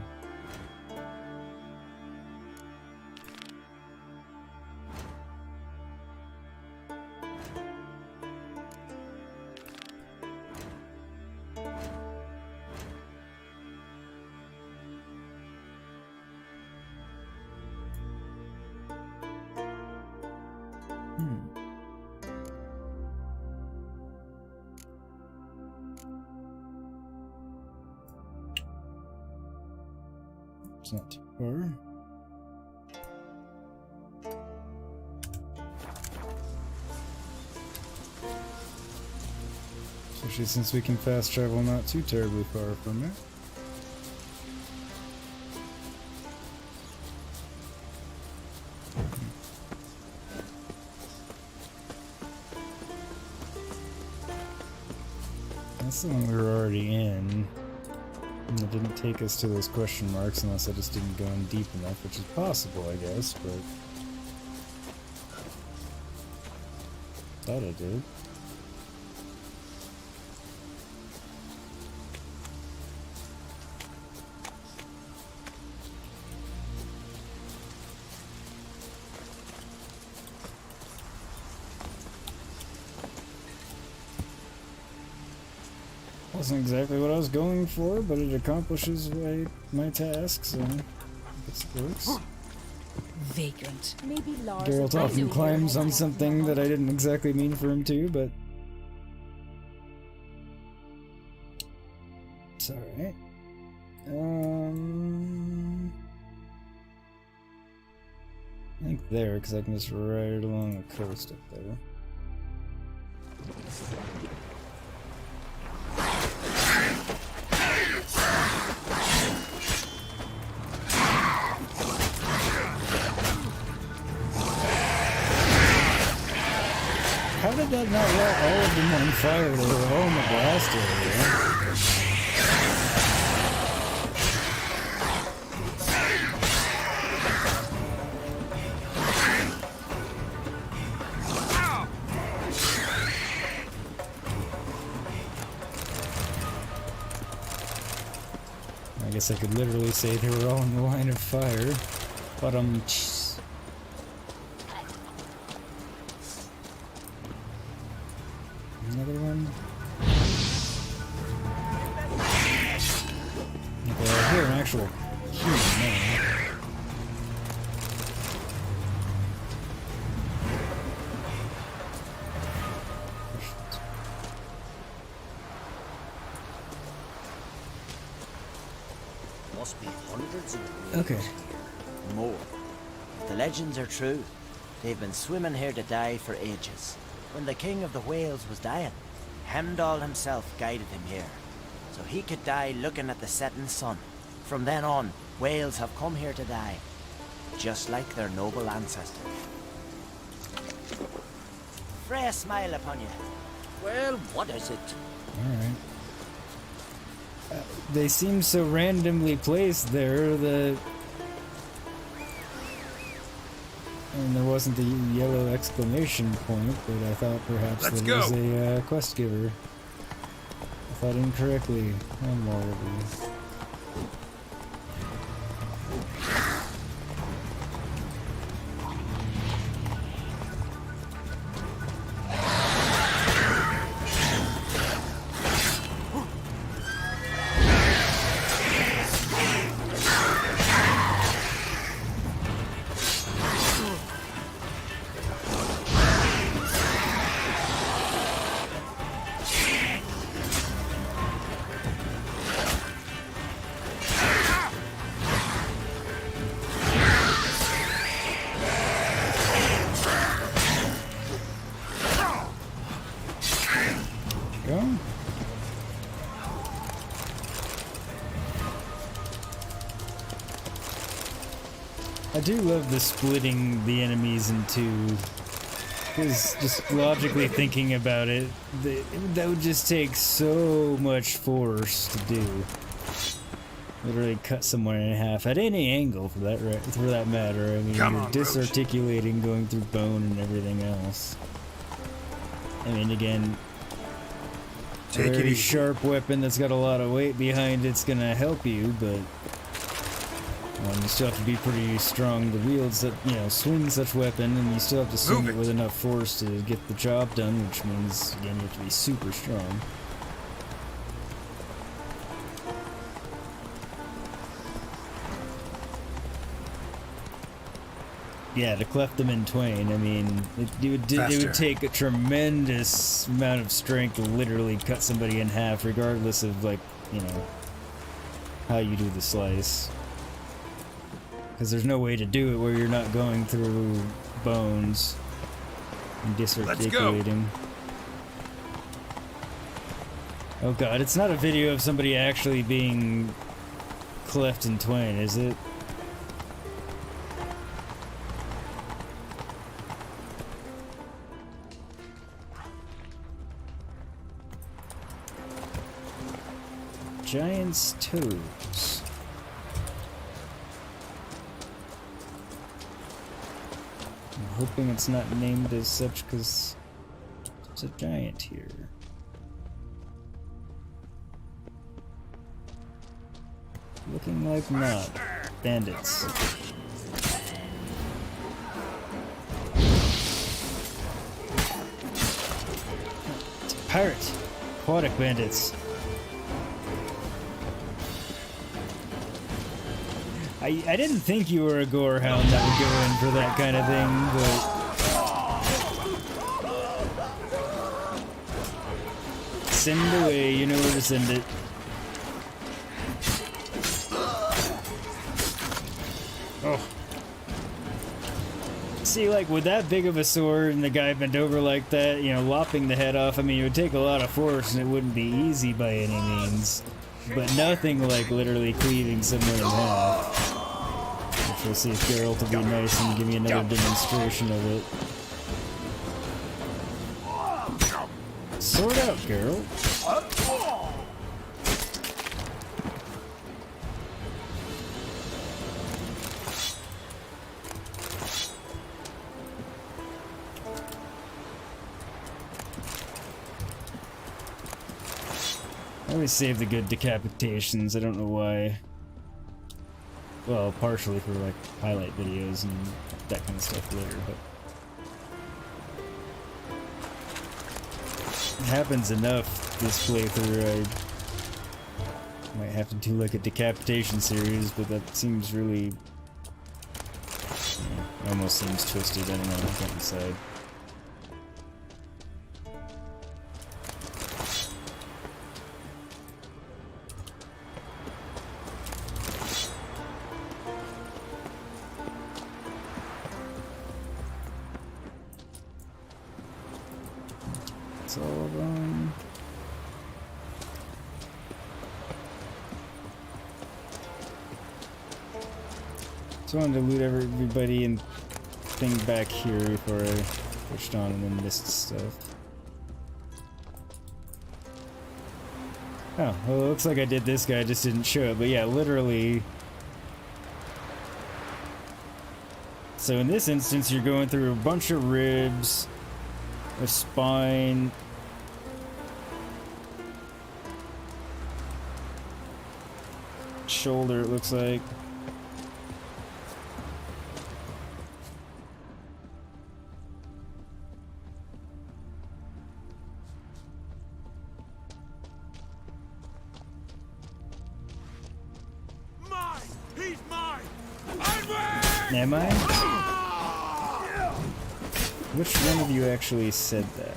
Speaker 1: It's not too far. Especially since we can fast travel not too terribly far from it. That's the one we were already in. And it didn't take us to those question marks unless I just didn't go in deep enough, which is possible, I guess, but thought I did. Wasn't exactly what I was going for, but it accomplishes my task, so I guess it works.
Speaker 16: Vagrant. Maybe Lars.
Speaker 1: Geralt often climbs on something that I didn't exactly mean for him to, but it's alright. I think there, because I can just ride along the coast up there. How did that not light all of them on fire? They were all in the blast area. I guess I could literally say they were all in the line of fire, but another one. Okay, I hear an actual human now.
Speaker 12: must be hundreds of whales
Speaker 1: Okay.
Speaker 12: here. More. If the legends are true, they've been swimming here to die for ages. When the king of the whales was dying, Heimdall himself guided him here, so he could die looking at the setting sun. From then on, whales have come here to die, just like their noble ancestors. Freya smile upon you.
Speaker 10: Well, what is it?
Speaker 1: Alright. They seem so randomly placed there that... And there wasn't the yellow exclamation point, but I thought perhaps there was a quest giver. I thought incorrectly on all of these. I do love the splitting the enemies in two, because just logically thinking about it, that would just take so much force to do. Literally cut someone in half at any angle for that matter. I mean, you're disarticulating, going through bone and everything else. I mean, again, a very sharp weapon that's got a lot of weight behind it's gonna help you, but you still have to be pretty strong to wield such, swing such weapon, and you still have to swing it with enough force to get the job done, which means, again, you have to be super strong. Yeah, to cleft them in twain, I mean, it would take a tremendous amount of strength to literally cut somebody in half, regardless of, how you do the slice. Because there's no way to do it where you're not going through bones and disarticulating. Oh god, it's not a video of somebody actually being cleft in twain, is it? Giant's toes. I'm hoping it's not named as such because there's a giant here. Looking like not. Bandits. It's a pirate. Aquatic bandits. I didn't think you were a gorehound that would go in for that kind of thing, but... Send away, you know where to send it. Oh. See, like, with that big of a sword and the guy bent over like that, lopping the head off, I mean, it would take a lot of force and it wouldn't be easy by any means. But nothing like literally cleaving someone in half. Which we'll see if Geralt will be nice and give me another demonstration of it. Sword out, Geralt. I always save the good decapitations, I don't know why. Well, partially for like highlight videos and that kind of stuff later, but it happens enough this playthrough. I might have to do like a decapitation series, but that seems really almost seems twisted. I don't know, I can't decide. That's all of them. So I wanted to loot everybody and thing back here before I pushed on and then missed stuff. Oh, well, it looks like I did this guy, just didn't show it, but yeah, literally. So in this instance, you're going through a bunch of ribs, a spine, shoulder, it looks like. Am I? Which one of you actually said that?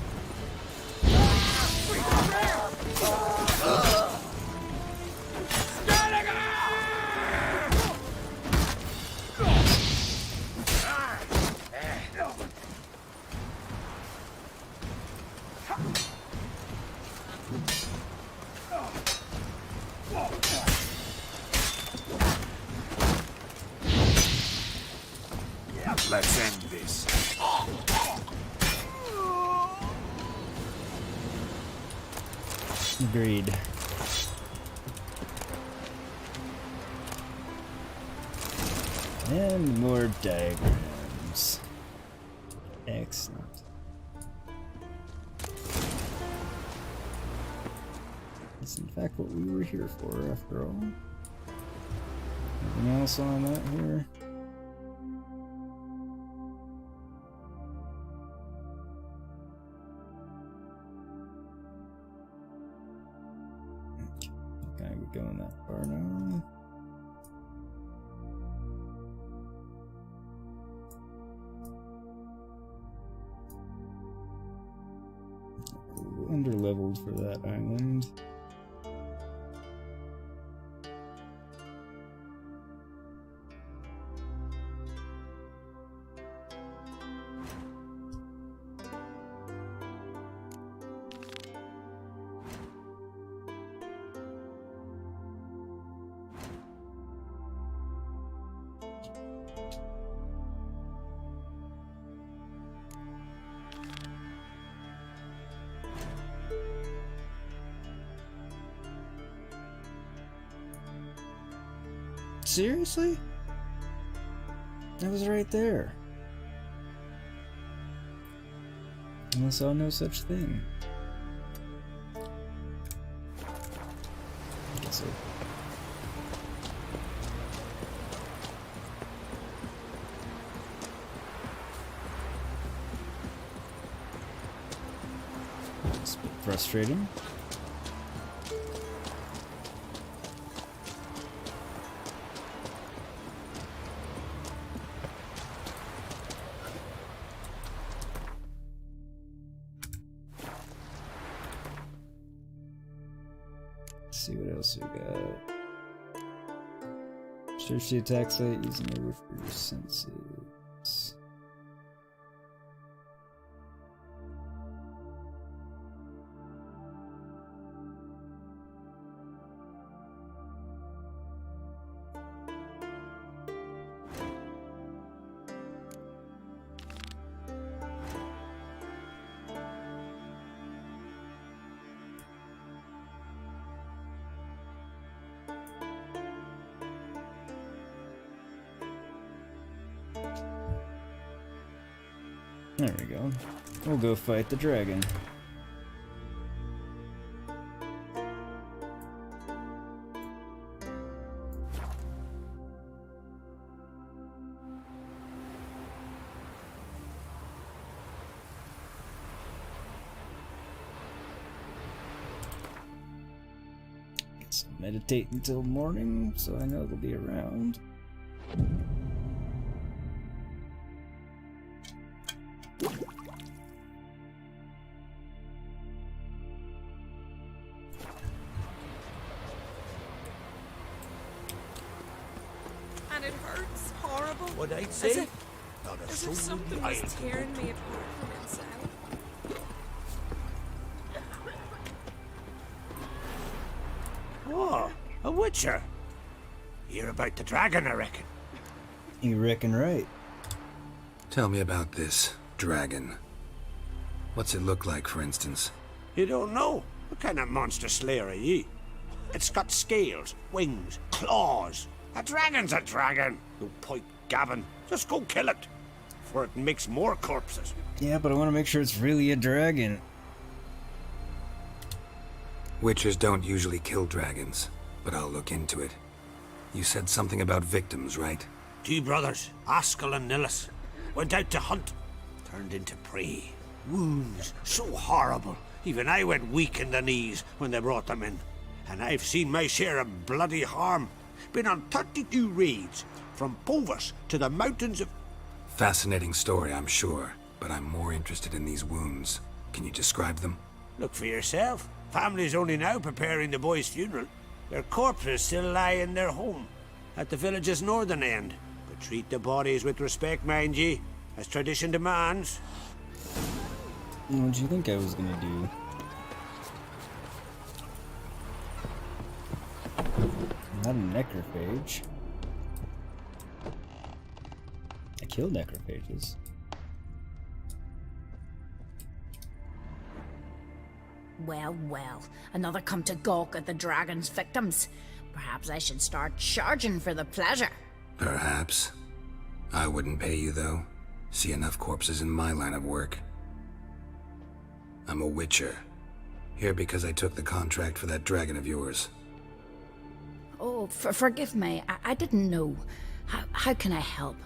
Speaker 9: Let's end this.
Speaker 1: Agreed. And more diagrams. Excellent. That's in fact what we were here for, after all. Anything else on that here? Going that far now. Under-leveled for that island. Seriously? That was right there. And I saw no such thing. So. It's a bit frustrating. See what else we got. Search the attack site using the roof for your senses. There we go. We'll go fight the dragon. Guess I'll meditate until morning, so I know they'll be around.
Speaker 17: And it hurts horrible.
Speaker 15: What I'd say?
Speaker 17: As if something was tearing me apart from inside.
Speaker 15: witcher? Hear about the dragon, I reckon.
Speaker 1: You reckon right.
Speaker 3: Tell me about this dragon. What's it look like, for instance?
Speaker 15: You don't know? What kind of monster slayer are ye? It's got scales, wings, claws. A dragon's a dragon. No point gabbing. Just go kill it, for it makes more corpses.
Speaker 1: Yeah, but I want to make sure it's really a dragon.
Speaker 3: Witchers don't usually kill dragons, but I'll look into it. You said something about victims, right?
Speaker 15: 2 brothers, Askell and Nillis, went out to hunt. Turned into prey. Wounds so horrible. Even I went weak in the knees when they brought them in. And I've seen my share of bloody harm. Been on 32 raids, from Povus to the mountains of...
Speaker 3: Fascinating story, I'm sure, but I'm more interested in these wounds. Can you describe them?
Speaker 15: Look for yourself. Family's only now preparing the boy's funeral. Their corpses still lie in their home, at the village's northern end. But treat the bodies with respect, mind ye, as tradition demands.
Speaker 1: What do you think I was gonna do? Not a necrophage. I killed necrophages.
Speaker 16: Well, well, another come to gawk at the dragon's victims. Perhaps I should start charging for the pleasure.
Speaker 3: Perhaps. I wouldn't pay you, though. See enough corpses in my line of work. I'm a witcher. Here because I took the contract for that dragon of yours.
Speaker 16: Oh, forgive me. I didn't know. How can I help?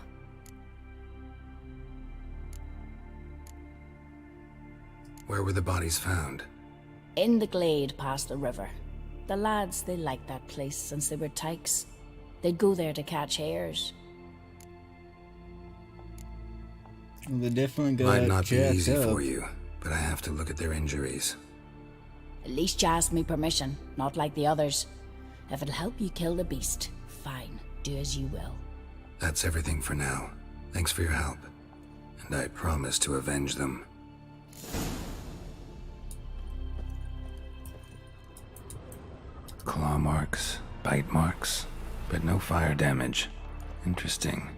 Speaker 3: Where were the bodies found?
Speaker 16: In the glade past the river. The lads, they liked that place since they were tykes. They'd go there to catch hares.
Speaker 1: Well, they definitely got
Speaker 3: Might not be
Speaker 1: jacked
Speaker 3: easy
Speaker 1: up.
Speaker 3: for you, but I have to look at their injuries.
Speaker 16: At least you asked me permission, not like the others. If it'll help you kill the beast, fine. Do as you will.
Speaker 3: That's everything for now. Thanks for your help. And I promise to avenge them. Claw marks, bite marks, but no fire damage. Interesting.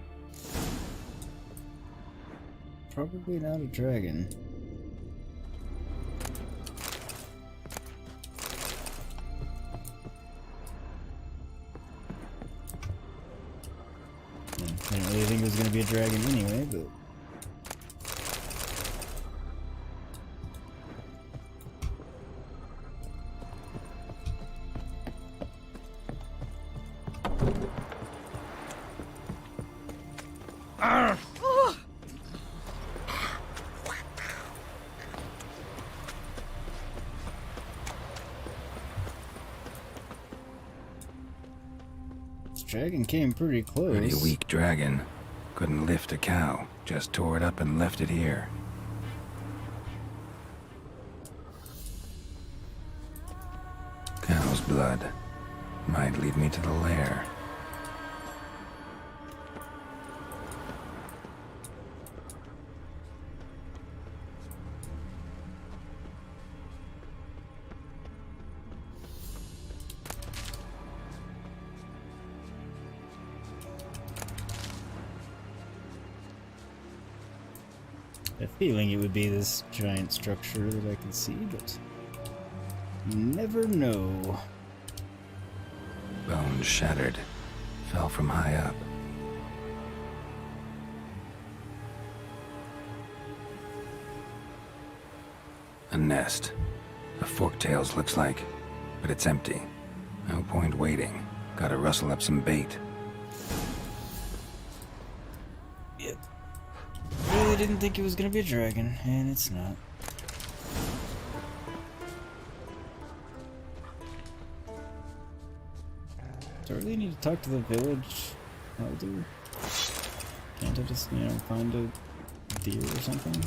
Speaker 1: Probably not a dragon. I didn't really think it was going to be a dragon anyway, but... Dragon came pretty close.
Speaker 3: Pretty weak dragon. Couldn't lift a cow. Just tore it up and left it here. Cow's blood. Might lead me to the lair.
Speaker 1: A feeling it would be this giant structure that I can see, but you never know.
Speaker 3: Bones shattered. Fell from high up. A nest. A forktails looks like, but it's empty. No point waiting. Gotta rustle up some bait.
Speaker 1: Really didn't think it was gonna be a dragon, and it's not. Do I really need to talk to the village elder? Can't I just, find a deer or something?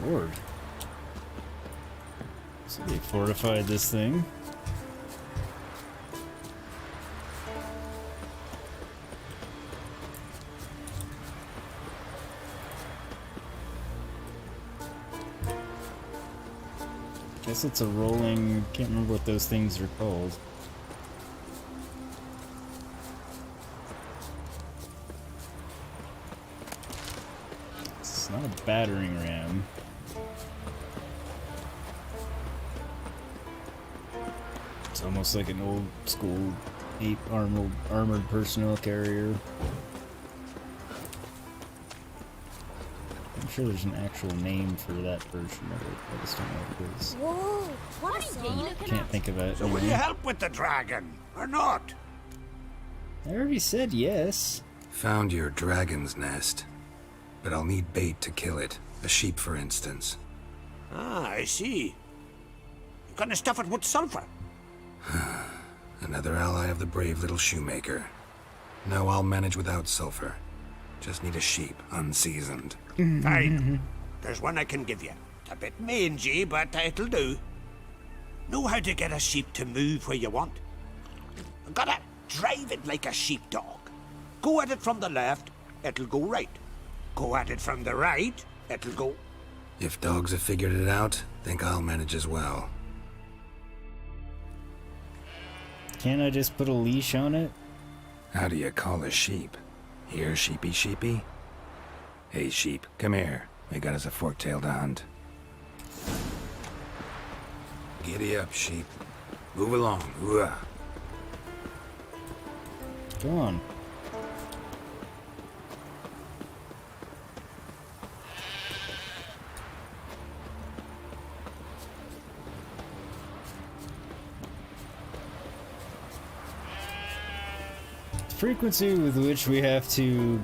Speaker 1: Lord. So they fortified this thing. Guess it's a rolling... Can't remember what those things are called. It's not a battering ram. It's almost like an old school ape armored personnel carrier. I'm sure there's an actual name for that version of it. I just don't know what it is.
Speaker 8: Whoa, what is that?
Speaker 1: Can't think of it.
Speaker 15: So will you help with the dragon, or not?
Speaker 1: I already said yes.
Speaker 3: Found your dragon's nest, but I'll need bait to kill it. A sheep, for instance.
Speaker 15: Ah, I see. You're gonna stuff it with sulfur.
Speaker 3: Another ally of the brave little shoemaker. No, I'll manage without sulfur. Just need a sheep, unseasoned.
Speaker 15: Fine. There's one I can give you. It's a bit mangy, but it'll do. Know how to get a sheep to move where you want? Gotta drive it like a sheepdog. Go at it from the left, it'll go right. Go at it from the right, it'll go...
Speaker 3: If dogs have figured it out, think I'll manage as well.
Speaker 1: Can't I just put a leash on it?
Speaker 3: How do you call a sheep? Here, sheepy sheepy? Hey, sheep, come here. We got us a fork-tailed hunt. Giddy up, sheep. Move along. Ooh-ah.
Speaker 1: Go on. Frequency with which we have to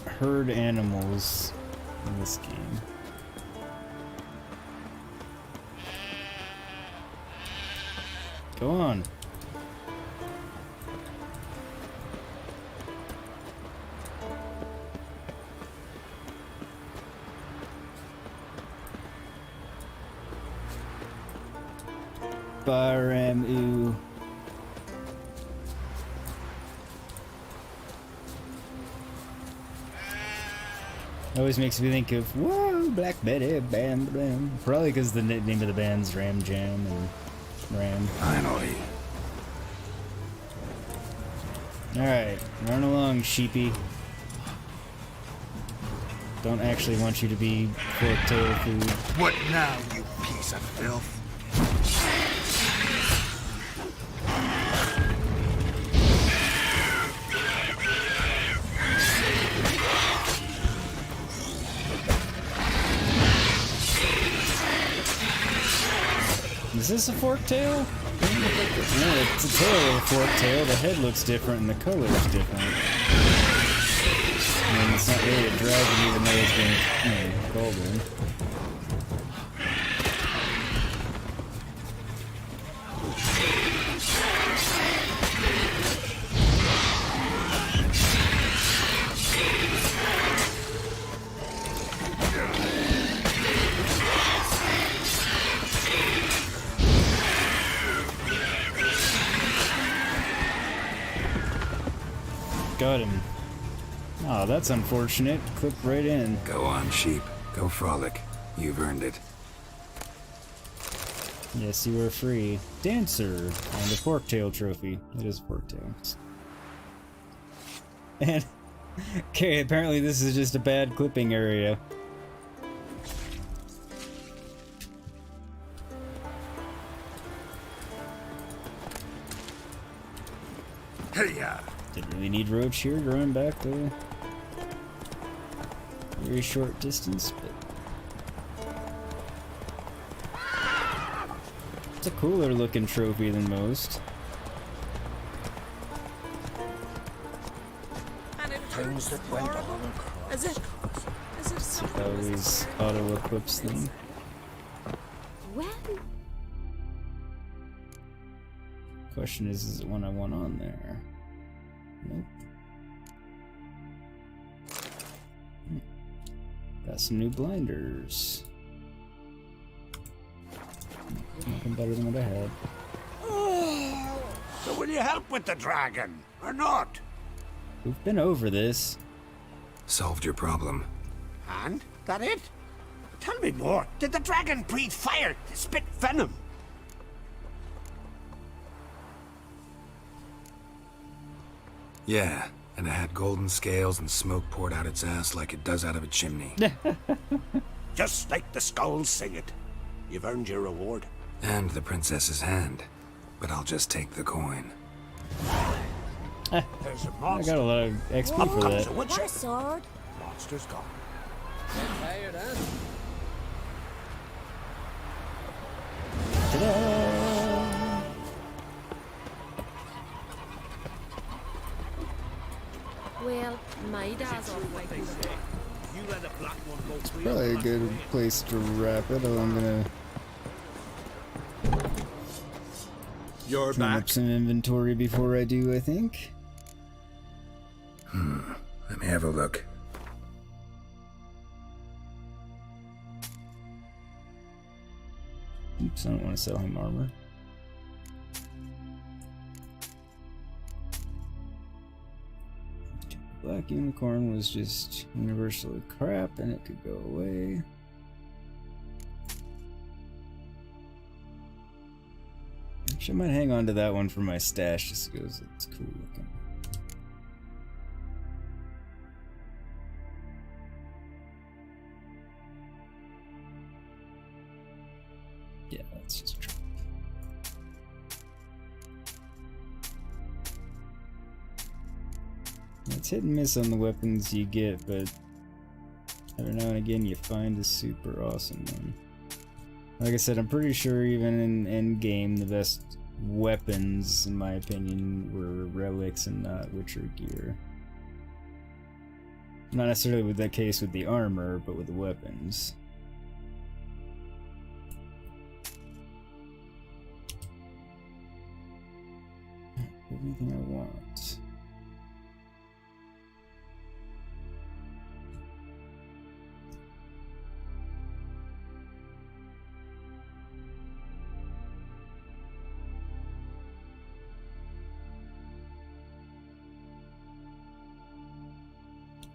Speaker 1: herd animals in this game. Go on. Baram-oo. Always makes me think of, whoa, Black Betty, bam, bam. Probably because the name of the band's Ram Jam and Ram.
Speaker 3: Finally.
Speaker 1: Alright, run along, sheepy. Don't actually want you to be fork-tail food.
Speaker 15: What now, you piece of filth?
Speaker 1: Is this a fork-tail? No, it's a tail of a fork-tail. The head looks different and the color is different. I mean, it's not really a dragon even though it's been, called one. Got him. Oh, that's unfortunate. Clipped right in.
Speaker 3: Go on, sheep. Go frolic. You've earned it.
Speaker 1: Yes, you are free. Dancer and a fork-tail trophy. It is fork-tail. And okay, apparently this is just a bad clipping area.
Speaker 15: Hey-ya!
Speaker 1: Didn't really need roach here to run back the very short distance, but it's a cooler looking trophy than most.
Speaker 17: And it
Speaker 10: Things that went on across.
Speaker 17: As if someone
Speaker 1: Always auto equips them.
Speaker 8: When?
Speaker 1: Question is it one I want on there? Nope. Got some new blinders. Nothing better than what I had.
Speaker 15: So will you help with the dragon, or not?
Speaker 1: We've been over this.
Speaker 3: Solved your problem.
Speaker 15: And? That it? Tell me more. Did the dragon breathe fire, spit venom?
Speaker 3: Yeah, and it had golden scales and smoke poured out its ass like it does out of a chimney.
Speaker 15: Just like the skulls sing it. You've earned your reward.
Speaker 3: And the princess's hand. But I'll just take the coin.
Speaker 15: There's a
Speaker 1: I
Speaker 15: monster.
Speaker 1: got a lot of XP for that.
Speaker 8: What a sword?
Speaker 15: Monster's gone.
Speaker 6: Tired, huh?
Speaker 8: Well, my dad's off my
Speaker 9: You let a black one go free.
Speaker 1: Probably a good place to wrap it. I'm gonna
Speaker 9: You're
Speaker 1: clean
Speaker 9: back.
Speaker 1: up some inventory before I do, I think.
Speaker 3: Let me have a look.
Speaker 1: Oops, I don't want to sell him armor. Black Unicorn was just universally crap and it could go away. Actually, I might hang on to that one for my stash just because it's cool looking. Yeah, that's just true. It's hit and miss on the weapons you get, but every now and again you find a super awesome one. Like I said, I'm pretty sure even in endgame the best weapons, in my opinion, were relics and not Witcher gear. Not necessarily with that case with the armor, but with the weapons. Everything I want.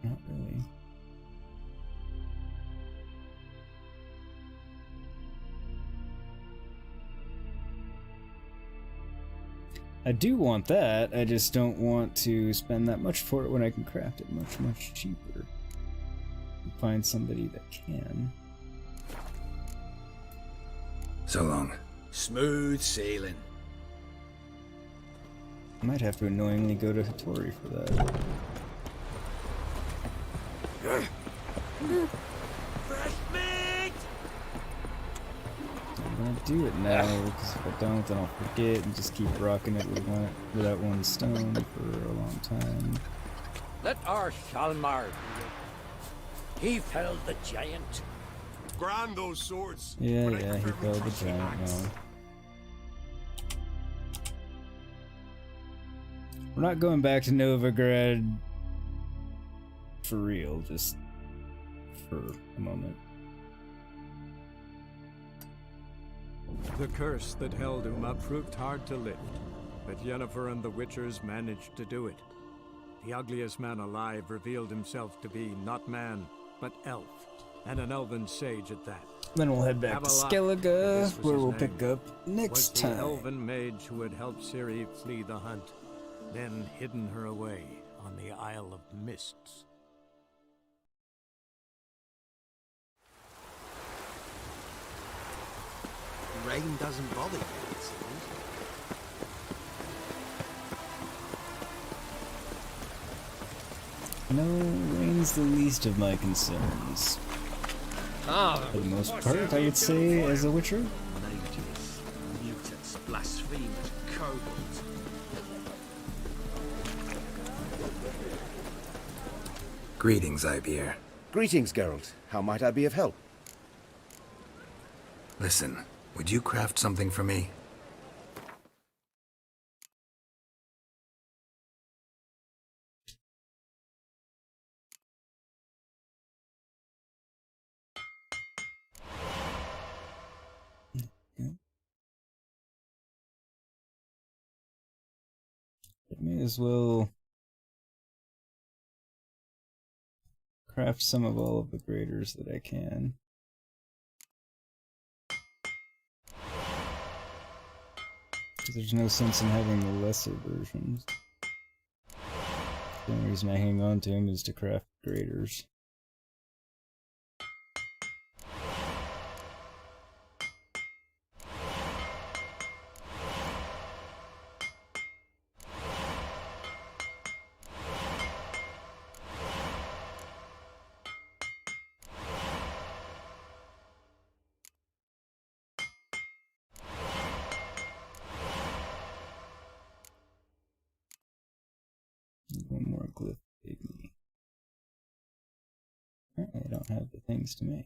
Speaker 1: Not really. I do want that, I just don't want to spend that much for it when I can craft it much, much cheaper. Find somebody that can.
Speaker 3: So long.
Speaker 9: Smooth sailing.
Speaker 1: I might have to annoyingly go to Hattori for that.
Speaker 9: Fresh meat!
Speaker 1: I'm gonna do it now, because if I don't, then I'll forget and just keep rocking it without one stone for a long time.
Speaker 13: Let our Shalmar. He felled the giant.
Speaker 9: Grand those swords.
Speaker 1: Yeah, he fell the giant now. We're not going back to Novigrad for real, just for a moment.
Speaker 2: The curse that held Uma proved hard to lift, but Yennefer and the Witchers managed to do it. The ugliest man alive revealed himself to be not man, but elf, and an elven sage at that.
Speaker 1: Then we'll head back to Skellige, where we'll pick up
Speaker 2: Was
Speaker 1: next
Speaker 2: the
Speaker 1: time.
Speaker 2: elven mage who had helped Ciri flee the hunt, then hidden her away on the Isle of Mists.
Speaker 14: Rain doesn't bother you, it seems.
Speaker 1: No, rain's the least of my concerns. For the most part, I would say, as a Witcher.
Speaker 14: Mages, mutants, blasphemers, kobolds.
Speaker 3: Greetings, Ibeer.
Speaker 18: Greetings, Geralt. How might I be of help?
Speaker 3: Listen, would you craft something for me?
Speaker 1: May as well craft some of all of the graders that I can. Because there's no sense in having the lesser versions. The only reason I hang on to him is to craft graders. One more glyph, pygmy. Apparently I don't have the things to make.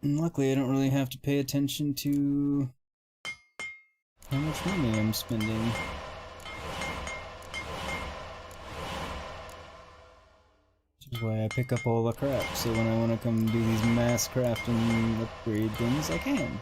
Speaker 1: And luckily, I don't really have to pay attention to how much money I'm spending. Which is why I pick up all the crap, so when I want to come do these mass craft and upgrade things, I can.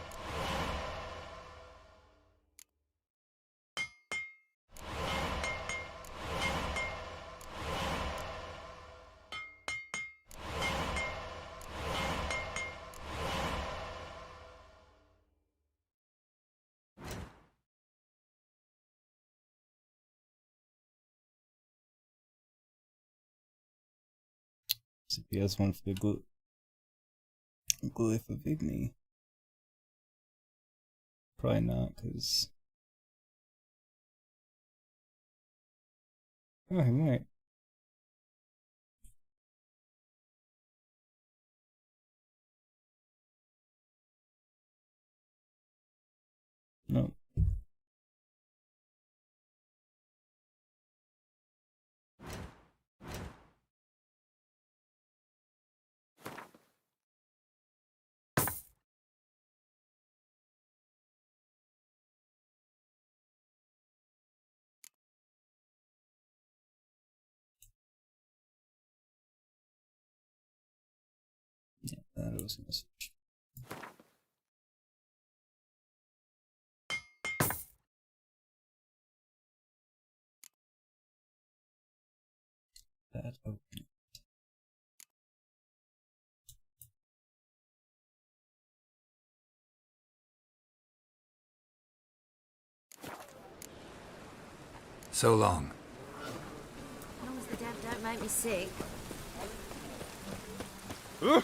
Speaker 1: CPS one for the glyph of Igni. Probably not, because... Oh, he might. No. Yeah, that was a message. That open.
Speaker 3: So long.
Speaker 8: As long as the dev don't make me sick.
Speaker 19: Your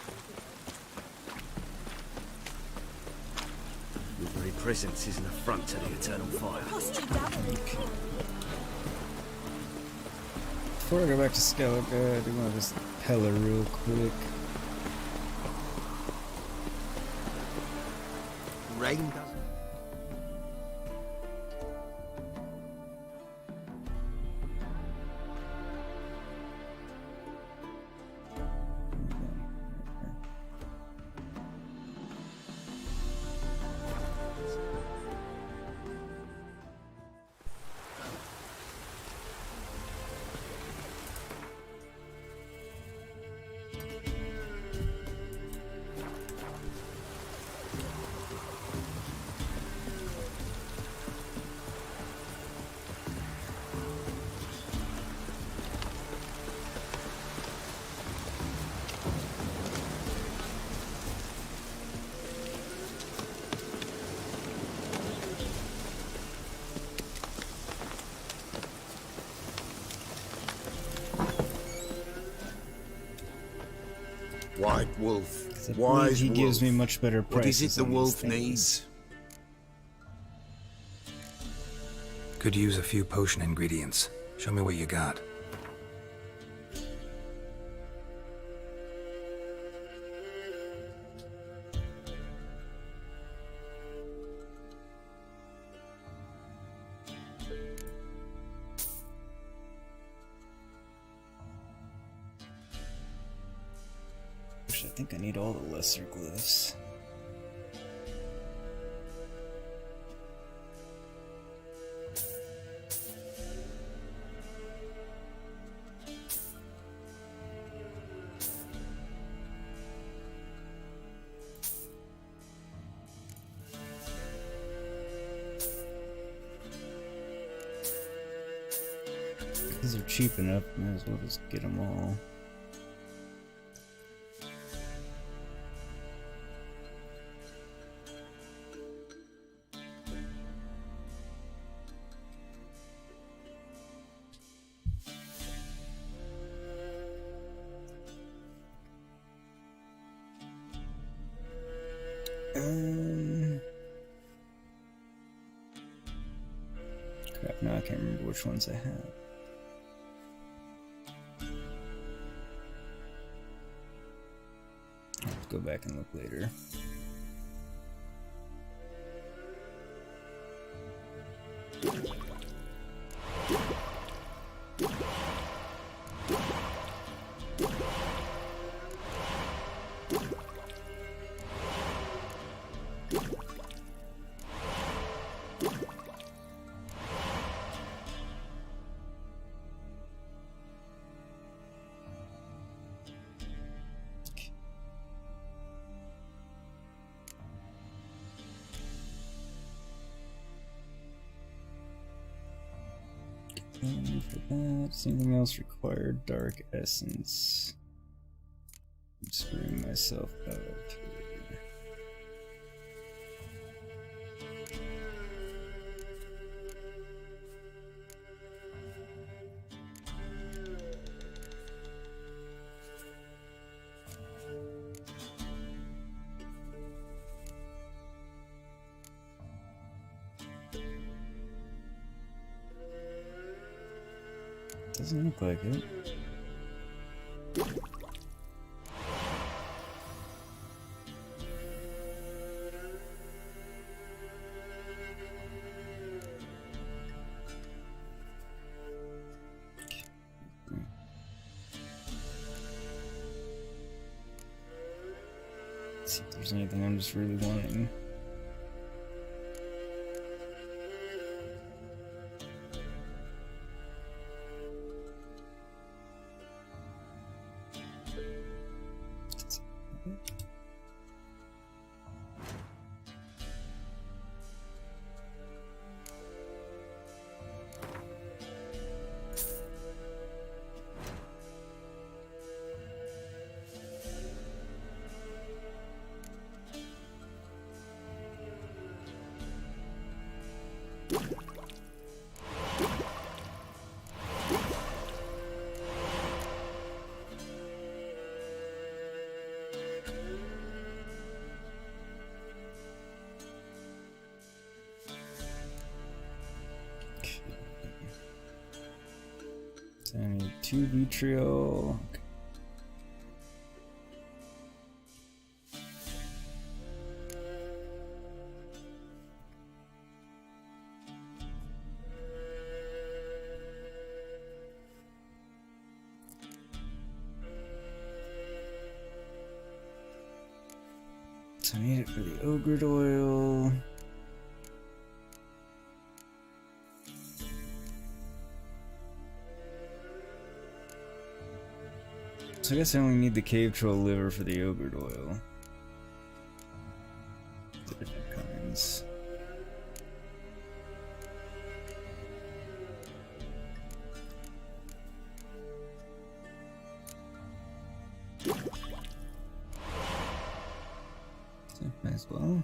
Speaker 19: very presence is an affront to the eternal fire.
Speaker 1: Before I go back to Skellige, I do want to just pell her real quick.
Speaker 14: Rain White wolf, wise
Speaker 1: he
Speaker 14: wolf.
Speaker 1: gives me much better
Speaker 14: What is it
Speaker 1: prices
Speaker 14: the
Speaker 1: on these
Speaker 14: wolf
Speaker 1: things.
Speaker 14: needs?
Speaker 3: Could use a few potion ingredients. Show me what you got.
Speaker 1: Actually, I think I need all the lesser glyphs. These are cheap enough, might as well just get them all. Crap, now I can't remember which ones I have. I'll have to go back and look later. And for that, does anything else require dark essence? I'm screwing myself out of here. Doesn't look like it. Let's see if there's anything I'm just really wanting. So I need 2 vitriol. Okay. So I need it for the ogre oil. So I guess I only need the cave troll liver for the ogre oil. The different kinds. So might as well.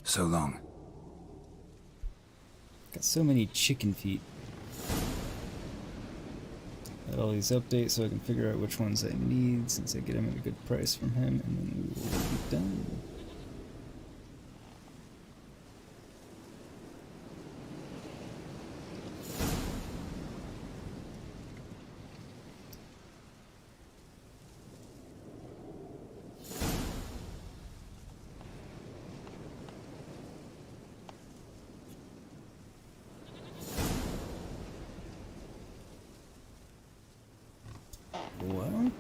Speaker 3: So long.
Speaker 1: Got so many chicken feet. Got all these updates so I can figure out which ones I need since I get them at a good price from him, and then we will be done. What?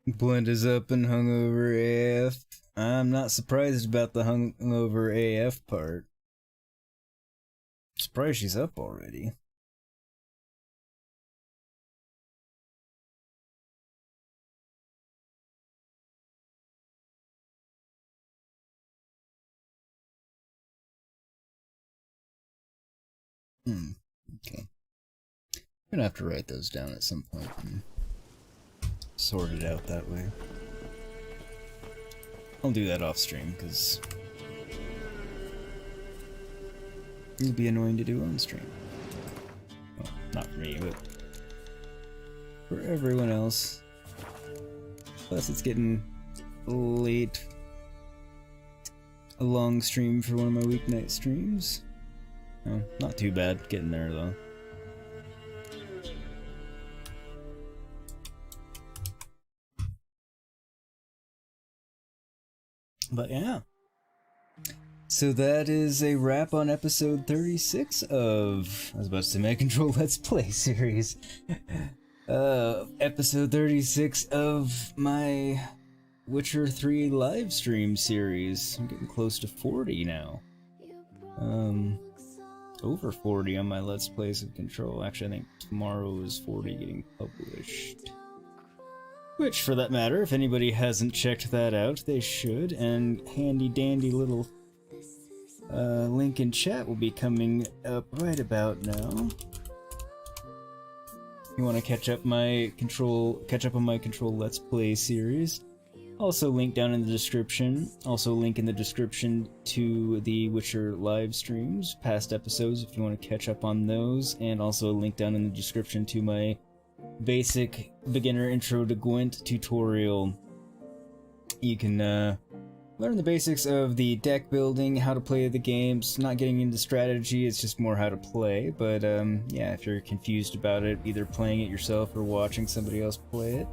Speaker 1: Blend is up and hungover AF. I'm not surprised about the hungover AF part. Surprised she's up already. Okay. I'm gonna have to write those down at some point and sort it out that way. I'll do that off stream because it'll be annoying to do on stream. Well, not for me, but for everyone else. Plus, it's getting late. A long stream for one of my weeknight streams. Oh, not too bad getting there though. But yeah. So that is a wrap on episode 36 of, I was about to say, my Control Let's Play series. Episode 36 of my Witcher 3 live stream series. I'm getting close to 40 now. Over 40 on my Let's Plays of Control. Actually, I think tomorrow is 40 getting published. Which, for that matter, if anybody hasn't checked that out, they should. And handy dandy little link in chat will be coming up right about now. If you want to catch up on my Control Let's Play series. Also link down in the description. Also link in the description to the Witcher live streams, past episodes if you want to catch up on those, and also a link down in the description to my basic beginner intro to Gwent tutorial. You can learn the basics of the deck building, how to play the games, not getting into strategy, it's just more how to play, but yeah, if you're confused about it, either playing it yourself or watching somebody else play it,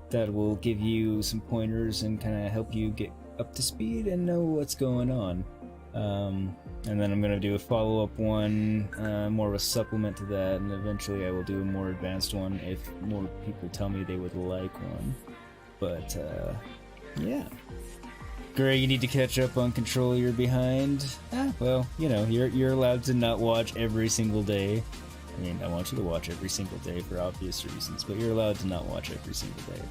Speaker 1: that will give you some pointers and kind of help you get up to speed and know what's going on. And then I'm going to do a follow-up one, more of a supplement to that, and eventually I will do a more advanced one if more people tell me they would like one. But, yeah. Gray, you need to catch up on Control, you're behind. Well, you know, you're allowed to not watch every single day. I mean, I want you to watch every single day for obvious reasons, but you're allowed to not watch every single day.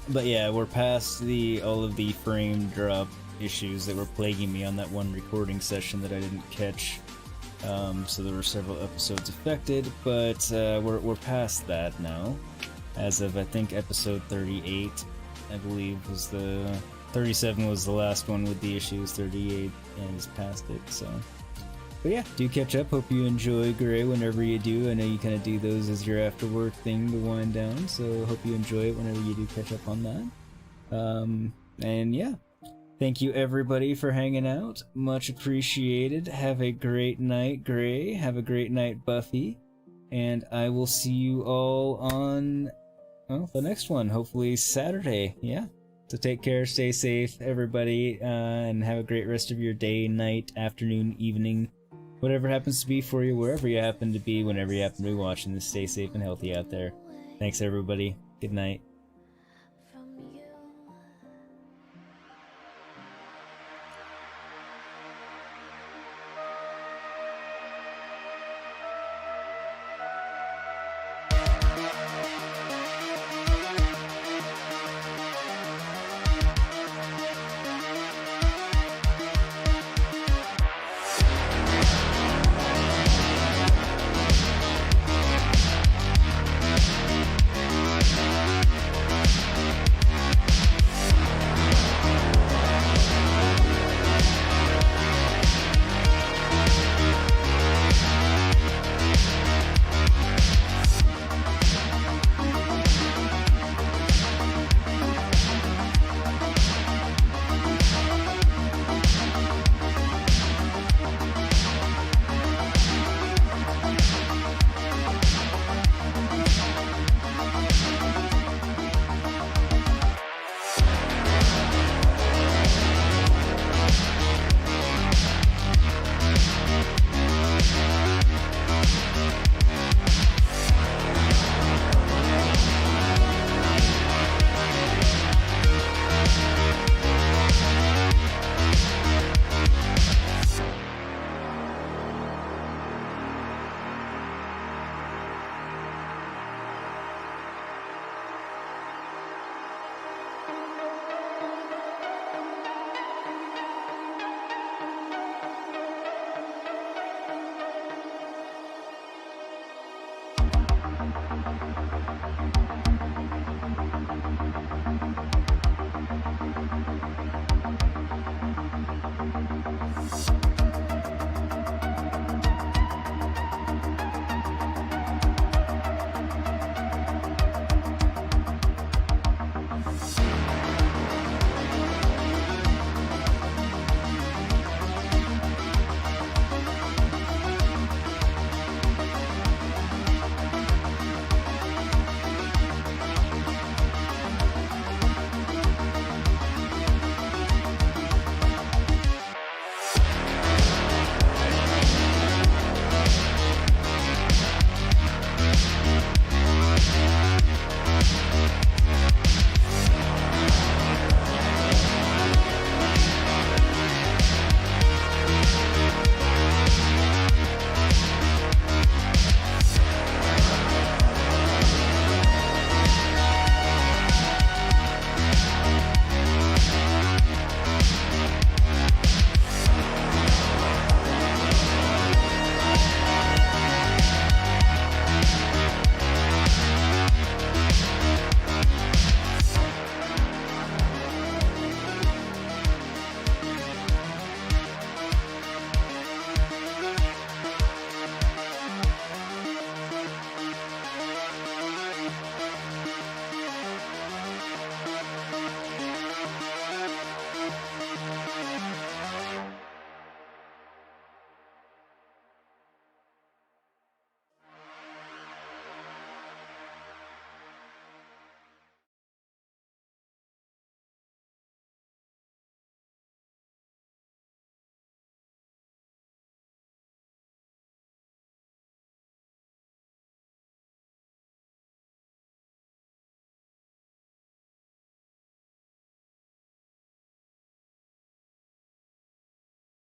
Speaker 1: But yeah, we're past all of the frame drop issues that were plaguing me on that one recording session that I didn't catch. So there were several episodes affected, but we're past that now. As of, I think, episode 38, I believe, was 37 was the last one with the issues, 38 is past it, so... But yeah, do catch up. Hope you enjoy Gray whenever you do. I know you kind of do those as your after work thing to wind down, so hope you enjoy it whenever you do catch up on that. And yeah, thank you everybody for hanging out. Much appreciated. Have a great night, Gray. Have a great night, Buffy. And I will see you all on, well, the next one, hopefully Saturday. Yeah. So take care, stay safe, everybody, and have a great rest of your day, night, afternoon, evening. Whatever happens to be for you, wherever you happen to be, whenever you happen to be watching this, stay safe and healthy out there. Thanks, everybody. Good night.